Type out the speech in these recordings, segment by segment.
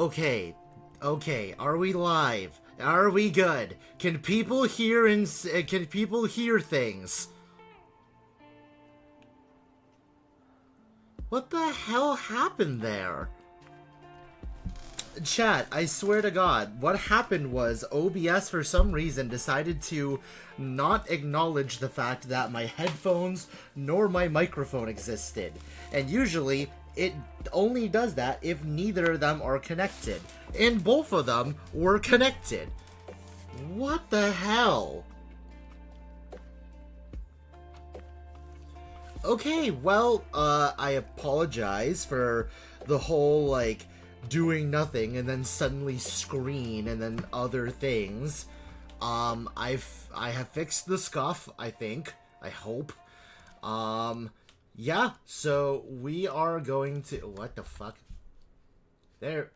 Okay, okay, are we live? Are we good? Can people hear can people hear things? What the hell happened there? Chat, I swear to God, what happened was OBS for some reason decided to not acknowledge the fact that my headphones nor my microphone existed. And usually, it only does that if neither of them are connected. And both of them were connected. What the hell? Okay, well, I apologize for the whole, like, doing nothing and then suddenly screen and then other things. I have fixed the scuff, I think. I hope. Yeah, so we are going to... What the fuck? There.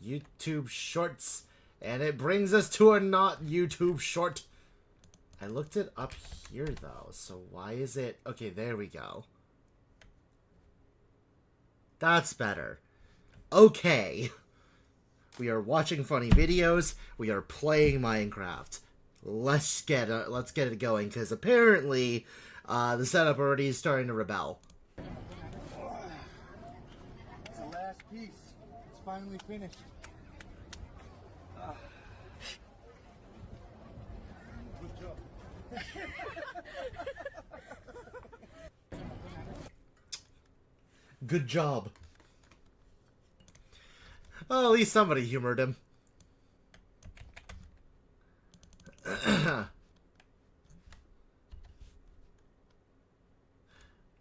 YouTube Shorts. And it brings us to a not YouTube short. I looked it up here, though, so why is it... Okay, there we go. That's better. Okay. We are watching funny videos. We are playing Minecraft. Let's get it going, because apparently the setup already is starting to rebel. It's the last piece. It's finally finished. Good job. Good job. Well, at least somebody humored him.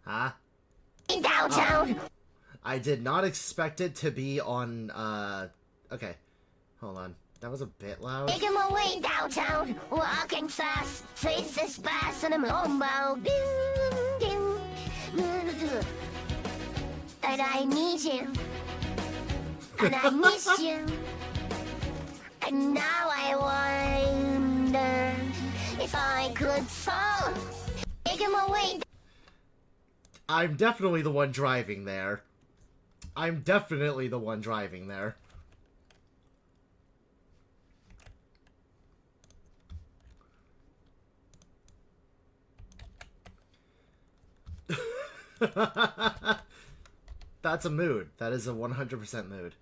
Huh? Downtown. I did not expect it to be on, okay. Hold on. That was a bit loud. Making my way downtown, walking fast, face this fast, and I'm longbow. And I need you, and I miss you, and now I wonder if I could fall. Making my way. I'm definitely the one driving there. I'm definitely the one driving there. That's a mood. That is a 100% mood.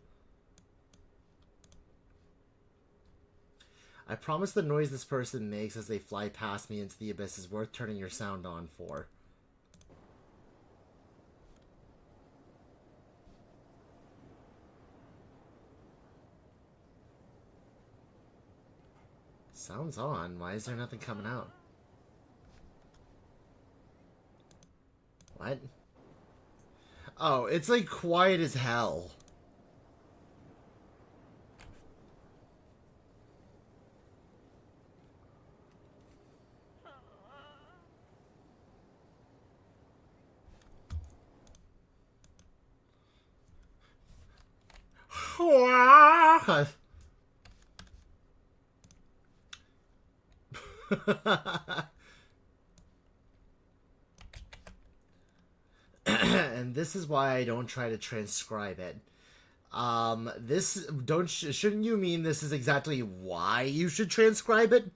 I promise the noise this person makes as they fly past me into the abyss is worth turning your sound on for. Sound's on. Why is there nothing coming out? What? Oh, it's like quiet as hell. And this is why I don't try to transcribe it. Shouldn't you mean this is exactly why you should transcribe it?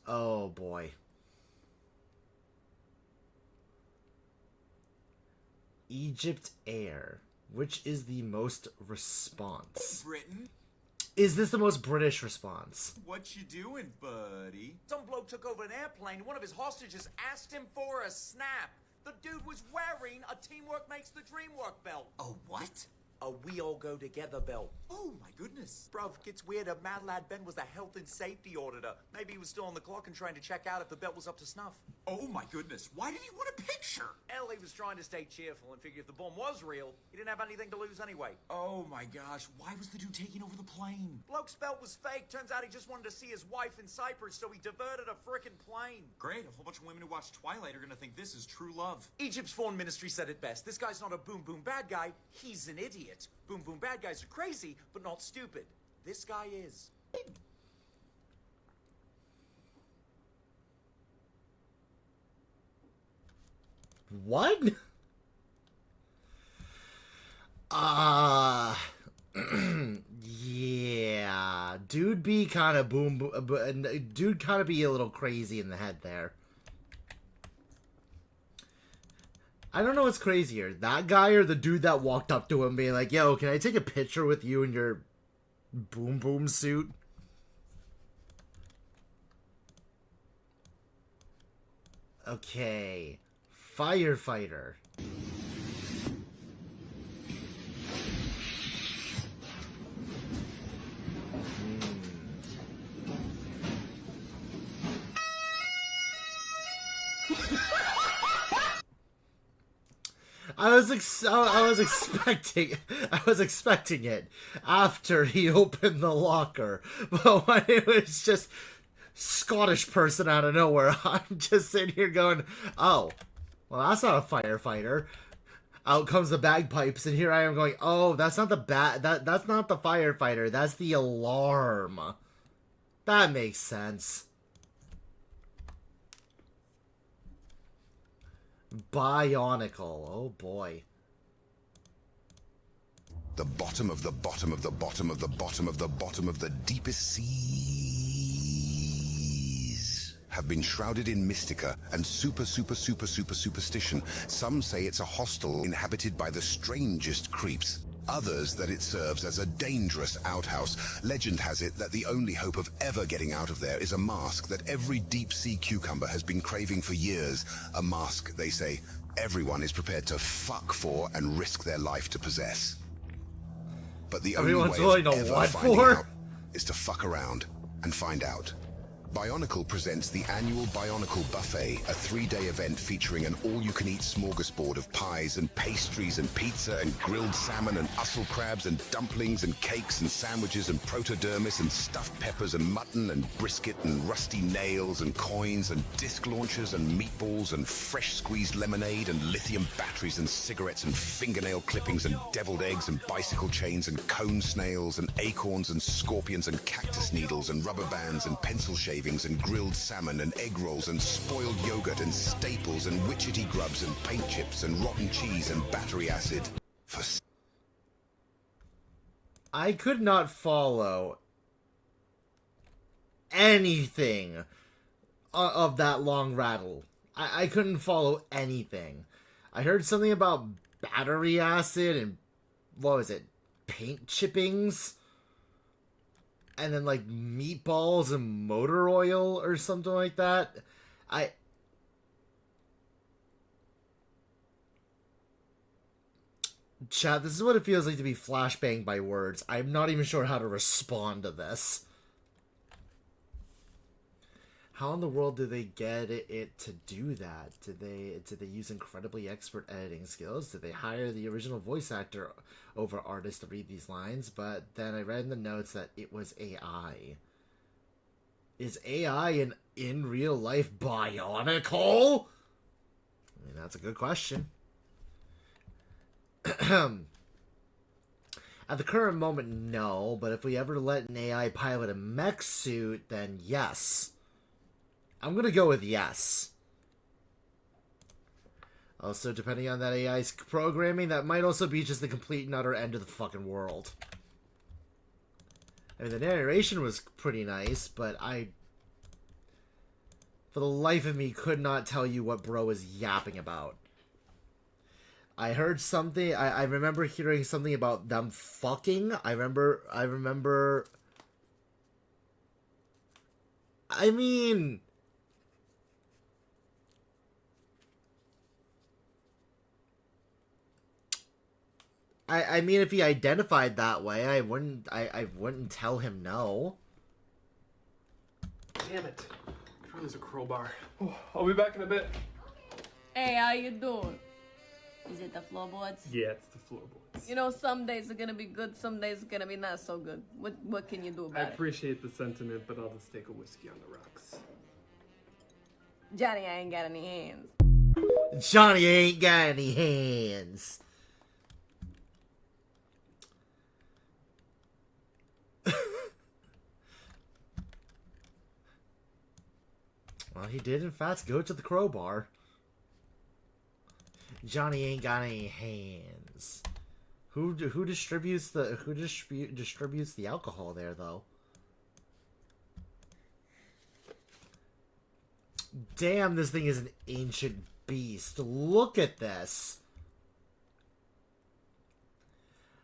Oh boy. Egypt Air. Which is the most response? Britain? Is this the most British response? What you doing, buddy? Some bloke took over an airplane. One of his hostages asked him for a snap. The dude was wearing a Teamwork Makes the Dream Work belt. A what? A We All Go Together belt. Oh my goodness. Bruv, gets weirder. Mad Lad Ben was the health and safety auditor. Maybe he was still on the clock and trying to check out if the belt was up to snuff. Oh my goodness. Why did he want a picture? Hell, he was trying to stay cheerful and figure if the bomb was real, he didn't have anything to lose anyway. Oh my gosh. Why was the dude taking over the plane? Bloke's belt was fake. Turns out he just wanted to see his wife in Cyprus, so he diverted a frickin' plane. Great. A whole bunch of women who watch Twilight are gonna think this is true love. Egypt's foreign ministry said it best. This guy's not a boom boom bad guy. He's an idiot. Boom boom bad guys are crazy, but not stupid. This guy is. What? Yeah. Dude be kind of dude kind of be a little crazy in the head there. I don't know what's crazier, that guy or the dude that walked up to him being like, yo, can I take a picture with you in your boom boom suit? Okay. Firefighter. I was expecting it after he opened the locker, but when it was just Scottish person out of nowhere, I'm just sitting here going, oh, well, that's not a firefighter. Out comes the bagpipes, and here I am going, oh, that's not the that's not the firefighter, that's the alarm. That makes sense. Bionicle. Oh boy. The bottom of the bottom of the bottom of the bottom of the bottom of the deepest seas have been shrouded in mystica and superstition. Some say it's a hostel inhabited by the strangest creeps. Others that it serves as a dangerous outhouse. Legend has it that the only hope of ever getting out of there is a mask that every deep-sea cucumber has been craving for years. A mask, they say, everyone is prepared to fuck for and risk their life to possess. But the only way of ever finding out is to fuck around and find out. Bionicle presents the annual Bionicle Buffet, a 3-day event featuring an all-you-can-eat smorgasbord of pies and pastries and pizza and grilled salmon and mussel crabs and dumplings and cakes and sandwiches and protodermis and stuffed peppers and mutton and brisket and rusty nails and coins and disc launchers and meatballs and fresh squeezed lemonade and lithium batteries and cigarettes and fingernail clippings and deviled eggs and bicycle chains and cone snails and acorns and scorpions and cactus needles and rubber bands and pencil shavings and grilled salmon and egg rolls and spoiled yogurt and staples and witchetty grubs and paint chips and rotten cheese and battery acid. I could not follow anything of that long rattle. I couldn't follow anything. I heard something about battery acid and, what was it, paint chippings? And then, like, meatballs and motor oil or something like that. Chat, this is what it feels like to be flashbanged by words. I'm not even sure how to respond to this. How in the world do they get it to do that? Did they use incredibly expert editing skills? Did they hire the original voice actor over artists to read these lines? But then I read in the notes that it was AI. Is AI an in real life Bionicle? I mean, that's a good question. At the current moment, no. But if we ever let an AI pilot a mech suit, then yes. I'm gonna go with yes. Also, depending on that AI's programming, that might also be just the complete and utter end of the fucking world. I mean, the narration was pretty nice, but for the life of me, could not tell you what bro is yapping about. I heard something, I remember hearing something about them fucking. I remember, I mean, I mean, if he identified that way, I wouldn't tell him no. Damn it. Sure there's a crowbar. Oh, I'll be back in a bit. Hey, how you doing? Is it the floorboards? Yeah, it's the floorboards. You know, some days are gonna be good, some days are gonna be not so good. What can you do I about it? appreciate the sentiment, but I'll just take a whiskey on the rocks. Johnny, I ain't got any hands. Johnny ain't got any hands. Well, he did in fact go to the crowbar. Johnny ain't got any hands. Who distributes distributes the alcohol there though? Damn, this thing is an ancient beast. Look at this.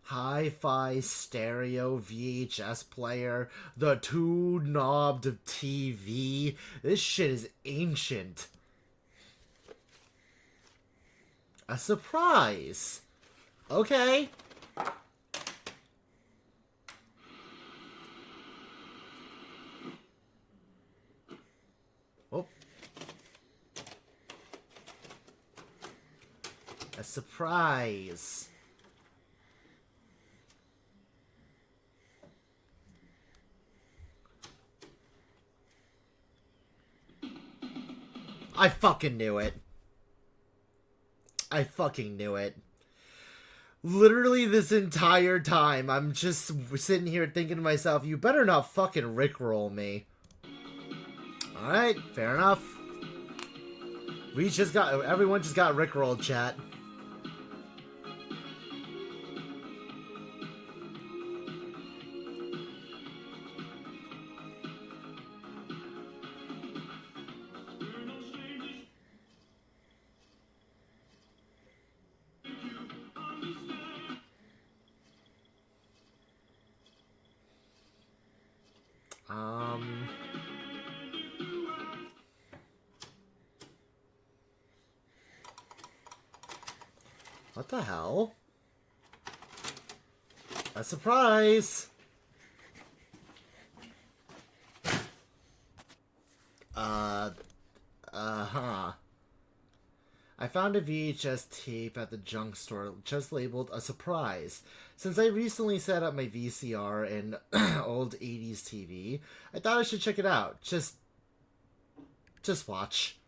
Hi-fi stereo VHS player, the two-knobbed TV. This shit is ancient. A surprise. Okay. Oh. A surprise. I fucking knew it. I fucking knew it. Literally this entire time, I'm just sitting here thinking to myself, you better not fucking rickroll me. Alright, fair enough. Everyone just got rickrolled, chat. What the hell? A surprise! Huh. I found a VHS tape at the junk store just labeled a surprise. Since I recently set up my VCR and old 80s TV, I thought I should check it out. Just watch.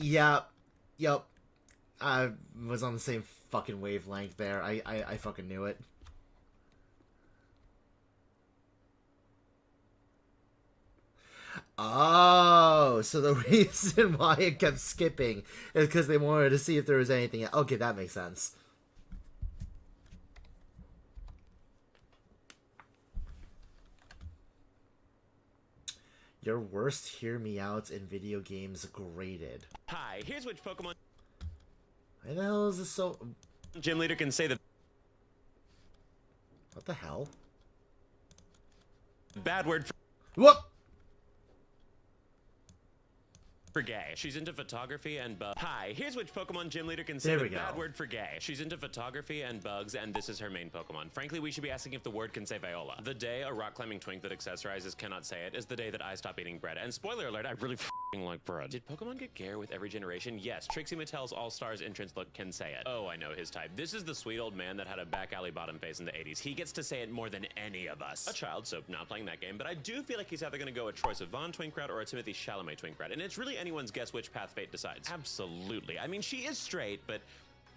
Yeah, yep. I was on the same fucking wavelength there. I fucking knew it. Oh, so the reason why it kept skipping is because they wanted to see if there was anything. Okay, that makes sense. Your worst hear me outs in video games graded. Hi, here's which Pokemon Why the hell is this so... gym leader can say the What the hell? bad word for What? gay. She's into photography and bugs. Hi, here's which Pokemon gym leader can say There the we go. bad word for gay. She's into photography and bugs, and this is her main Pokemon. Frankly, we should be asking if the word can say Viola. The day a rock climbing twink that accessorizes cannot say it is the day that I stop eating bread. And spoiler alert, I really f***ing like bread. Did Pokemon get gayer with every generation? Yes, Trixie Mattel's All-Stars entrance look can say it. Oh, I know his type. This is the sweet old man that had a back alley bottom face in the 80s. He gets to say it more than any of us. A child, so not playing that game, but I do feel like he's either gonna go a Troye Sivan twink route or a Timothy Chalamet twink route, and it's really anyone's guess which path fate decides. Absolutely. I mean, she is straight, but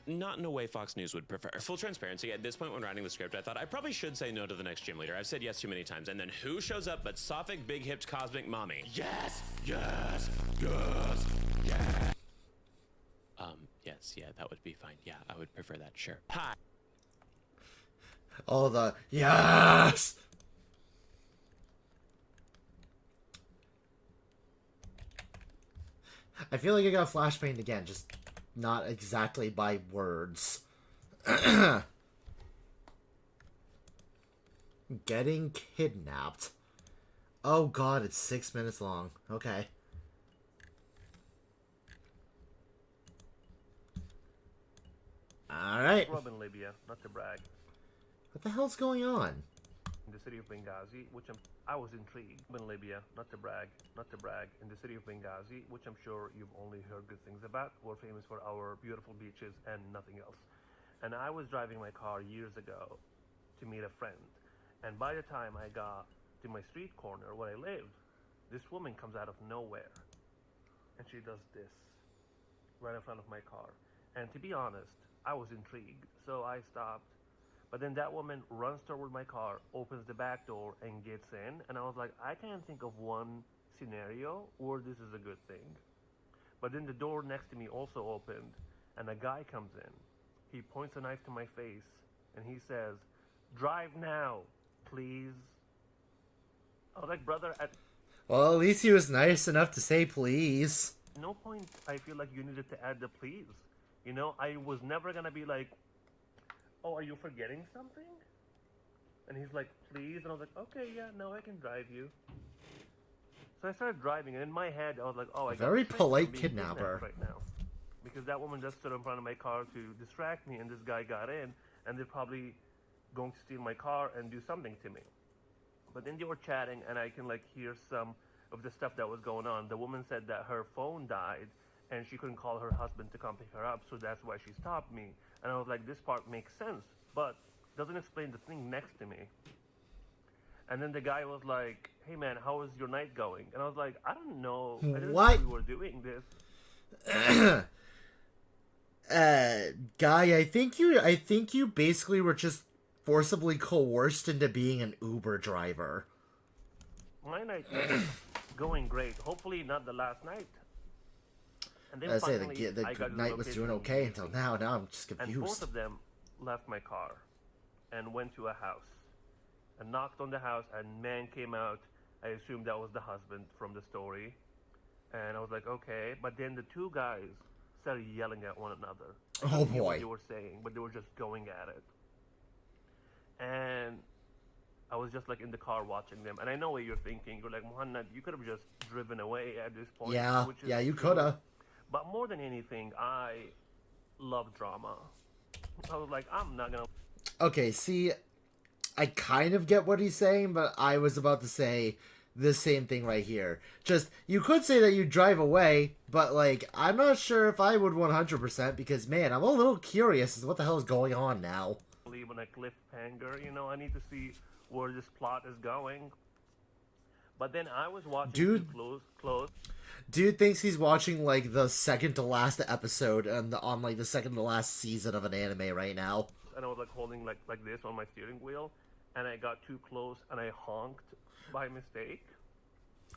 not in a way Fox News would prefer. Full transparency, at this point when writing the script, I thought I probably should say no to the next gym leader. I've said yes too many times, and then who shows up but Sophic, big-hipped, cosmic mommy? Yes! Yes! Yes! Yes! Yes, yeah, that would be fine. Yeah, I would prefer that, sure. Hi! All the... Yes! I feel like I got flashbanged again, just not exactly by words. Getting kidnapped. Oh god, it's 6 minutes long. Okay. Alright. Robin Libya, not to brag. What the hell's going on? In the city of Benghazi, which I was intrigued. In Libya, not to brag, in the city of Benghazi, which I'm sure you've only heard good things about. We're famous for our beautiful beaches and nothing else. And I was driving my car years ago to meet a friend. And by the time I got to my street corner where I lived, this woman comes out of nowhere. And she does this right in front of my car. And to be honest, I was intrigued, so I stopped. But then that woman runs toward my car, opens the back door, and gets in. And I was like, I can't think of one scenario or this is a good thing. But then the door next to me also opened, and a guy comes in. He points a knife to my face, and he says, "Drive now, please." I was like, brother, at Well, at least he was nice enough to say please. no point I feel like you needed to add the please. You know, I was never gonna be like, "Oh, are you forgetting something?" And he's like, "Please," and I was like, "Okay, yeah, no, I can drive you." So I started driving, and in my head, I was like, "Oh, I got Very tricked. polite I'm being kidnapper. kidnapped right now," because that woman just stood in front of my car to distract me, and this guy got in, and they're probably going to steal my car and do something to me. But then they were chatting, and I can like hear some of the stuff that was going on. The woman said that her phone died, and she couldn't call her husband to come pick her up, so that's why she stopped me. And I was like, this part makes sense, but doesn't explain the thing next to me. And then the guy was like, "Hey man, how is your night going?" And I was like, "I don't know. I didn't What? know we were doing this." Guy, I think you basically were just forcibly coerced into being an Uber driver. My night is going great. Hopefully not the last night. And then I say finally, the I got to night was location doing okay immediately. until now. Now I'm just And both confused. of them left my car and went to a house and knocked on the house, and man came out. I assumed that was the husband from the story. And I was like, okay. But then the two guys started yelling at one another. I Oh, couldn't hear what boy. they were saying, but they were just going at it. And I was just like in the car watching them. And I know what you're thinking. You're like, Muhammad, you could have just driven away at this point. Yeah, which is yeah, you true. coulda. But more than anything, I love drama. I was like, I'm not gonna. Okay, see, I kind of get what he's saying, but I was about to say the same thing right here. Just, you could say that you drive away, but, like, I'm not sure if I would 100%, because, man, I'm a little curious as to what the hell is going on now. Leave on a cliffhanger, you know, I need to see where this plot is going. But then I was watching Dude. too close. Dude thinks he's watching, like, the second to last episode on like, the second to last season of an anime right now. And I was, like, holding, like this on my steering wheel. And I got too close, and I honked by mistake.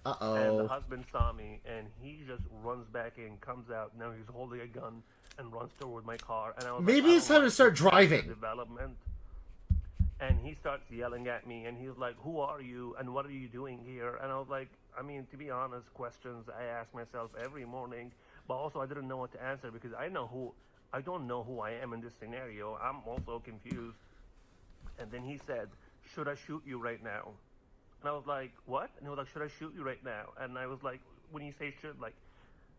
And Uh-oh. the husband saw me, and he just runs back in, comes out. Now he's holding a gun and runs toward my car. And I was Maybe like, it's time to start driving. Development. And he starts yelling at me, and he's like, "Who are you, and what are you doing here?" And I was like, I mean, to be honest, questions I ask myself every morning, but also I didn't know what to answer because I don't know who I am in this scenario. I'm also confused. And then he said, "Should I shoot you right now?" And I was like, "What?" And he was like, "Should I shoot you right now?" And I was like, when you say should, like,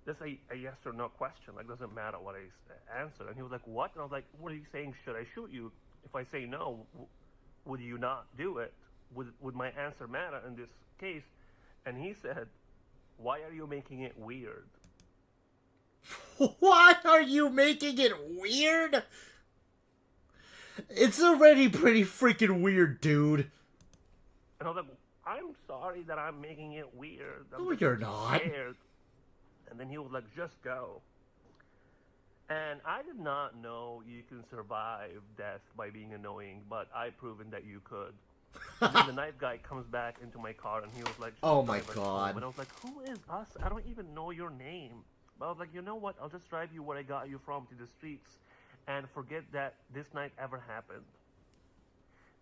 that's a yes or no question. Like, doesn't matter what I answer. And he was like, "What?" And I was like, "What are you saying? Should I shoot you? If I say no, would you not do it? Would my answer matter in this case?" And he said, "Why are you making it weird?" Why are you making it weird? It's already pretty freaking weird, dude. And I was like, "I'm sorry that I'm making it weird. I'm No, just you're not. scared." And then he was like, "Just go." And I did not know you can survive death by being annoying, but I've proven that you could. And then the knife guy comes back into my car, and he was like, Oh my "Drive us God. home." And I was like, "Who is us? I don't even know your name." But I was like, "You know what? I'll just drive you where I got you from, to the streets, and forget that this night ever happened."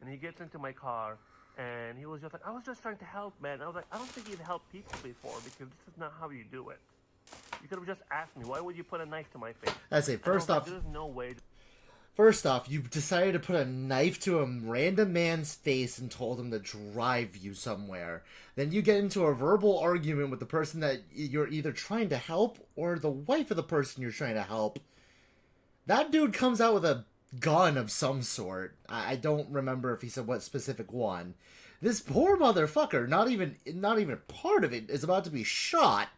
And he gets into my car, and he was just like, "I was just trying to help, man." And I was like, "I don't think you've helped people before, because this is not how you do it. You could have just asked me, why would you put a knife to my face?" I say, And I was first like, off, "There's no way." you decided to put a knife to a random man's face and told him to drive you somewhere. Then you get into a verbal argument with the person that you're either trying to help or the wife of the person you're trying to help. That dude comes out with a gun of some sort. I don't remember if he said what specific one. This poor motherfucker, not even part of it, is about to be shot.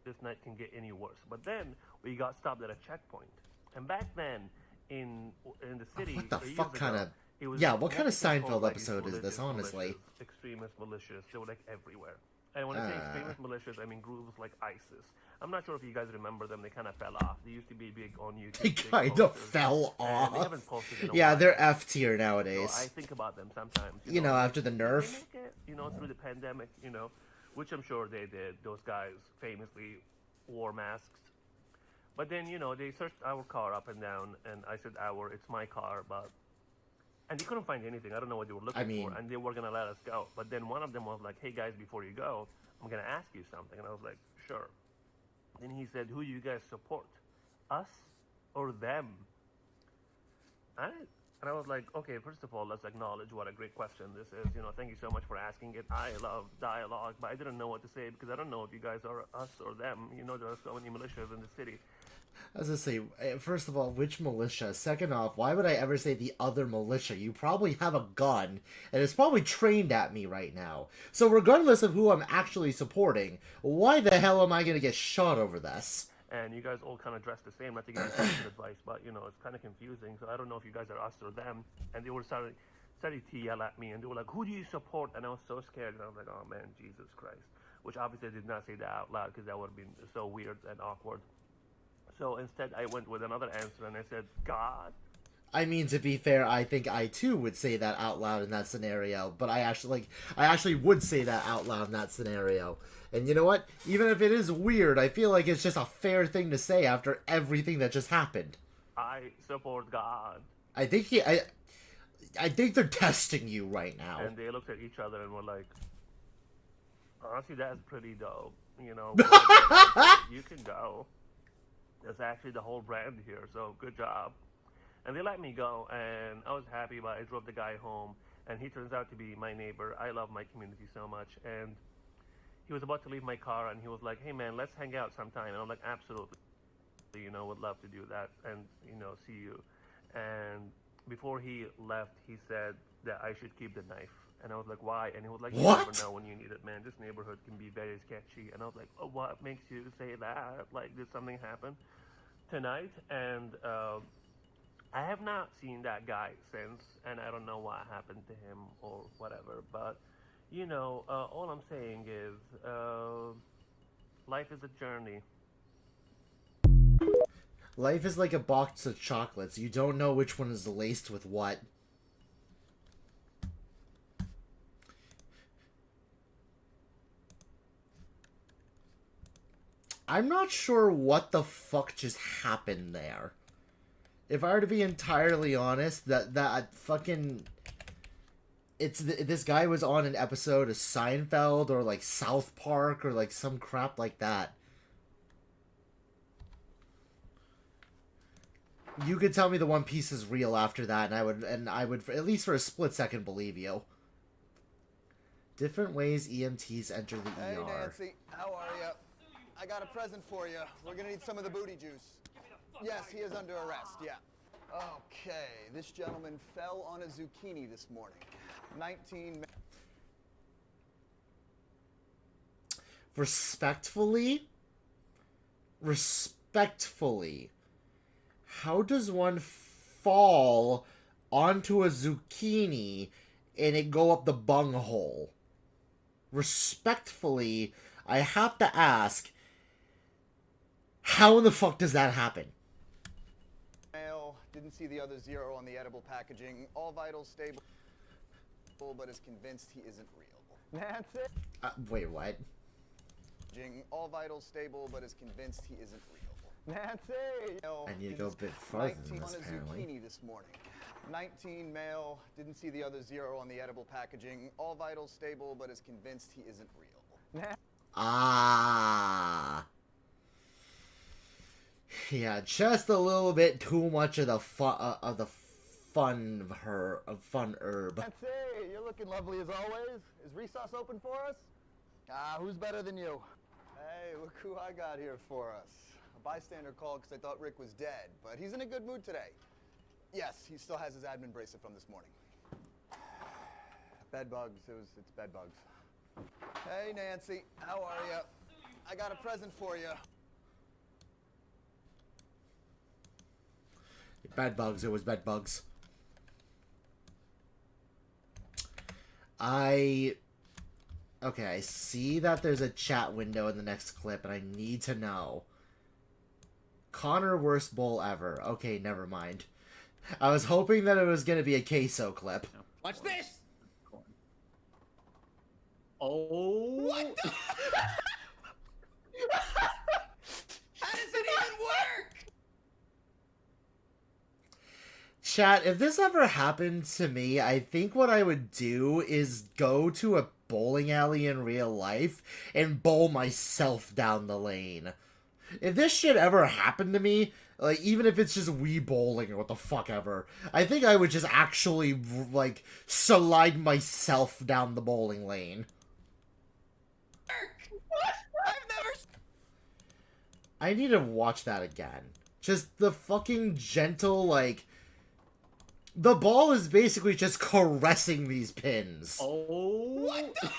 This night can get any worse. But then we got stopped at a checkpoint, and back then in the city, What the years fuck kind ago, of... it was Yeah, what kind of multiple Seinfeld like episode is this, malicious, honestly? malicious, extremist, malicious. They were like everywhere. And when I say extremist, malicious, I mean groups like ISIS. I'm not sure if you guys remember them. They kind of fell off. They used to be big on YouTube. They big kind of posters, fell and off. They haven't posted in a Yeah, while. they're F tier So nowadays. I think about them sometimes. You know, after the Did they nerf. make it, through the pandemic, which I'm sure they did. Those guys famously wore masks. But then, you know, they searched our car up and down, and I said our, it's my car, but... And they couldn't find anything. I don't know what they were looking for, and they were going to let us go. But then one of them was like, hey, guys, before you go, I'm going to ask you something. And I was like, sure. Then he said, who do you guys support? Us or them? And I was like, okay, first of all, let's acknowledge what a great question this is. You know, thank you so much for asking it. I love dialogue, but I didn't know what to say because I don't know if you guys are us or them. You know, there are so many militias in the city. I was gonna say, first of all, which militia? Second off, why would I ever say the other militia? You probably have a gun, and it's probably trained at me right now. So regardless of who I'm actually supporting, why the hell am I gonna get shot over this? And you guys all kind of dress the same, not to give you fashion advice, but, you know, it's kind of confusing. So I don't know if you guys are us or them. And they were starting to yell at me, and they were like, who do you support? And I was so scared, and I was like, oh, man, Jesus Christ. Which obviously I did not say that out loud, because that would have been so weird and awkward. So instead, I went with another answer, and I said, God. I mean, to be fair, I think I too would say that out loud in that scenario. But I actually would say that out loud in that scenario. And you know what? Even if it is weird, I feel like it's just a fair thing to say after everything that just happened. I support God. I think they're testing you right now. And they looked at each other and were like, honestly, that's pretty dope. You know, you can go. That's actually the whole brand here, so good job. And they let me go, and I was happy, but I drove the guy home, and he turns out to be my neighbor. I love my community so much, and he was about to leave my car, and he was like, hey, man, let's hang out sometime. And I'm like, absolutely, you know, would love to do that and, you know, see you. And before he left, he said that I should keep the knife. And I was like, why? And he was like, you never know when you need it, man. This neighborhood can be very sketchy. And I was like, oh, what makes you say that? Like, did something happen tonight? And I have not seen that guy since, and I don't know what happened to him or whatever. But, you know, all I'm saying is life is a journey. Life is like a box of chocolates. You don't know which one is laced with what. I'm not sure what the fuck just happened there. If I were to be entirely honest, that fucking... this guy was on an episode of Seinfeld or like South Park or like some crap like that. You could tell me the One Piece is real after that, and I would at least for a split second believe you. Different ways EMTs enter the ER. Hey Nancy, how are you? I got a present for you. We're gonna need some of the booty juice. Yes, he is under arrest, yeah. Okay, this gentleman fell on a zucchini this morning. 19... Respectfully, how does one fall onto a zucchini and it go up the bunghole? Respectfully, I have to ask, how in the fuck does that happen? Mail, didn't see the other zero on the edible packaging. All vitals stable, but is convinced he isn't real. That's it. Wait, what? All vitals stable, but is convinced he isn't real. That's it. I need to go a bit farther than this, apparently. Zucchini this morning. 19 male, didn't see the other zero on the edible packaging. All vitals stable, but is convinced he isn't real. Ah. Yeah, just a little bit too much of the fun herb. That's it. You're looking lovely as always. Is Resos open for us? Who's better than you? Hey, look who I got here for us. A bystander called because I thought Rick was dead, but he's in a good mood today. Yes, he still has his admin bracelet from this morning. Bed bugs. It's bed bugs. Hey, Nancy. How are you? I got a present for you. Bed bugs. It was bed bugs. Okay, I see that there's a chat window in the next clip, and I need to know. Connor, worst bowl ever. Okay, never mind. I was hoping that it was going to be a queso clip. Watch this! Oh. What the? How does it even work? Chat, if this ever happened to me, I think what I would do is go to a bowling alley in real life and bowl myself down the lane. If this shit ever happened to me, like, even if it's just Wii bowling or what the fuck ever, I think I would just actually, like, slide myself down the bowling lane. I've never... I need to watch that again. Just the fucking gentle, like... The ball is basically just caressing these pins. Oh. What the...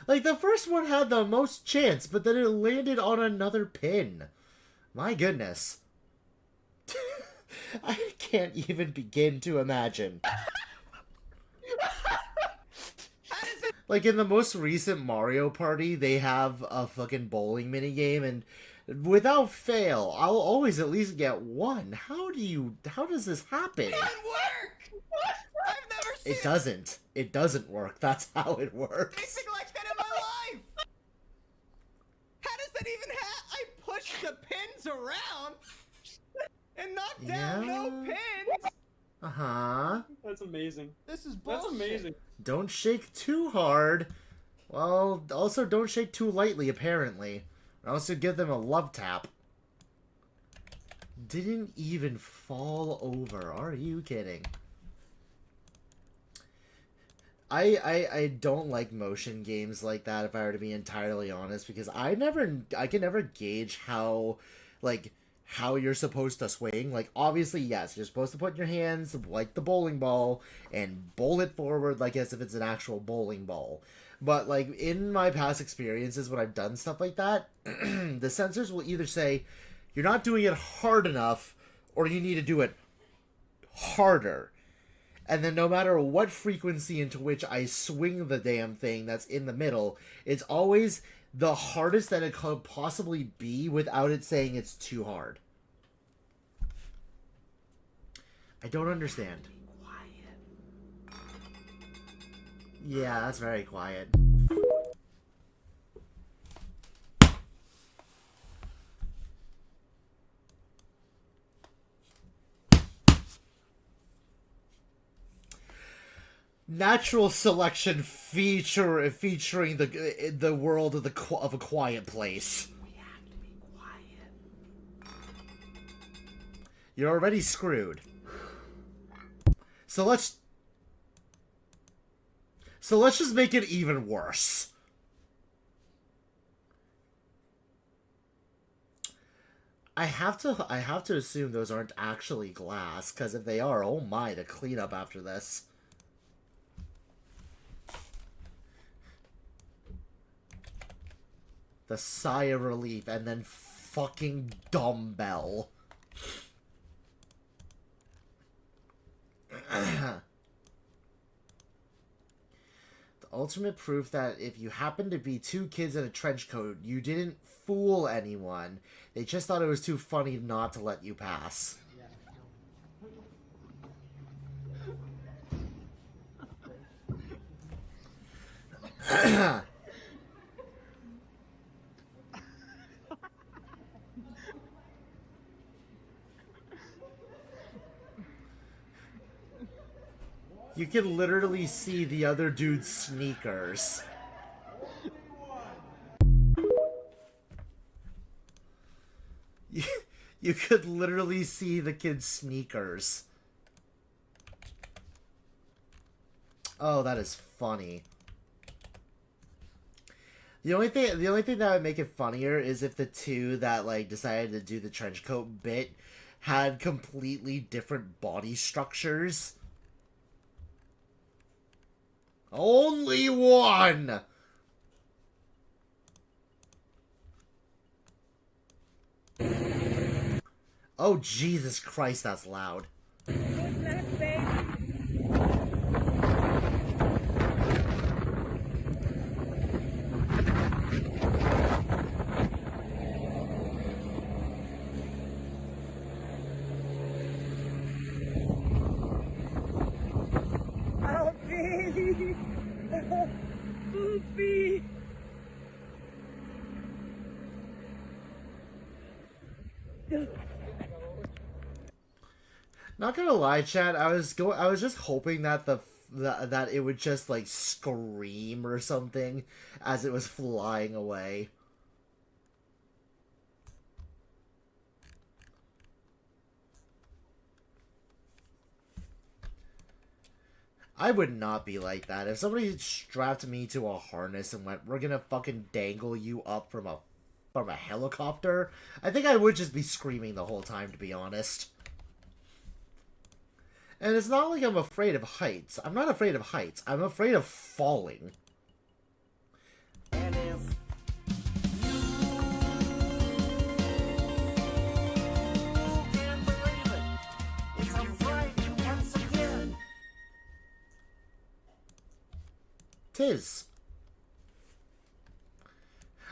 Like, the first one had the most chance, but then it landed on another pin. My goodness. I can't even begin to imagine. Like, in the most recent Mario Party, they have a fucking bowling minigame, and without fail, I'll always at least get one. How does this happen? It doesn't work! What? I've never seen It doesn't. It doesn't work. That's how it works. anything like that in my life! How does that even happen? I push the pins around and knock down no pins! Uh-huh. That's amazing. This is bullshit. That's amazing. Don't shake too hard. Well, also don't shake too lightly, apparently. Or else you'll give them a love tap. Didn't even fall over. Are you kidding? I don't like motion games like that, if I were to be entirely honest, because I can never gauge how you're supposed to swing. Like, obviously, yes, you're supposed to put your hands like the bowling ball and bowl it forward like as if it's an actual bowling ball. But, like, in my past experiences when I've done stuff like that, the sensors will either say, you're not doing it hard enough, or you need to do it harder. And then no matter what frequency into which I swing the damn thing that's in the middle, it's always the hardest that it could possibly be without it saying it's too hard. I don't understand. Yeah, that's very quiet. Natural selection featuring the world of a quiet place. We have to be quiet. You're already screwed. So let's just make it even worse. I have to assume those aren't actually glass, because if they are, oh my, the cleanup after this. The sigh of relief, and then fucking dumbbell. The ultimate proof that if you happen to be two kids in a trench coat, you didn't fool anyone. They just thought it was too funny not to let you pass. You can literally see the other dude's sneakers. You could literally see the kid's sneakers. Oh, that is funny. The only thing that would make it funnier is if the two that like decided to do the trench coat bit had completely different body structures. Only one! Oh, Jesus Christ, that's loud. Oh, baby! Oh, Not gonna lie, chat. I was just hoping that that it would just like scream or something as it was flying away. I would not be like that. If somebody strapped me to a harness and went, "We're gonna fucking dangle you up from a helicopter," I think I would just be screaming the whole time, to be honest. And it's not like I'm afraid of heights. I'm not afraid of heights. I'm afraid of falling. And if you can't believe it, it's a Friday once again. Tis.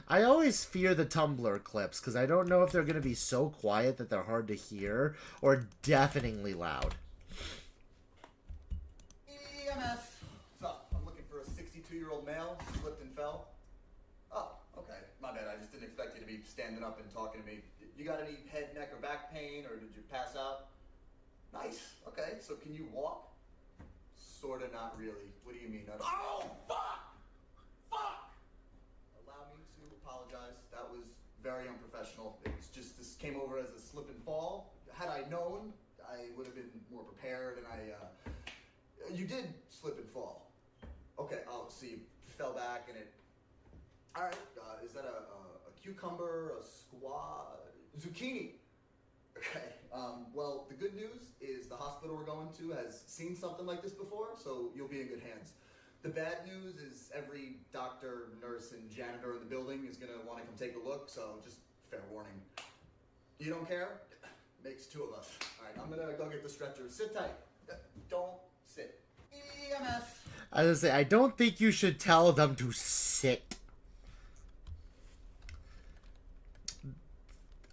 I always fear the Tumblr clips, because I don't know if they're going to be so quiet that they're hard to hear, or deafeningly loud. EMS. What's up? I'm looking for a 62-year-old male who slipped and fell. Oh, okay. My bad. I just didn't expect you to be standing up and talking to me. You got any head, neck, or back pain, or did you pass out? Nice. Okay, so can you walk? Sorta, not really. What do you mean? Oh, fuck! Fuck! Allow me to apologize. That was very unprofessional. It's just, this came over as a slip and fall. Had I known, I would have been more prepared, and you did slip and fall. Okay, oh, so you fell back and it... Alright, is that a cucumber, a squash, zucchini? Okay, well, the good news is the hospital we're going to has seen something like this before, so you'll be in good hands. The bad news is every doctor, nurse, and janitor in the building is gonna want to come take a look, so just fair warning. You don't care? Makes two of us. Alright, I'm gonna go get the stretcher. Sit tight. Don't sit. EMS. I was gonna say, I don't think you should tell them to sit.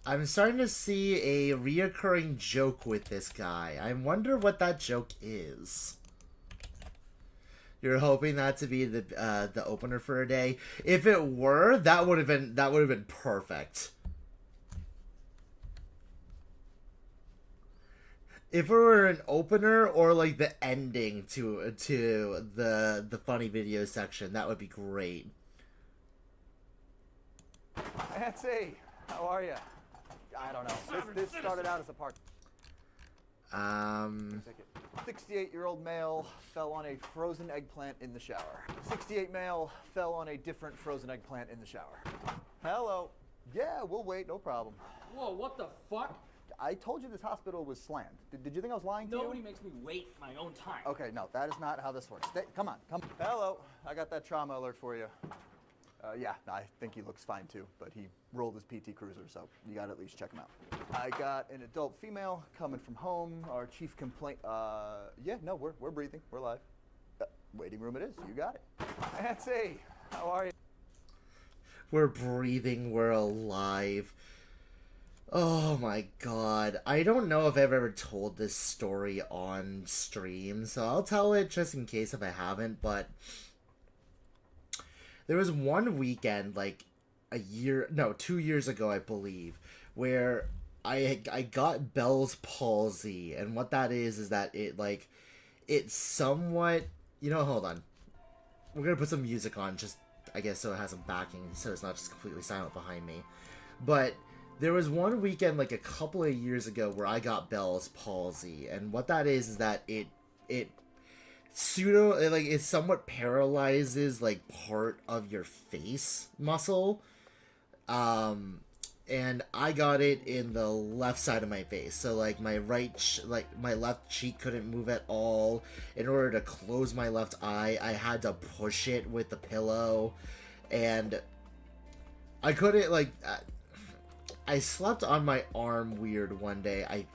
I'm starting to see a reoccurring joke with this guy. I wonder what that joke is. You're hoping that to be the opener for a day. If it were, that would have been perfect. If it were an opener or like the ending to the funny video section, that would be great. Nancy, how are you? I don't know. This started out as a park. 68-year-old male fell on a frozen eggplant in the shower. 68 male fell on a different frozen eggplant in the shower. Hello. Yeah, we'll wait, no problem. Whoa, what the fuck? I told you this hospital was slammed. Did you think I was lying to you? Nobody makes me wait my own time. Okay, no, that is not how this works. Come on, come. Hello, I got that trauma alert for you. Yeah, I think he looks fine too, but he rolled his PT Cruiser, so you gotta at least check him out. I got an adult female coming from home. Our chief complaint, yeah, no, we're breathing, we're live. Waiting room it is, you got it. Nancy, how are you? We're breathing, we're alive. Oh my god. I don't know if I've ever told this story on stream, so I'll tell it just in case if I haven't, but there was one weekend, like 2 years ago, I believe, where I got Bell's palsy, and what that is that it's somewhat, hold on. We're gonna put some music on, just, I guess, so it has some backing, so it's not just completely silent behind me. But there was one weekend, like a couple of years ago, where I got Bell's palsy, and what that is that it somewhat paralyzes like part of your face muscle, and I got it in the left side of my face, so like my my left cheek couldn't move at all. In order to close my left eye, I had to push it with the pillow, and I couldn't, like, I slept on my arm weird one day,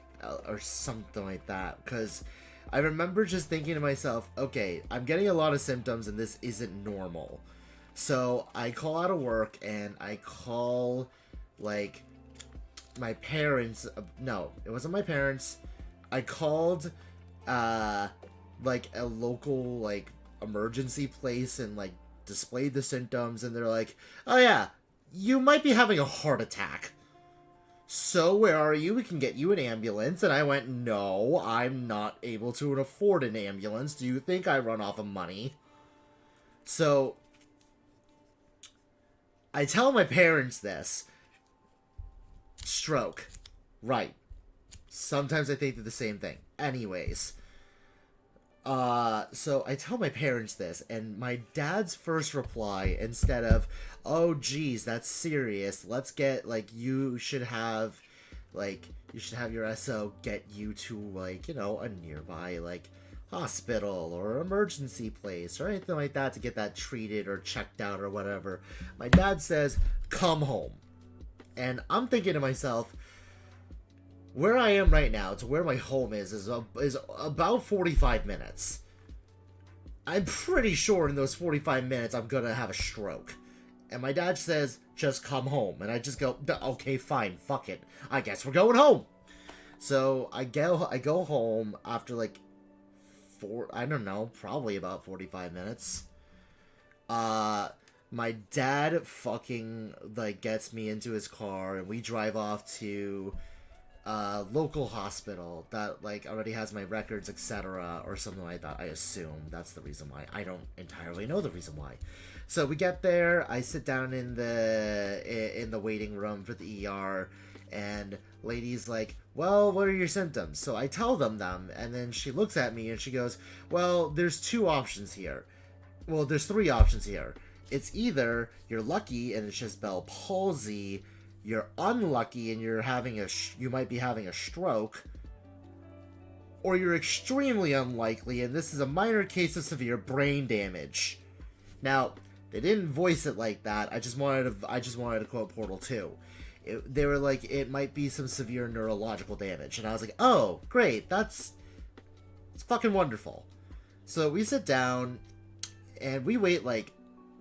or something like that, because I remember just thinking to myself, okay, I'm getting a lot of symptoms and this isn't normal. So I call out of work and I call, like, my parents. No, it wasn't my parents. I called, like, a local, like, emergency place and, like, displayed the symptoms, and they're like, oh yeah, you might be having a heart attack. so where are you? We can get you an ambulance. And I went, no, I'm not able to afford an ambulance. Do you think I run off of money? So I tell my parents this. Stroke. Right. Sometimes I think they're the same thing. Anyways. So I tell my parents this, and my dad's first reply, instead of, oh geez, that's serious, let's get, like, you should have your SO get you to, like, you know, a nearby, like, hospital or emergency place or anything like that to get that treated or checked out or whatever. My dad says, come home. And I'm thinking to myself, where I am right now to where my home is about 45 minutes. I'm pretty sure in those 45 minutes I'm gonna have a stroke. And my dad says, just come home. And I just go, okay, fine, fuck it. I guess we're going home. So I go home after like probably about 45 minutes. My dad fucking, like, gets me into his car and we drive off to local hospital that, like, already has my records, etc., or something like that. I assume that's the reason why. I don't entirely know the reason why. So we get there, I sit down in the waiting room for the ER, and lady's like, well, what are your symptoms? So I tell them, and then she looks at me and she goes, well, there's two options here. Well, there's three options here. It's either you're lucky and it's just Bell palsy, you're unlucky and you might be having a stroke, or you're extremely unlikely and this is a minor case of severe brain damage. Now, they didn't voice it like that. I just wanted to quote Portal 2. They were like, it might be some severe neurological damage, and I was like, oh, great, it's fucking wonderful. So we sit down and we wait like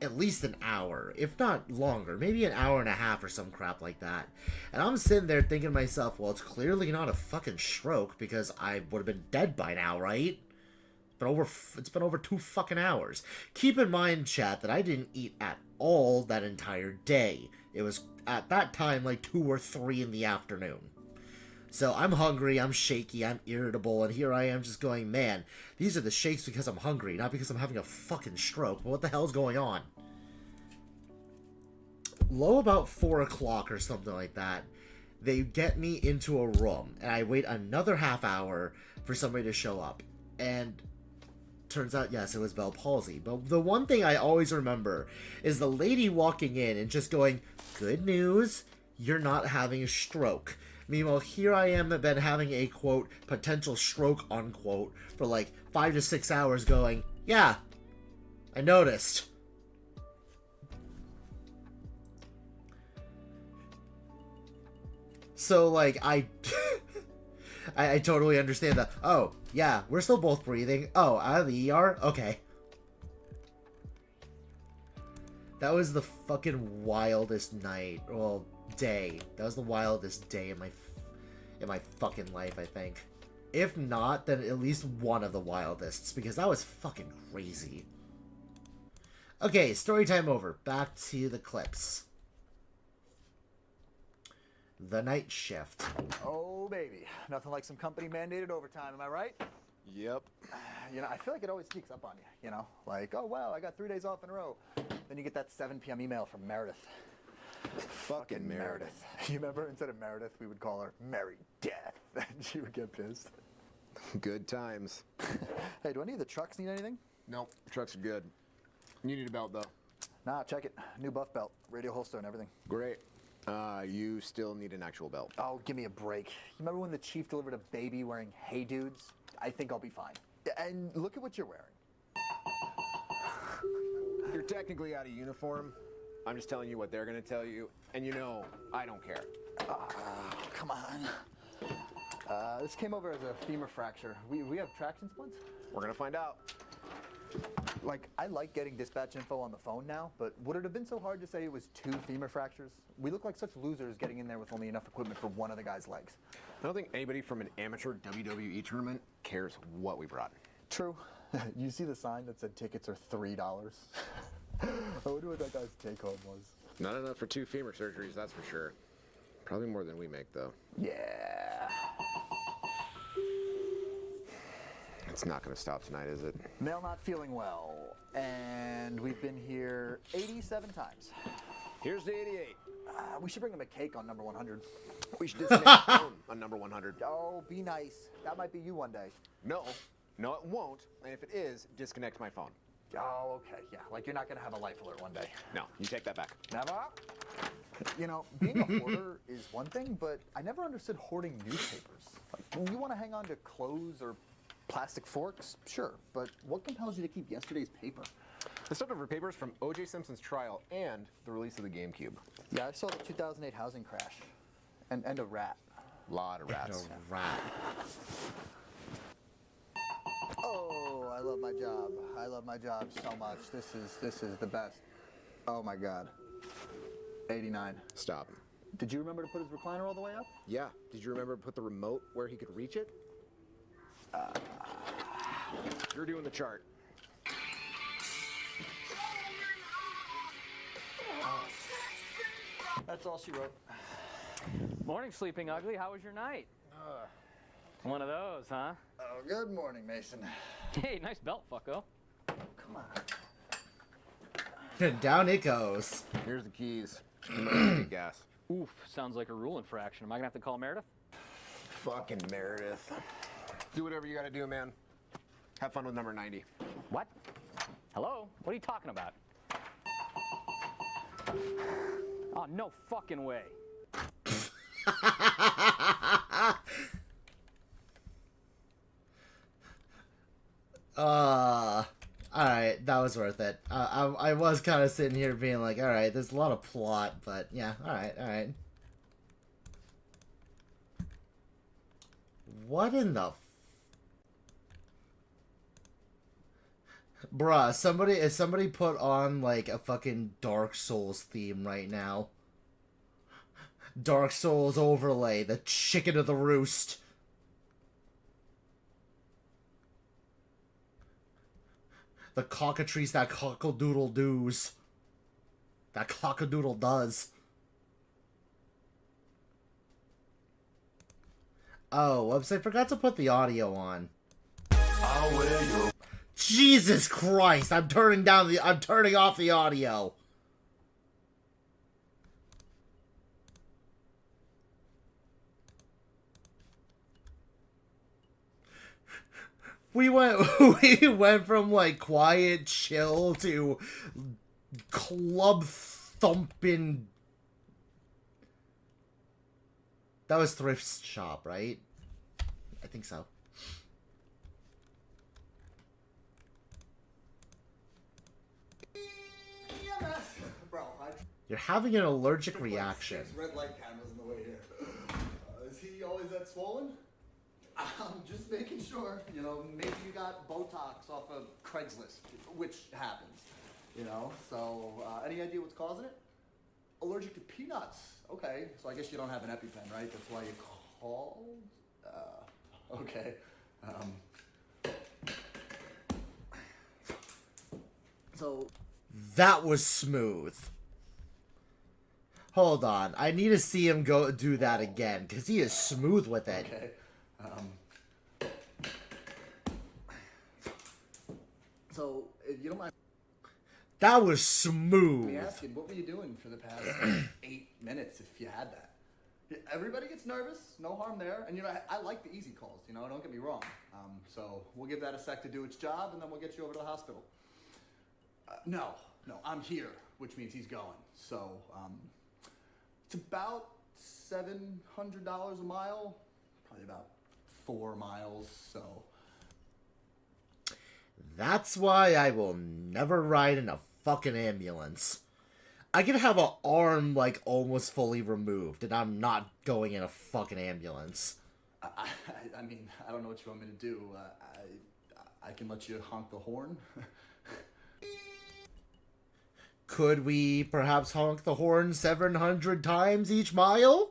at least an hour, if not longer, maybe an hour and a half or some crap like that. And I'm sitting there thinking to myself, well, it's clearly not a fucking stroke because I would have been dead by now, right? It's been over 2 fucking hours. Keep in mind, chat, that I didn't eat at all that entire day. It was at that time like 2 or 3 in the afternoon. So I'm hungry, I'm shaky, I'm irritable, and here I am just going, man, these are the shakes because I'm hungry, not because I'm having a fucking stroke. What the hell's going on? Low about 4 o'clock or something like that, they get me into a room, and I wait another half hour for somebody to show up. And turns out, yes, it was Bell palsy. But the one thing I always remember is the lady walking in and just going, good news, you're not having a stroke. Meanwhile, here I am, been having a, quote, potential stroke, unquote, for like 5 to 6 hours going, yeah, I noticed. So, like, I totally understand that. Oh, yeah, we're still both breathing. Oh, out of the ER? Okay. That was the fucking wildest night. Well, day. That was the wildest day in my fucking life, I think. If not, then at least one of the wildest, because that was fucking crazy. Okay, story time over. Back to the clips. The night shift. Oh, baby. Nothing like some company-mandated overtime, am I right? Yep. You know, I feel like it always sneaks up on you, you know? Like, oh, wow, I got 3 days off in a row. Then you get that 7 p.m. email from Meredith. Fucking Meredith. You remember, instead of Meredith, we would call her Mary Death. And she would get pissed. Good times. Hey, do any of the trucks need anything? Nope, trucks are good. You need a belt, though. Nah, check it. New buff belt, radio holster and everything. Great. You still need an actual belt. Oh, give me a break. You remember when the chief delivered a baby wearing Hey Dudes? I think I'll be fine. And look at what you're wearing. You're technically out of uniform. I'm just telling you what they're gonna tell you, and you know, I don't care. Come on. This came over as a femur fracture. We have traction splints? We're gonna find out. Like, I like getting dispatch info on the phone now, but would it have been so hard to say it was 2 femur fractures? We look like such losers getting in there with only enough equipment for one of the guy's legs. I don't think anybody from an amateur WWE tournament cares what we brought. True. You see the sign that said tickets are $3? I wonder what that guy's take home was. Not enough for 2 femur surgeries, that's for sure. Probably more than we make, though. Yeah. It's not going to stop tonight, is it? Mel not feeling well, and we've been here 87 times. Here's the 88. We should bring him a cake on number 100. We should disconnect the phone on number 100. Oh, be nice. That might be you one day. No, it won't. And if it is, disconnect my phone. Oh, okay. Yeah, like you're not going to have a life alert one day. No, you take that back. Never? You know, being a hoarder is one thing, but I never understood hoarding newspapers. Like, you want to hang on to clothes or plastic forks? Sure, but what compels you to keep yesterday's paper? The leftover papers from O.J. Simpson's trial and the release of the GameCube. Yeah, I saw the 2008 housing crash. And a rat. Lot of rats. And a rat. Oh, I love my job. I love my job so much. This is the best. Oh my God. 89. Stop. Did you remember to put his recliner all the way up? Yeah. Did you remember to put the remote where he could reach it? You're doing the chart. That's all she wrote. Morning, Sleeping Ugly. How was your night? One of those, huh? Oh, good morning, Mason. Hey, nice belt, fucko. Come on. Down it goes. Here's the keys. Get gas. Oof, sounds like a rule infraction. Am I gonna have to call Meredith? Fucking Meredith. Do whatever you gotta do, man. Have fun with number 90. What? Hello? What are you talking about? Oh, no fucking way. Alright, that was worth it. I was kind of sitting here being like, alright, there's a lot of plot, but yeah, alright. What in the... Bruh, somebody put on, like, a fucking Dark Souls theme right now. Dark Souls overlay, the chicken of the roost. The cockatrice that cockadoodle doos. That cockadoodle does. Oh, whoops, I forgot to put the audio on. Jesus Christ, I'm turning off the audio. We went from like quiet chill to club thumping. That was thrift shop, right? I think so. Bro, You're having an allergic reaction. Red light cameras in the way here. Is he always that swollen? I'm just making sure, you know, maybe you got Botox off of Craigslist, which happens, you know, so any idea what's causing it? Allergic to peanuts. Okay, so I guess you don't have an EpiPen, right? That's why you called? Okay. So... That was smooth. Hold on, I need to see him go do that again, because he is smooth with it. Okay. So, if you don't mind... That was Let smooth. me ask you, what were you doing for the past 8 minutes if you had that? Everybody gets nervous, no harm there. And, you know, I like the easy calls, you know, don't get me wrong. So we'll give that a sec to do its job, and then we'll get you over to the hospital. No, I'm here, which means he's going. So, it's about $700 a mile, probably about 4 miles, so... That's why I will never ride in a fucking ambulance. I can have an arm, like, almost fully removed, and I'm not going in a fucking ambulance. I mean, I don't know what you want me to do. I can let you honk the horn. Could we perhaps honk the horn 700 times each mile?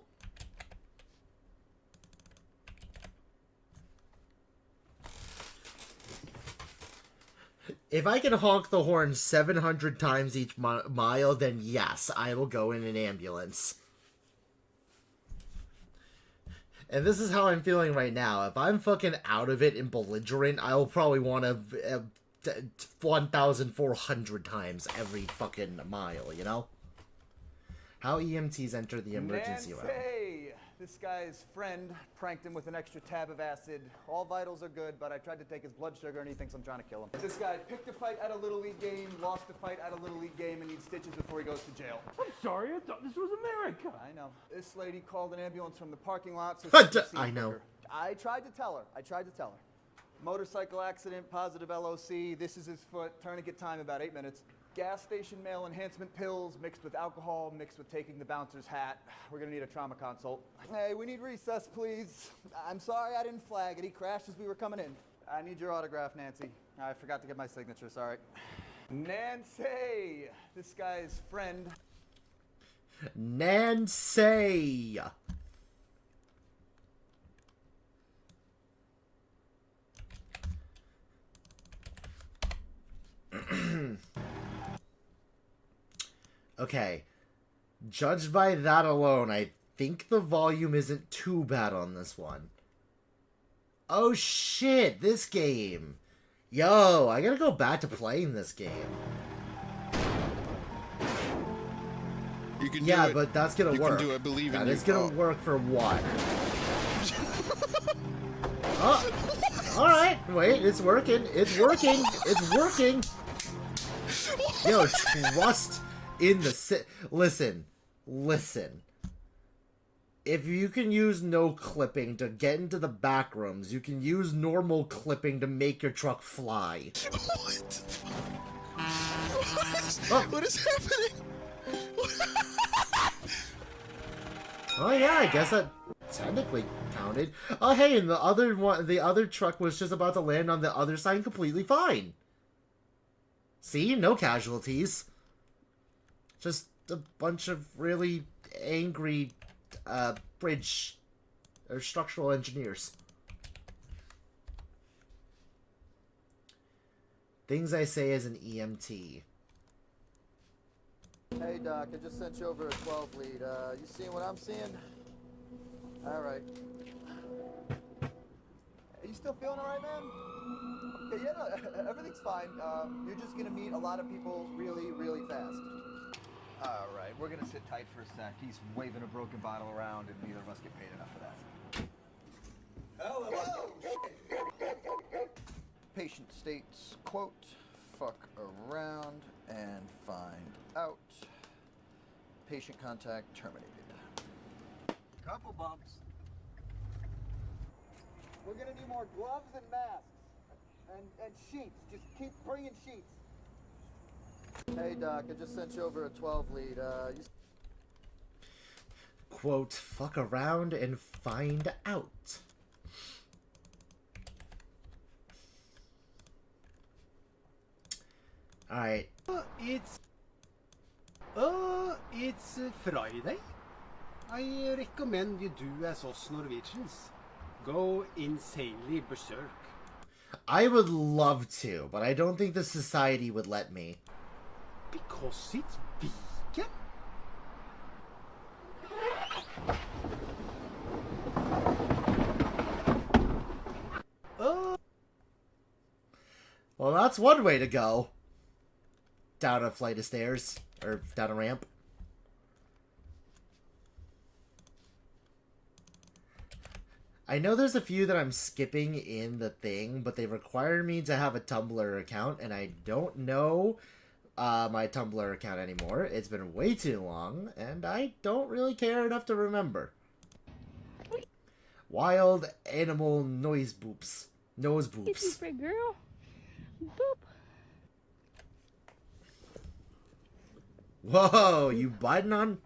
If I can honk the horn 700 times each mile, then yes, I will go in an ambulance. And this is how I'm feeling right now. If I'm fucking out of it and belligerent, I'll probably want to 1,400 times every fucking mile, you know? How EMTs enter the emergency room. Nancy! This guy's friend pranked him with an extra tab of acid. All vitals are good, but I tried to take his blood sugar and he thinks I'm trying to kill him. This guy picked a fight at a Little League game, lost a fight at a Little League game, and needs stitches before he goes to jail. I'm sorry, I thought this was America. I know. This lady called an ambulance from the parking lot, so she could see I know. quicker. I tried to tell her. Motorcycle accident, positive LOC. This is his foot. Tourniquet time about 8 minutes. Gas station male enhancement pills mixed with alcohol, mixed with taking the bouncer's hat. We're gonna need a trauma consult. Hey, we need recess, please. I'm sorry I didn't flag it. He crashed as we were coming in. I need your autograph, Nancy. I forgot to get my signature, sorry. Nancy! This guy's friend. Nancy! Okay. Judged by that alone, I think the volume isn't too bad on this one. Oh shit, this game. Yo, I gotta go back to playing this game. You can yeah, do it. but that's gonna you work. Can do it. Believe in that you. is gonna work for what? Oh, alright, wait, it's working. It's working. It's working. Yo, trust in the listen. If you can use no clipping to get into the back rooms, you can use normal clipping to make your truck fly. What? What is happening? Oh yeah, I guess that technically counted. Oh hey, and the other truck was just about to land on the other side completely fine. See, no casualties. Just a bunch of really angry bridge or structural engineers. Things I say as an EMT. Hey, Doc, I just sent you over a 12 lead. You seeing what I'm seeing? All right. Are you still feeling all right, man? Okay, yeah, no, everything's fine. You're just gonna meet a lot of people really, really fast. All right, we're gonna sit tight for a sec. He's waving a broken bottle around, and neither of us get paid enough for that. Hello. Patient states, quote, fuck around and find out. Patient contact terminated. Couple bumps. We're gonna need more gloves and masks. And sheets. Just keep bringing sheets. Hey, Doc, I just sent you over a 12 lead. Quote, fuck around and find out. Alright. It's Friday. I recommend you do as us Norwegians. Go insanely berserk. I would love to, but I don't think the society would let me. Because it's vegan? Well, that's one way to go. Down a flight of stairs. Or down a ramp. I know there's a few that I'm skipping in the thing, but they require me to have a Tumblr account, and I don't know my Tumblr account anymore. It's been way too long, and I don't really care enough to remember. Wild animal noise boops. Nose boops. It's a girl. Boop. Whoa, you biting on?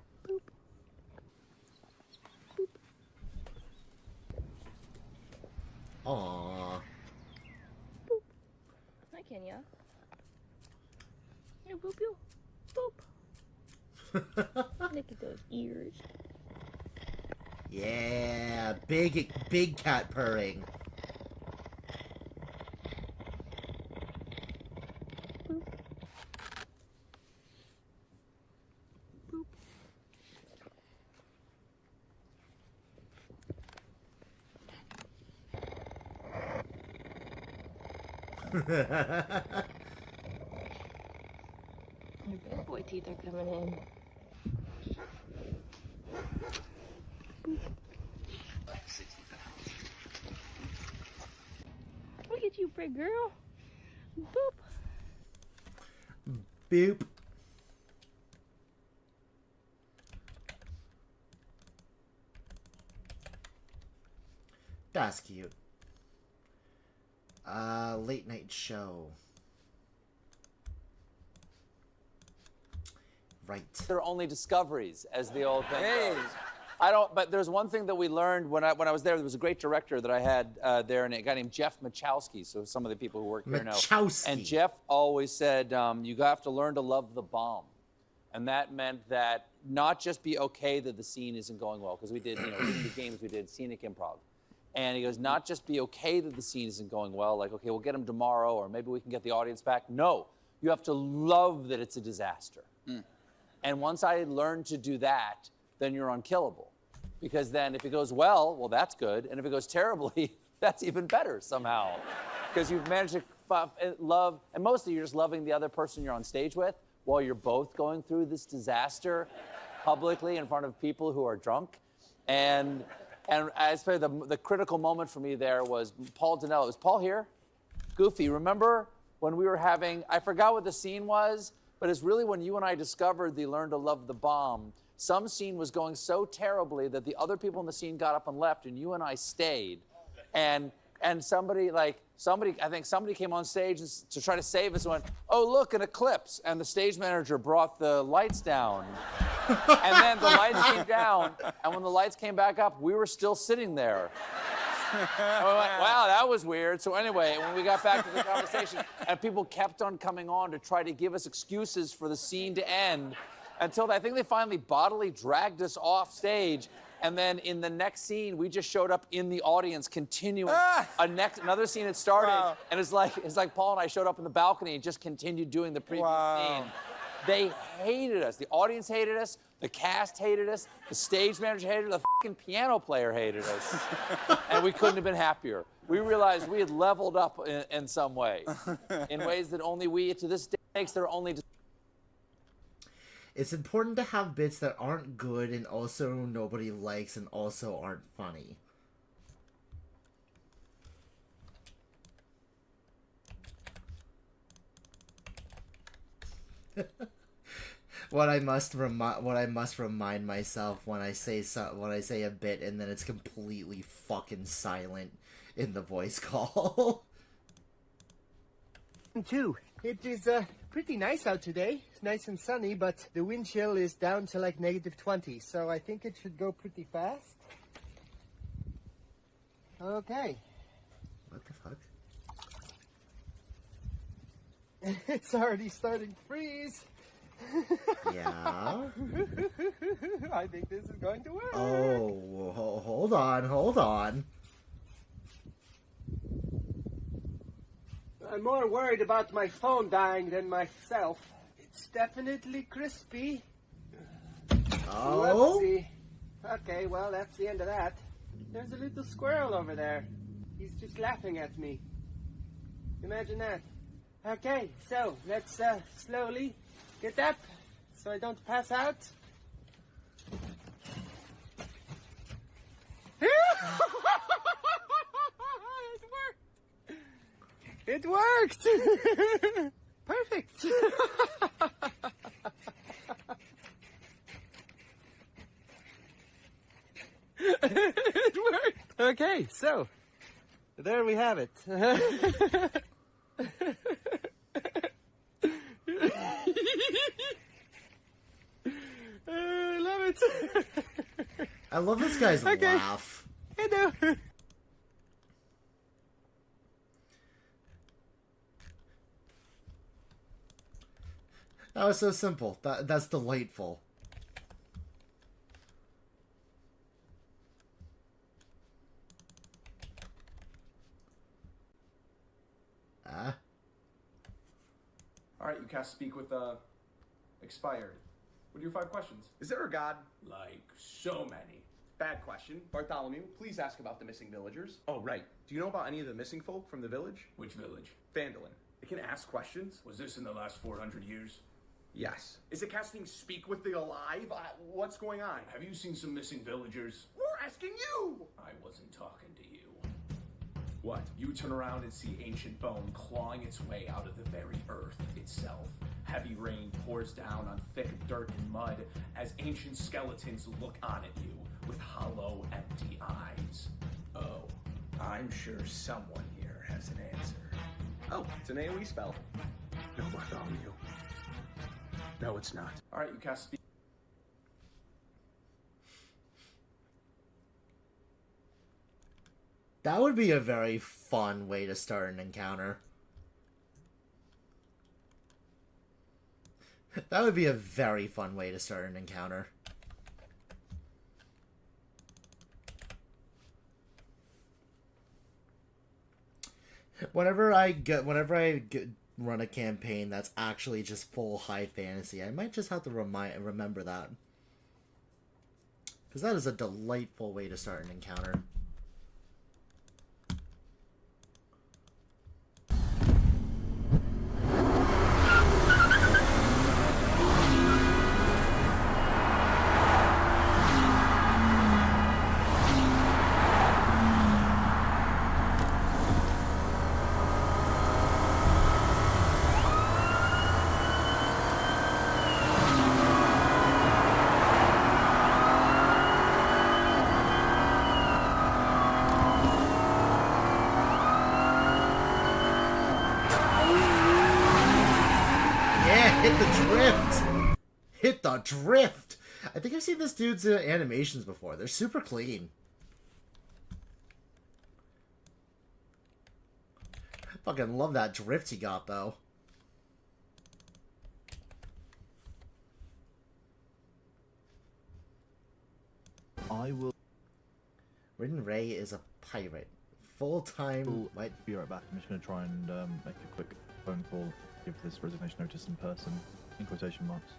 Aww. Boop. Hi, Kenya. Here, boop you. Boop. Look at those ears. Yeah, big cat purring. Boop. Boop. Your big boy teeth are coming in. Look at you, pretty girl. Boop. Boop. That's cute. Late night show. Right. They're only discoveries, as the old thing goes. I don't. But there's one thing that we learned when I was there. There was a great director that I had there, and a guy named Jeff Machowski. So some of the people who work here know. Machowski. And Jeff always said, you have to learn to love the bomb, and that meant that not just be okay that the scene isn't going well, because we did, in the games we did scenic improv. And he goes, not just be okay that the scene isn't going well, like, okay, we'll get him tomorrow, or maybe we can get the audience back. No, you have to love that it's a disaster. And once I learned to do that, then you're unkillable. Because then if it goes well, that's good. And if it goes terribly, that's even better somehow. Because you've managed to love, and mostly you're just loving the other person you're on stage with while you're both going through this disaster publicly in front of people who are drunk. And I say the critical moment for me there was Paul Dinello. Was Paul here? Goofy, remember when we were having, I forgot what the scene was, but it's really when you and I discovered the Learn to Love the Bomb. Some scene was going so terribly that the other people in the scene got up and left, and you and I stayed. And somebody, I think somebody came on stage to try to save us and went, oh, look, an eclipse. And the stage manager brought the lights down. And then the lights came down, and when the lights came back up, we were still sitting there. And we went, wow, that was weird. So anyway, when we got back to the conversation, and people kept on coming on to try to give us excuses for the scene to end, until I think they finally bodily dragged us off stage. And then in the next scene, we just showed up in the audience, continuing. Another scene had started, and it's like Paul and I showed up in the balcony and just continued doing the previous scene. They hated us. The audience hated us. The cast hated us. The stage manager hated us. The fucking piano player hated us. And we couldn't have been happier. We realized we had leveled up in some way, in ways that only we, to this day, makes their only. It's important to have bits that aren't good and also nobody likes and also aren't funny. What I must remind myself when I say a bit and then it's completely fucking silent in the voice call. Too. It is pretty nice out today. It's nice and sunny, but the wind chill is down to like -20, so I think it should go pretty fast. Okay. What the fuck? It's already starting to freeze. Yeah? I think this is going to work. Oh, hold on. I'm more worried about my phone dying than myself. It's definitely crispy. Oh? Whoopsie. Okay, well, that's the end of that. There's a little squirrel over there. He's just laughing at me. Imagine that. Okay, so let's slowly get up so I don't pass out. It worked! Perfect! It worked! Okay, so, there we have it. I love it. I love this guy's laugh. I know. That was so simple. That's delightful. All right, you cast speak with expired. What are your 5 questions? Is there a god? Like so many. Bad question. Bartholomew, please ask about the missing villagers. Oh, right. Do you know about any of the missing folk from the village? Which village? Vandalin. It can ask questions. Was this in the last 400 years? Yes. Is it casting Speak with the Alive? What's going on? Have you seen some missing villagers? We're asking you! I wasn't talking to you. What? You turn around and see ancient bone clawing its way out of the very earth itself. Heavy rain pours down on thick dirt and mud as ancient skeletons look on at you with hollow, empty eyes. Oh, I'm sure someone here has an answer. Oh, it's an AoE spell. No, Bartholomew. No, it's not. All right, you cast Speak. That would be a very fun way to start an encounter. That would be a very fun way to start an encounter. Whenever I run a campaign that's actually just full high fantasy, I might just have to remember that. Because that is a delightful way to start an encounter. Hit the drift! I think I've seen this dude's animations before. They're super clean. Fucking love that drift he got, though. I will... Rin Ray is a pirate. Full-time... Be right back. I'm just going to try and make a quick phone call. Give this resignation notice in person. In quotation marks.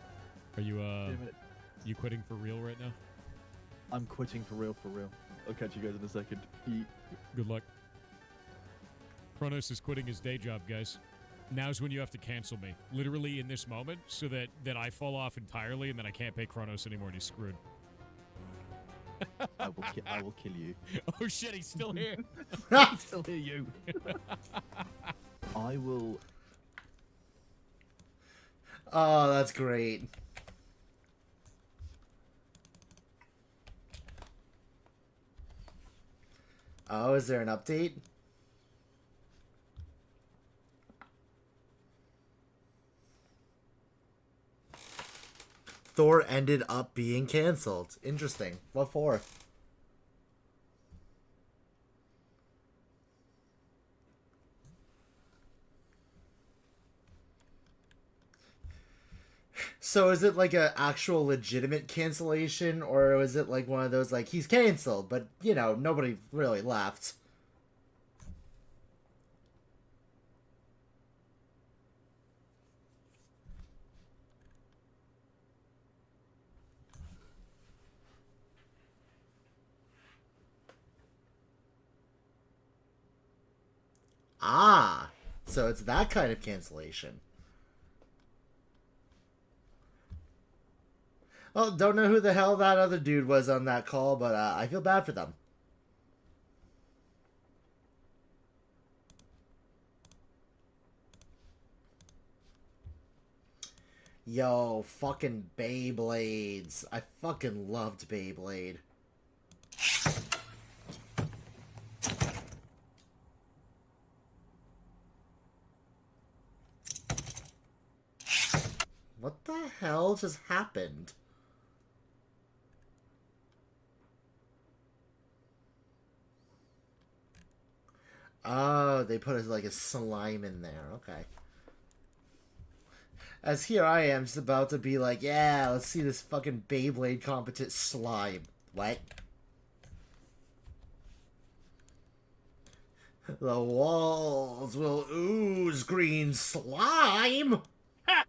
Are you, you quitting for real right now? I'm quitting for real, for real. I'll catch you guys in a second. Good luck. Kronos is quitting his day job, guys. Now's when you have to cancel me. Literally in this moment, so that I fall off entirely and then I can't pay Kronos anymore and he's screwed. I will kill you. Oh shit, he's still here. I still hear you. I will... Oh, that's great. Oh, is there an update? Thor ended up being cancelled. Interesting. What for? So is it like a actual legitimate cancellation, or is it like one of those like he's canceled, but you know nobody really left? Ah, so it's that kind of cancellation. Well, don't know who the hell that other dude was on that call, but I feel bad for them. Yo, fucking Beyblades. I fucking loved Beyblade. What the hell just happened? Oh, they put like a slime in there. Okay. As here I am just about to be like, yeah, let's see this fucking Beyblade competent slime. What? The walls will ooze green slime. Ha!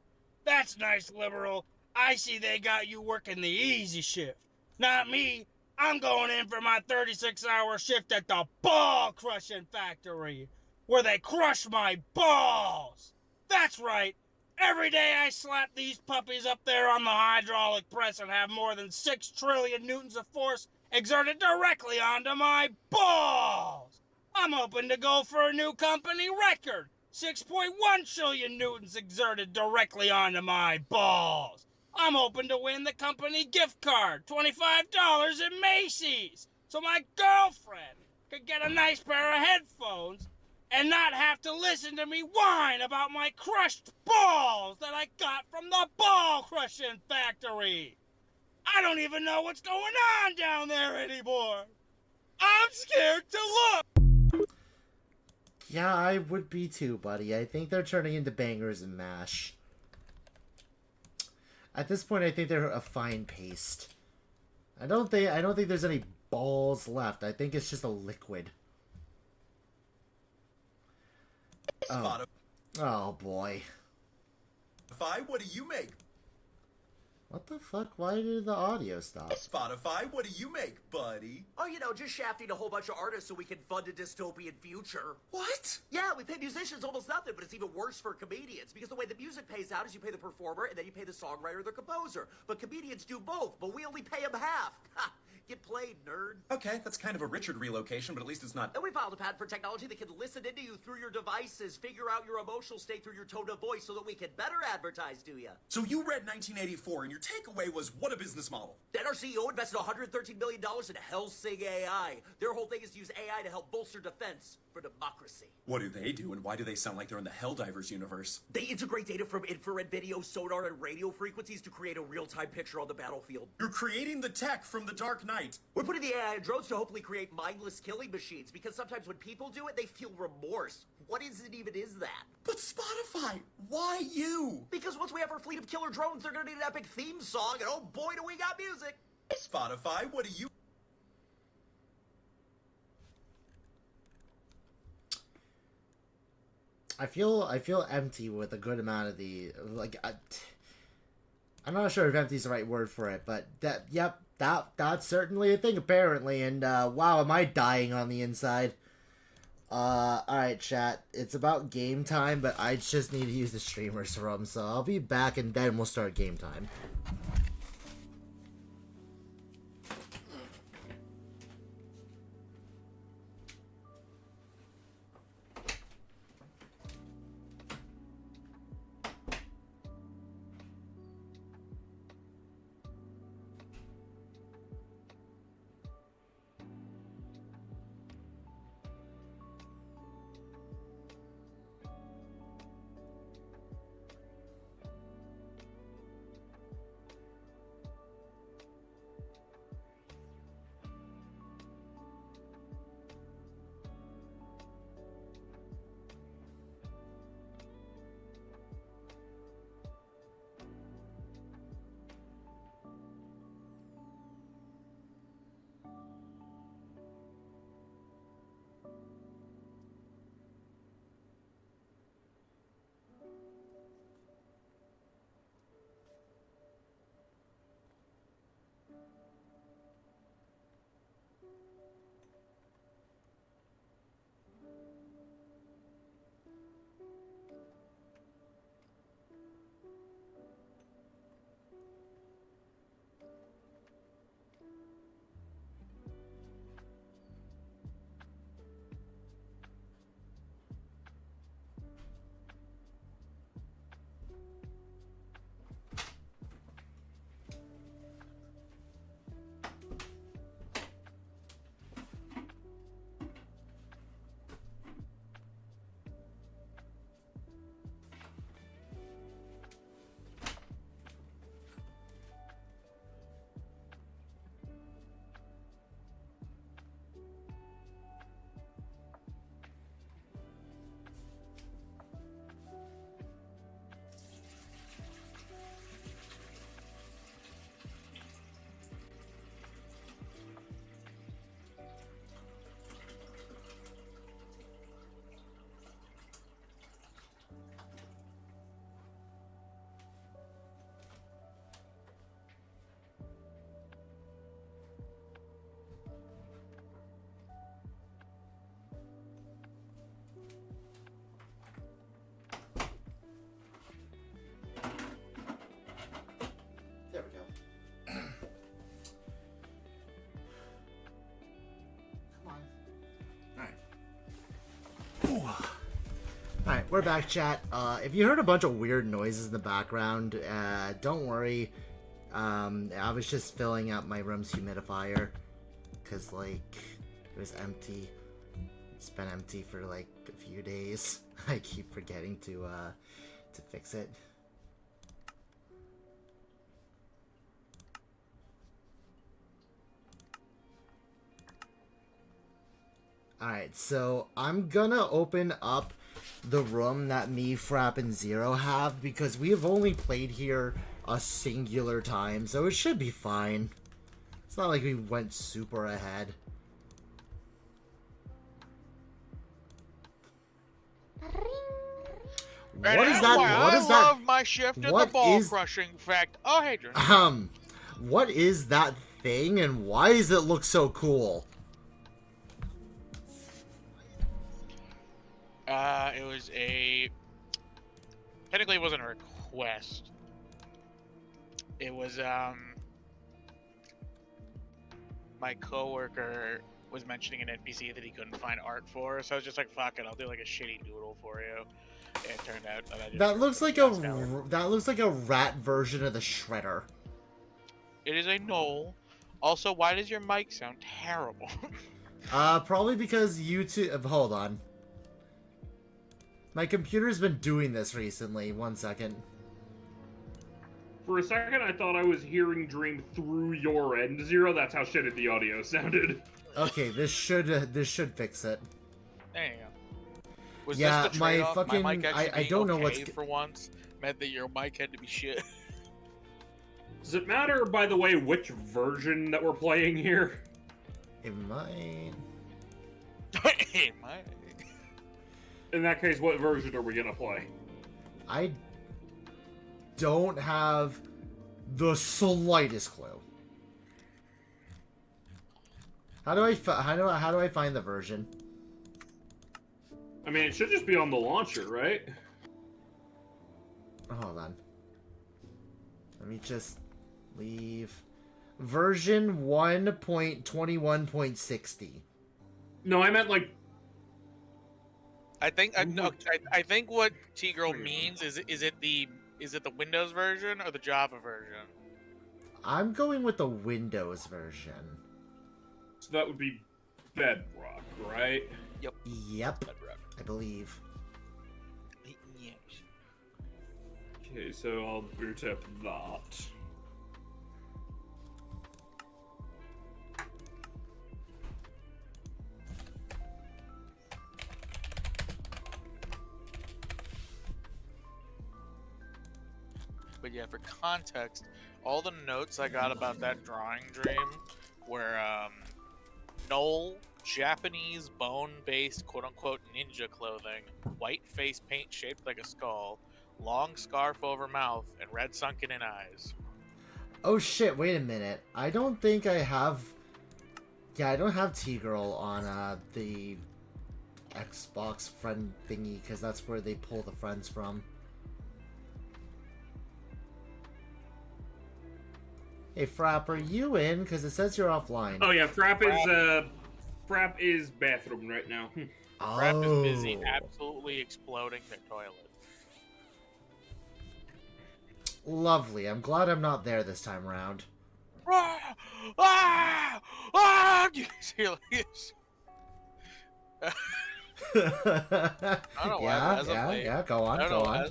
That's nice, liberal. I see they got you working the easy shift. Not me. I'm going in for my 36-hour shift at the ball crushing factory, where they crush my balls. That's right. Every day I slap these puppies up there on the hydraulic press and have more than 6 trillion newtons of force exerted directly onto my balls. I'm hoping to go for a new company record. 6.1 trillion newtons exerted directly onto my balls. I'm hoping to win the company gift card, $25 at Macy's, so my girlfriend could get a nice pair of headphones and not have to listen to me whine about my crushed balls that I got from the ball crushing factory. I don't even know what's going on down there anymore. I'm scared to look. Yeah, I would be too, buddy. I think they're turning into bangers and mash. At this point, I think they're a fine paste. I don't think there's any balls left. I think it's just a liquid. Oh, oh boy. Spotify, what do you make? What the fuck? Why did the audio stop? Spotify, what do you make, buddy? Oh, you know, just shafting a whole bunch of artists so we can fund a dystopian future. What? Yeah, we pay musicians almost nothing, but it's even worse for comedians because the way the music pays out is you pay the performer and then you pay the songwriter or the composer. But comedians do both, but we only pay them half. Ha! Get played, nerd. Okay, that's kind of a Richard relocation, but at least it's not... And we filed a patent for technology that can listen into you through your devices, figure out your emotional state through your tone of voice so that we can better advertise to you. So you read 1984 and your takeaway was, what a business model. Then our CEO invested $113 million in Helsing AI. Their whole thing is to use AI to help bolster defense for democracy. What do they do, and why do they sound like they're in the Helldivers universe? They integrate data from infrared video, sonar, and radio frequencies to create a real-time picture on the battlefield. You're creating the tech from the Dark Knight. We're putting the AI in drones to hopefully create mindless killing machines, because sometimes when people do it, they feel remorse. What is that? But Spotify, why you? Because once we have our fleet of killer drones, they're gonna need an epic theme song, and oh boy do we got music! Spotify, what do you... I feel empty with a good amount of the I'm not sure if empty is the right word for it, but that's certainly a thing apparently. And wow, am I dying on the inside? All right, chat. It's about game time, but I just need to use the streamer's room, so I'll be back and then we'll start game time. Alright, we're back, chat. If you heard a bunch of weird noises in the background, don't worry. I was just filling up my room's humidifier. Because, like, it was empty. It's been empty for, like, a few days. I keep forgetting to fix it. Alright, so I'm gonna open up the room that me, Frapp, and Zero have because we have only played here a singular time, so it should be fine. It's not like we went super ahead. What is that? What is that? I love my shift in the ball crushing fact. Oh, hey, Jordan. What is that thing and why does it look so cool? It was a... Technically, it wasn't a request. It was, my coworker was mentioning an NPC that he couldn't find art for, so I was just like, fuck it, I'll do like a shitty doodle for you. And it turned out that I just... That looks like a rat version of the Shredder. It is a knoll. Also, why does your mic sound terrible? Probably because YouTube... Hold on. My computer's been doing this recently. 1 second. For a second, I thought I was hearing Dream through your end, Zero. That's how shitty the audio sounded. Okay, this should fix it. There you go. Was yeah, this the my trade-off? fucking... My mic actually I don't know what's... for once meant that your mic had to be shit. Does it matter, by the way, which version that we're playing here? It might. It might. In that case, what version are we gonna play? I don't have the slightest clue. How do I find the version? I mean, it should just be on the launcher, right? Hold on. Let me just leave. Version 1.21.60. No, I meant like... I think what T-Girl means is it the Windows version or the Java version? I'm going with the Windows version. So that would be Bedrock, right? Yep. Bedrock. I believe. Yes. Okay, so I'll boot up that. But yeah, for context, all the notes I got about that drawing dream were Knoll, Japanese bone-based quote-unquote ninja clothing, white face paint shaped like a skull, long scarf over mouth, and red sunken-in eyes. Oh shit, wait a minute. I don't think I have... Yeah, I don't have T-Girl on the Xbox friend thingy, because that's where they pull the friends from. Hey, Frapp, are you in? Because it says you're offline. Oh yeah, Frapp is bathroom right now. Frapp is busy absolutely exploding their toilet. Lovely. I'm glad I'm not there this time around. Ah! Ah! Ah! I don't know why. Yeah, go on. My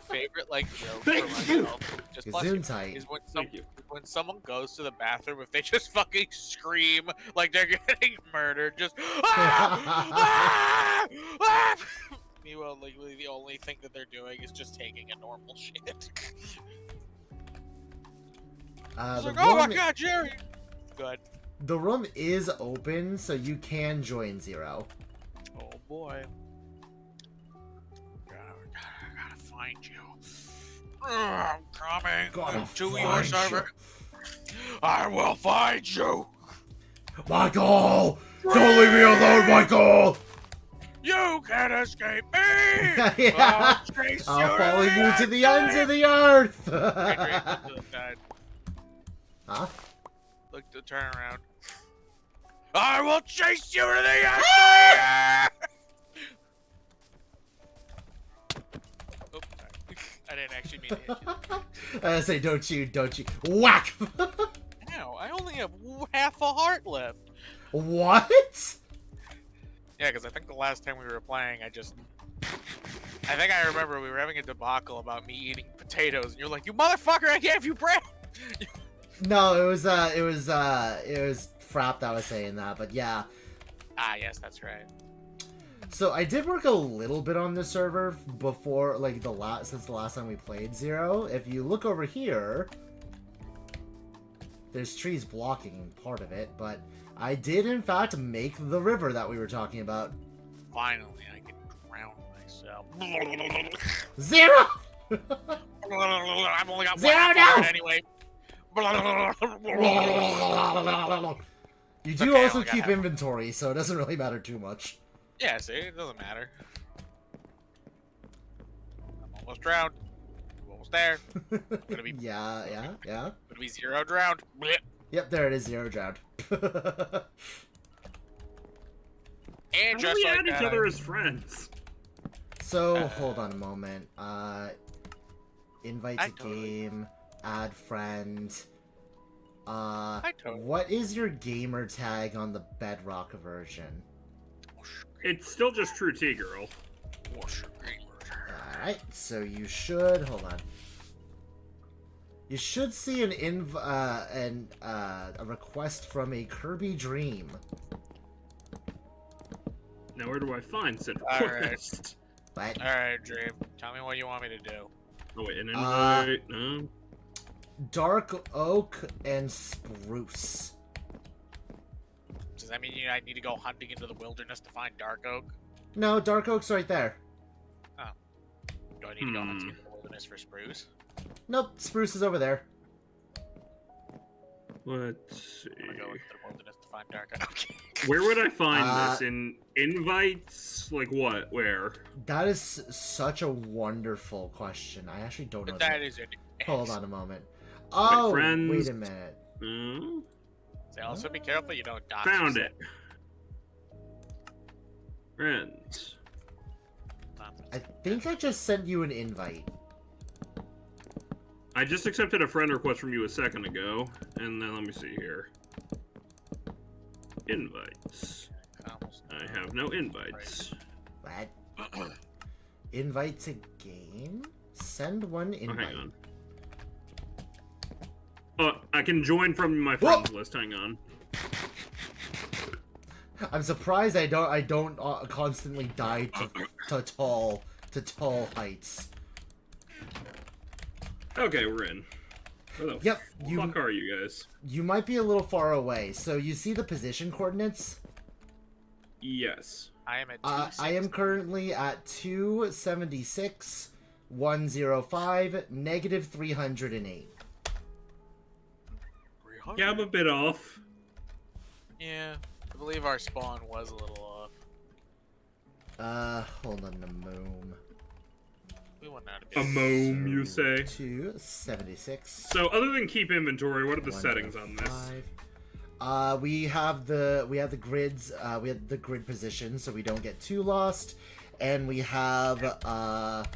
favorite joke for myself, just Gesundheit. is when someone goes to the bathroom, if they just fucking scream like they're getting murdered, just ah! Ah! Meanwhile, like the only thing that they're doing is just taking a normal shit. Like, oh my god, Jerry! Good. The room is open, so you can join Zero. Oh boy. I gotta find you. I'm coming to your server. I will find you. Michael! Don't leave me alone, Michael! You can't escape me! Yeah. I'll follow you to the ends of the earth! Huh? Look to turn around. I will chase you to the end of the earth! didn't actually mean to hit you. I say, don't you, whack! Ow, I only have half a heart left. What? Yeah, because I think the last time we were playing, I think I remember we were having a debacle about me eating potatoes, and you're like, "You motherfucker! I gave you bread." No, it was Frap that was saying that, but yeah. Ah, yes, that's right. So I did work a little bit on this server before, like since the last time we played Zero. If you look over here, there's trees blocking part of it, but I did in fact make the river that we were talking about. Finally, I can drown myself. Zero! I've only got Zero one now! anyway. You do Okay, also I got keep half. inventory, so it doesn't really matter too much. Yeah, see, it doesn't matter. I'm almost drowned. I'm almost there. I'm gonna be Yeah. gonna be 0 drowned. Blech. Yep, there it is, 0 drowned. And How do just we like add each that, other as friends? So, hold on a moment. Invite to totally- game, add friend. totally- What is your gamer tag on the Bedrock version? It's still just True T Girl. Alright, so you should, hold on. You should see a request from a Kirby Dream. Now where do I find said Alright. request? What? Alright, Dream. Tell me what you want me to do. Oh wait, an invite? No. Dark Oak and Spruce. Does that mean I need to go hunting into the wilderness to find Dark Oak? No, Dark Oak's right there. Oh. Do I need to go hunting in the wilderness for spruce? Nope, Spruce is over there. Let's see. I'm gonna go into the wilderness to find Dark Oak. Where would I find this? In invites? Like what? Where? That is such a wonderful question. I actually don't know. That is an Hold on a moment. Oh, friends. wait a minute. So also be careful you don't dox Found yourself. it. Friends. I think I just sent you an invite. I just accepted a friend request from you a second ago, and then let me see here. Invites. I have no invites. What? Invite to game? Send one Oh, invite. hang on. Oh, I can join from my friends list. Hang on. I'm surprised I don't constantly die to tall heights. Okay, we're in. Where the fuck are you guys? You might be a little far away. So you see the position coordinates? Yes. I am at I am currently at 276, 105, negative 308. Yeah, I'm a bit off. Yeah, I believe our spawn was a little off. Hold on a moment. We went out of A mome, you say? 276. So, other than keep inventory, what are the settings on this? We have the grids. We have the grid position, so we don't get too lost, and we have the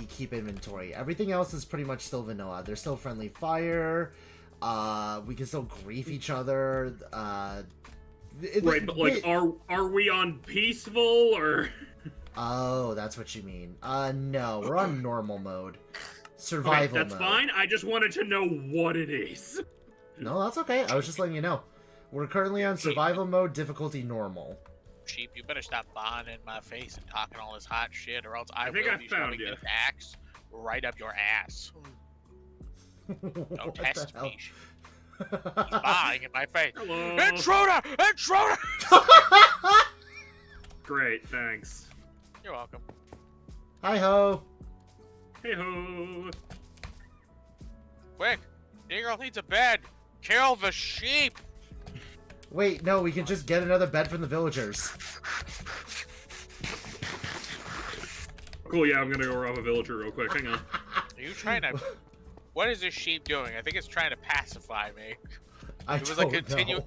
keep inventory. Everything else is pretty much still vanilla. There's still friendly fire. We can still grief each other. Right, but like, are we on peaceful or? Oh, that's what you mean. No, we're on normal mode. Survival that's mode. fine. I just wanted to know what it is. No, that's okay. I was just letting you know. We're currently on survival mode, difficulty normal. Sheep, you better stop lying in my face and talking all this hot shit, or else I think will I be found shoving you. this axe right up your ass. Don't test me. He's lying in my face. Hello. Intruder! Intruder! Great, thanks. You're welcome. Hi ho. Hey ho. Quick! The girl needs a bed! Kill the sheep! Wait, no, we can just get another bed from the villagers. Cool, yeah, I'm gonna go rob a villager real quick. Hang on. Are you trying to... What is this sheep doing? I think it's trying to pacify me. I It was don't like know.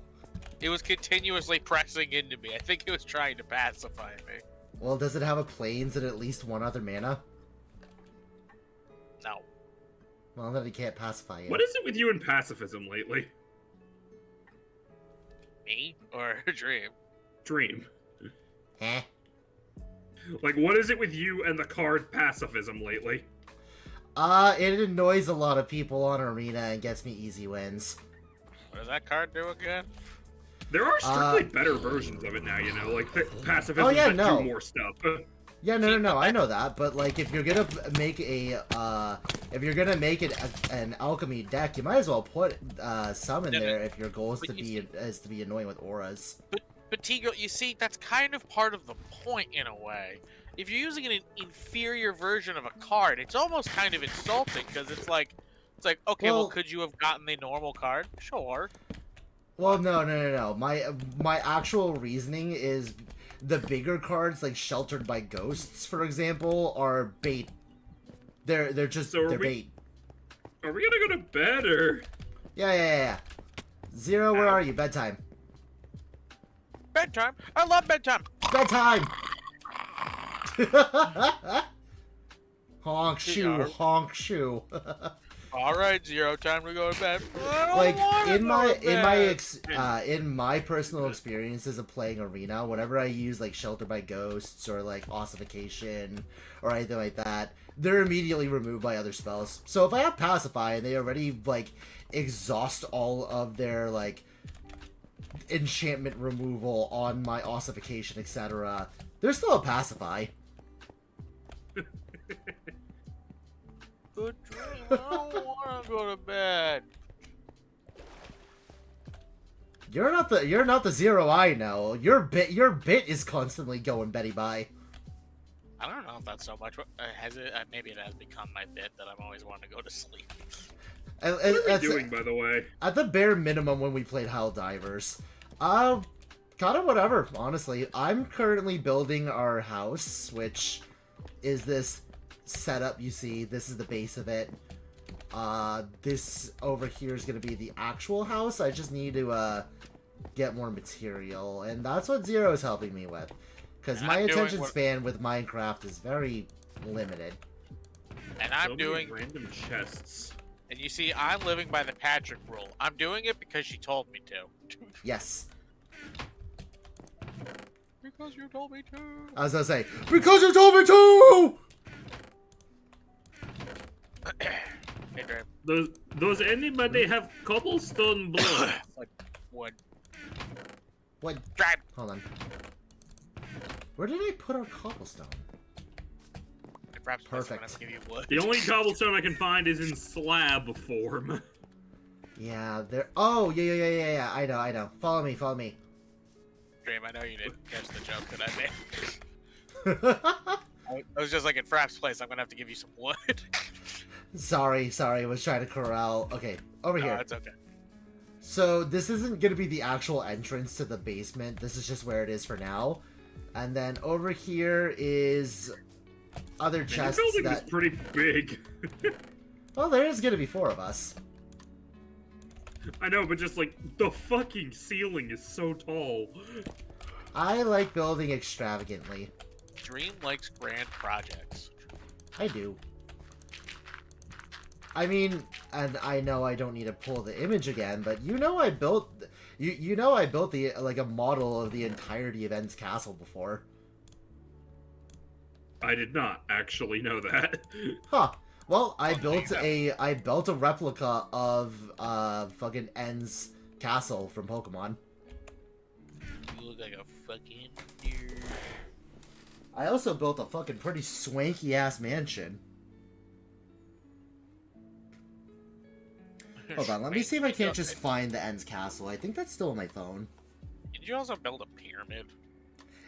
It was continuously pressing into me. I think it was trying to pacify me. Well, does it have a plains and at least one other mana? No. Well, then he can't pacify you. What is it with you and pacifism lately? Me or Dream? Dream. Eh? Like, what is it with you and the card pacifism lately? It annoys a lot of people on Arena and gets me easy wins. What does that card do again? There are strictly better versions of it now, you know, like pacifism that do more stuff. Yeah, no, I know that, but like, if you're gonna make an alchemy deck, you might as well put some in there if your goal is to be annoying with auras. But Tigo, you see, that's kind of part of the point in a way. If you're using an inferior version of a card, it's almost kind of insulting because it's like, okay, well, could you have gotten the normal card? Sure. Well, no. My actual reasoning is the bigger cards, like Sheltered by Ghosts, for example, are bait. They're bait. Are we gonna go to bed or? Yeah. Zero, where are you? Bedtime. Bedtime? I love bedtime. Bedtime. Honk shoe, honk shoe. All right, Zero, time to go to bed. Like in my personal experiences of playing Arena, whenever I use like Shelter by Ghosts or like Ossification or anything like that, they're immediately removed by other spells. So if I have Pacify and they already like exhaust all of their like enchantment removal on my Ossification, etc., there's still a Pacify. Good dream. I don't want to go to bed. You're not the Zero I know. Your bit is constantly going Betty by. I don't know if that's so much. Has it? Maybe it has become my bit that I'm always wanting to go to sleep. What are we doing, by the way? At the bare minimum, when we played Helldivers, kind of whatever. Honestly, I'm currently building our house, which is this setup you see. This is the base of it. This over here is going to be the actual house. I just need to get more material, and that's what Zero is helping me with, because my attention span with Minecraft is very limited. And I'm doing random chests. And you see, I'm living by the Patrick rule. I'm doing it because she told me to. Yes. Because you told me to. I was gonna say, because you told me to! Hey, Graham. Does anybody have cobblestone blood? Like wood. What? Drive. Hold on. Where did I put our cobblestone? Perfect. Give you wood. The only cobblestone I can find is in slab form. Yeah, there. Oh, yeah. I know. Follow me. Dream, I know you didn't catch the joke that I made. I was just like, in Frapp's place, I'm gonna have to give you some wood. Sorry. I was trying to corral. Okay, over here. It's okay. So this isn't gonna be the actual entrance to the basement. This is just where it is for now. And then over here is other chests. Your building is pretty big. Well, there is gonna be 4 of us. I know, but just like the fucking ceiling is so tall. I like building extravagantly. Dream likes grand projects. I do. I mean, and I know I don't need to pull the image again, but you know I built the like a model of the entirety of End's Castle before. I did not actually know that. Huh. Well, I built a replica of fucking End's Castle from Pokemon. You look like a fucking nerd. I also built a fucking pretty swanky ass mansion. Hold on, let me see if I can't just find the End's Castle. I think that's still on my phone. Did you also build a pyramid?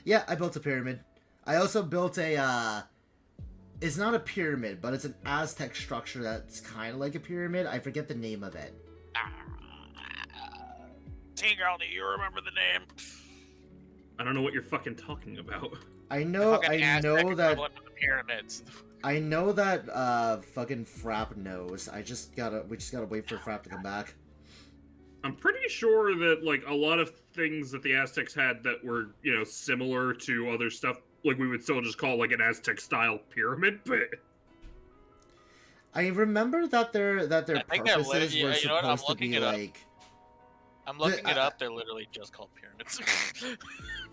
Yeah, I built a pyramid. I also built a, it's not a pyramid, but it's an Aztec structure that's kind of like a pyramid. I forget the name of it. T-Girl, do you remember the name? I don't know what you're fucking talking about. I know that... Pyramids. I know that, fucking Frapp knows. We just gotta wait for Frapp to come back. I'm pretty sure that, like, a lot of things that the Aztecs had that were, you know, similar to other stuff, like, we would still just call, like, an Aztec-style pyramid, but... I remember that their I think they're purposes were you know what? I'm supposed to looking be it up. like. I'm looking it up. They're literally just called pyramids.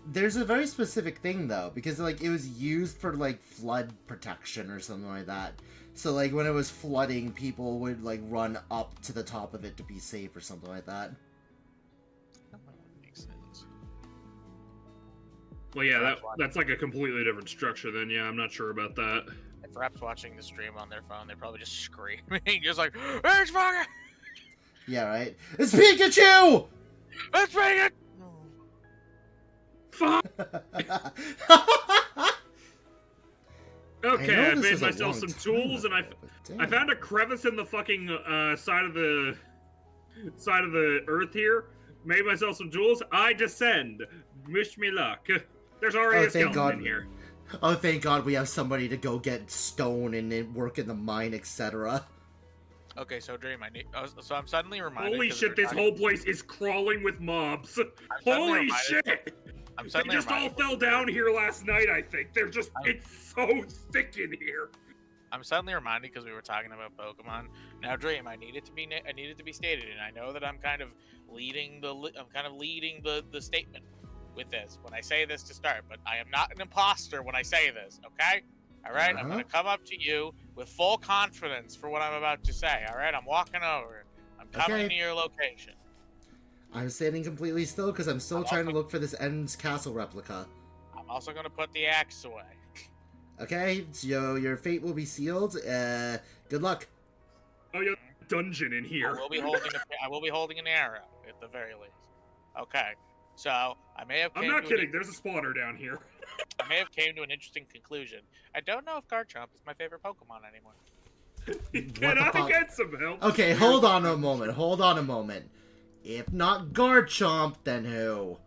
There's a very specific thing though, because like it was used for like flood protection or something like that. So like when it was flooding, people would like run up to the top of it to be safe or something like that. Makes sense. Well, yeah, that's like a completely different structure. Then, yeah, I'm not sure about that. If reps watching the stream on their phone, they're probably just screaming, just like, "It's fucking!" Yeah, right. It's Pikachu! It's Pikachu! Fuck! Okay, I made myself some tools, and I found a crevice in the fucking side of the earth here. Made myself some tools. I descend. Wish me luck. There's already a skeleton in here. Oh, thank God we have somebody to go get stone and then work in the mine, etc. Okay, so Dream, so I'm suddenly reminded. Holy shit! This whole place is crawling with mobs. Holy shit! They just all fell down here last night. I think they're just. It's so thick in here. I'm suddenly reminded because we were talking about Pokemon. Now, Dream, I need it to be stated, and I know that I'm kind of leading the statement with this when I say this to start, but I am not an imposter when I say this. Okay. All right, I'm going to come up to you with full confidence for what I'm about to say. All right, I'm walking over. I'm coming to your location. I'm standing completely still because I'm still trying to look for this End's Castle replica. I'm also going to put the axe away. Okay, so your fate will be sealed. Good luck. Oh, you have a dungeon in here. I will be holding an arrow at the very least. Okay, so I may have. I'm not kidding. There's a spawner down here. I may have came to an interesting conclusion. I don't know if Garchomp is my favorite Pokemon anymore. Can I get some help? Okay, hold on a moment. If not Garchomp, then who?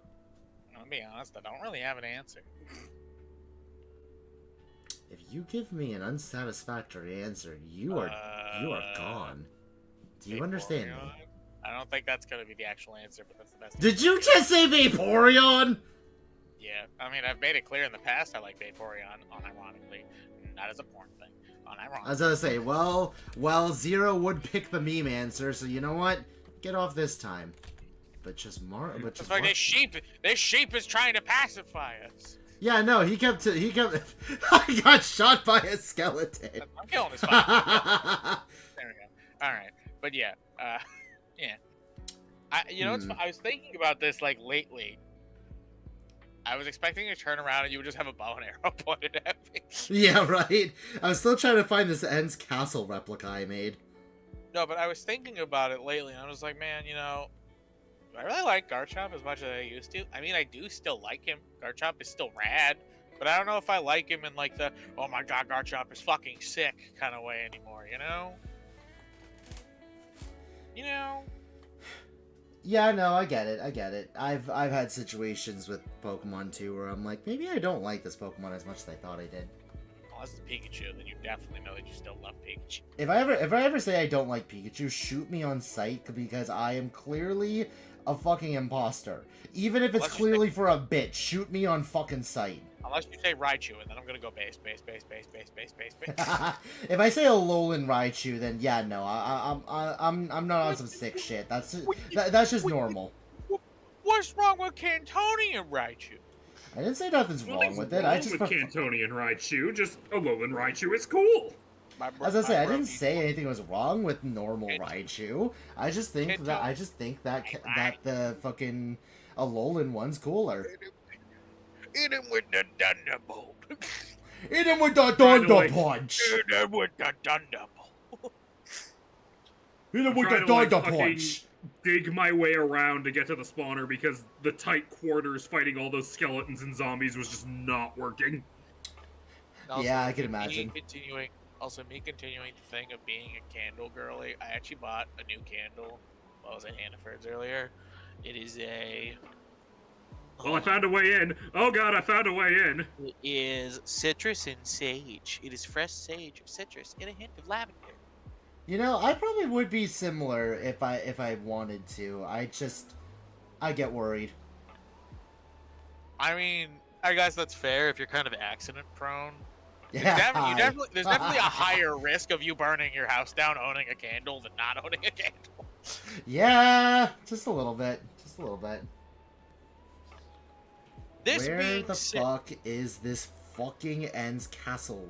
I'll be honest, I don't really have an answer. If you give me an unsatisfactory answer, you are gone. Do you understand me? I don't think that's going to be the actual answer, but that's the best. Did you just say Vaporeon? Yeah, I mean, I've made it clear in the past I like Vaporeon, unironically, not as a porn thing, unironically. I was gonna say, well, Zero would pick the meme answer, so you know what? Get off this time. But just It's like this sheep is trying to pacify us. Yeah, no, he kept. I got shot by a skeleton. I'm killing his fire. There we go. All right, but yeah, yeah. I was thinking about this like lately. I was expecting to turn around and you would just have a bow and arrow pointed at me. Yeah, right. I was still trying to find this End's Castle replica I made. No, but I was thinking about it lately, and I was like, man, do I really like Garchomp as much as I used to? I mean, I do still like him. Garchomp is still rad, but I don't know if I like him in like the, oh my god, Garchomp is fucking sick kind of way anymore, you know? Yeah, no, I get it. I've had situations with Pokemon too where I'm like, maybe I don't like this Pokemon as much as I thought I did. Unless it's Pikachu, then you definitely know that you still love Pikachu. If I ever say I don't like Pikachu, shoot me on sight because I am clearly a fucking imposter. Even if it's clearly for a bit, shoot me on fucking sight. Unless you say Raichu, and then I'm gonna go base. If I say a Alolan Raichu, then yeah, no, I'm not on some sick shit. That's just normal. What's wrong with Cantonian Raichu? I didn't say nothing's wrong with it. I just with Cantonian Raichu, just Alolan Raichu is cool. As I say, I didn't say anything was wrong with normal Raichu. I just think that the fucking Alolan one's cooler. Hit him with the Thunderbolt. Hit him with the Thunder Punch. Hit him with the Thunderbolt. Hit him with the Thunder Punch. Dig my way around to get to the spawner because the tight quarters fighting all those skeletons and zombies was just not working. Also, yeah, I can imagine. Me continuing to think of being a candle girly. I actually bought a new candle while I was at Hannaford's earlier. It is a... Well, I found a way in. Oh god, I found a way in. It is citrus and sage. It is fresh sage, citrus, and a hint of lavender. You know, I probably would be similar if I wanted to. I get worried. I mean, I guess that's fair if you're kind of accident prone. Yeah. There's definitely a higher risk of you burning your house down owning a candle than not owning a candle. Yeah, just a little bit. Just a little bit. This Where being the said, fuck is this fucking Ends castle?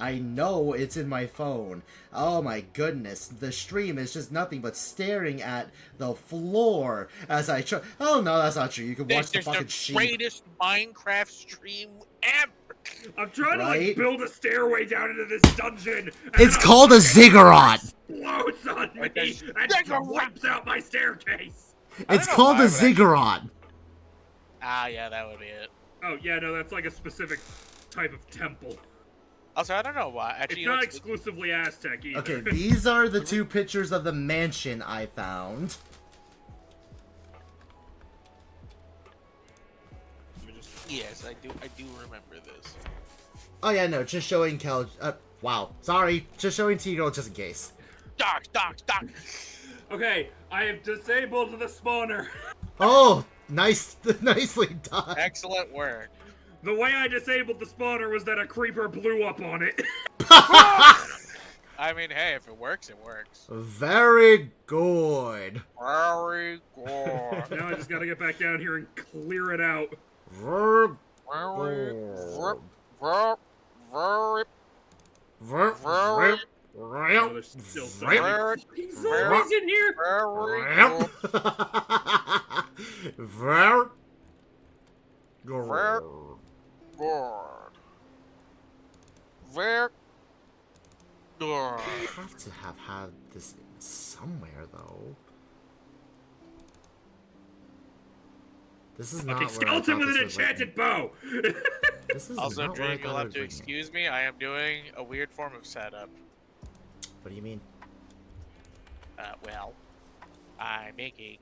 I know it's in my phone. Oh my goodness. The stream is just nothing but staring at the floor as I try. Oh no, that's not true. You can watch the fucking sheep. greatest Minecraft stream ever. I'm trying to Right? like build a stairway down into this dungeon. It's called a ziggurat. Explodes on me and wipes out my staircase. It's called a ziggurat. Ah, yeah, that would be it. Oh yeah, no, that's like a specific type of temple. Also, I don't know why. Actually, It's not exclusively Aztec either. Okay, these are the two pictures of the mansion I found. Yes, I do remember this. Oh yeah, no, just showing Kel. Wow, sorry, just showing T-Girl just in case. Doc. Okay, I have disabled the spawner. Oh, nicely done. Excellent work. The way I disabled the spawner was that a creeper blew up on it. I mean, hey, if it works, it works. Very good. Very good. Now I just gotta get back down here and clear it out. Very Oh, there's still so many fucking zombies in here. Very good. Very good. I have to have had this somewhere though. This is not Okay, where I skeleton thought with an this would lead me. enchanted bow. This is Also, not where I Dream, you'll thought it have would to lead me. excuse me. I am doing a weird form of setup. What do you mean? Well, I'm making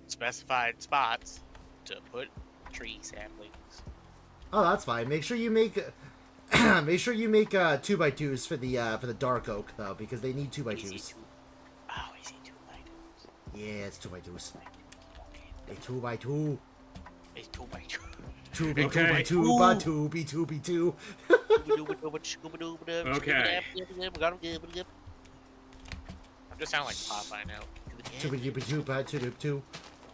specified spots to put tree saplings. Oh, that's fine. Make sure you make 2x2s for the dark oak though, because they need 2x2s. Oh, is it 2x2s? Yeah, it's 2x2s. A 2x2. It's 2x2. 2x2 by 2b2b2. Okay. I'm just sounding like Popeye now. 2b2b2 by 2b2.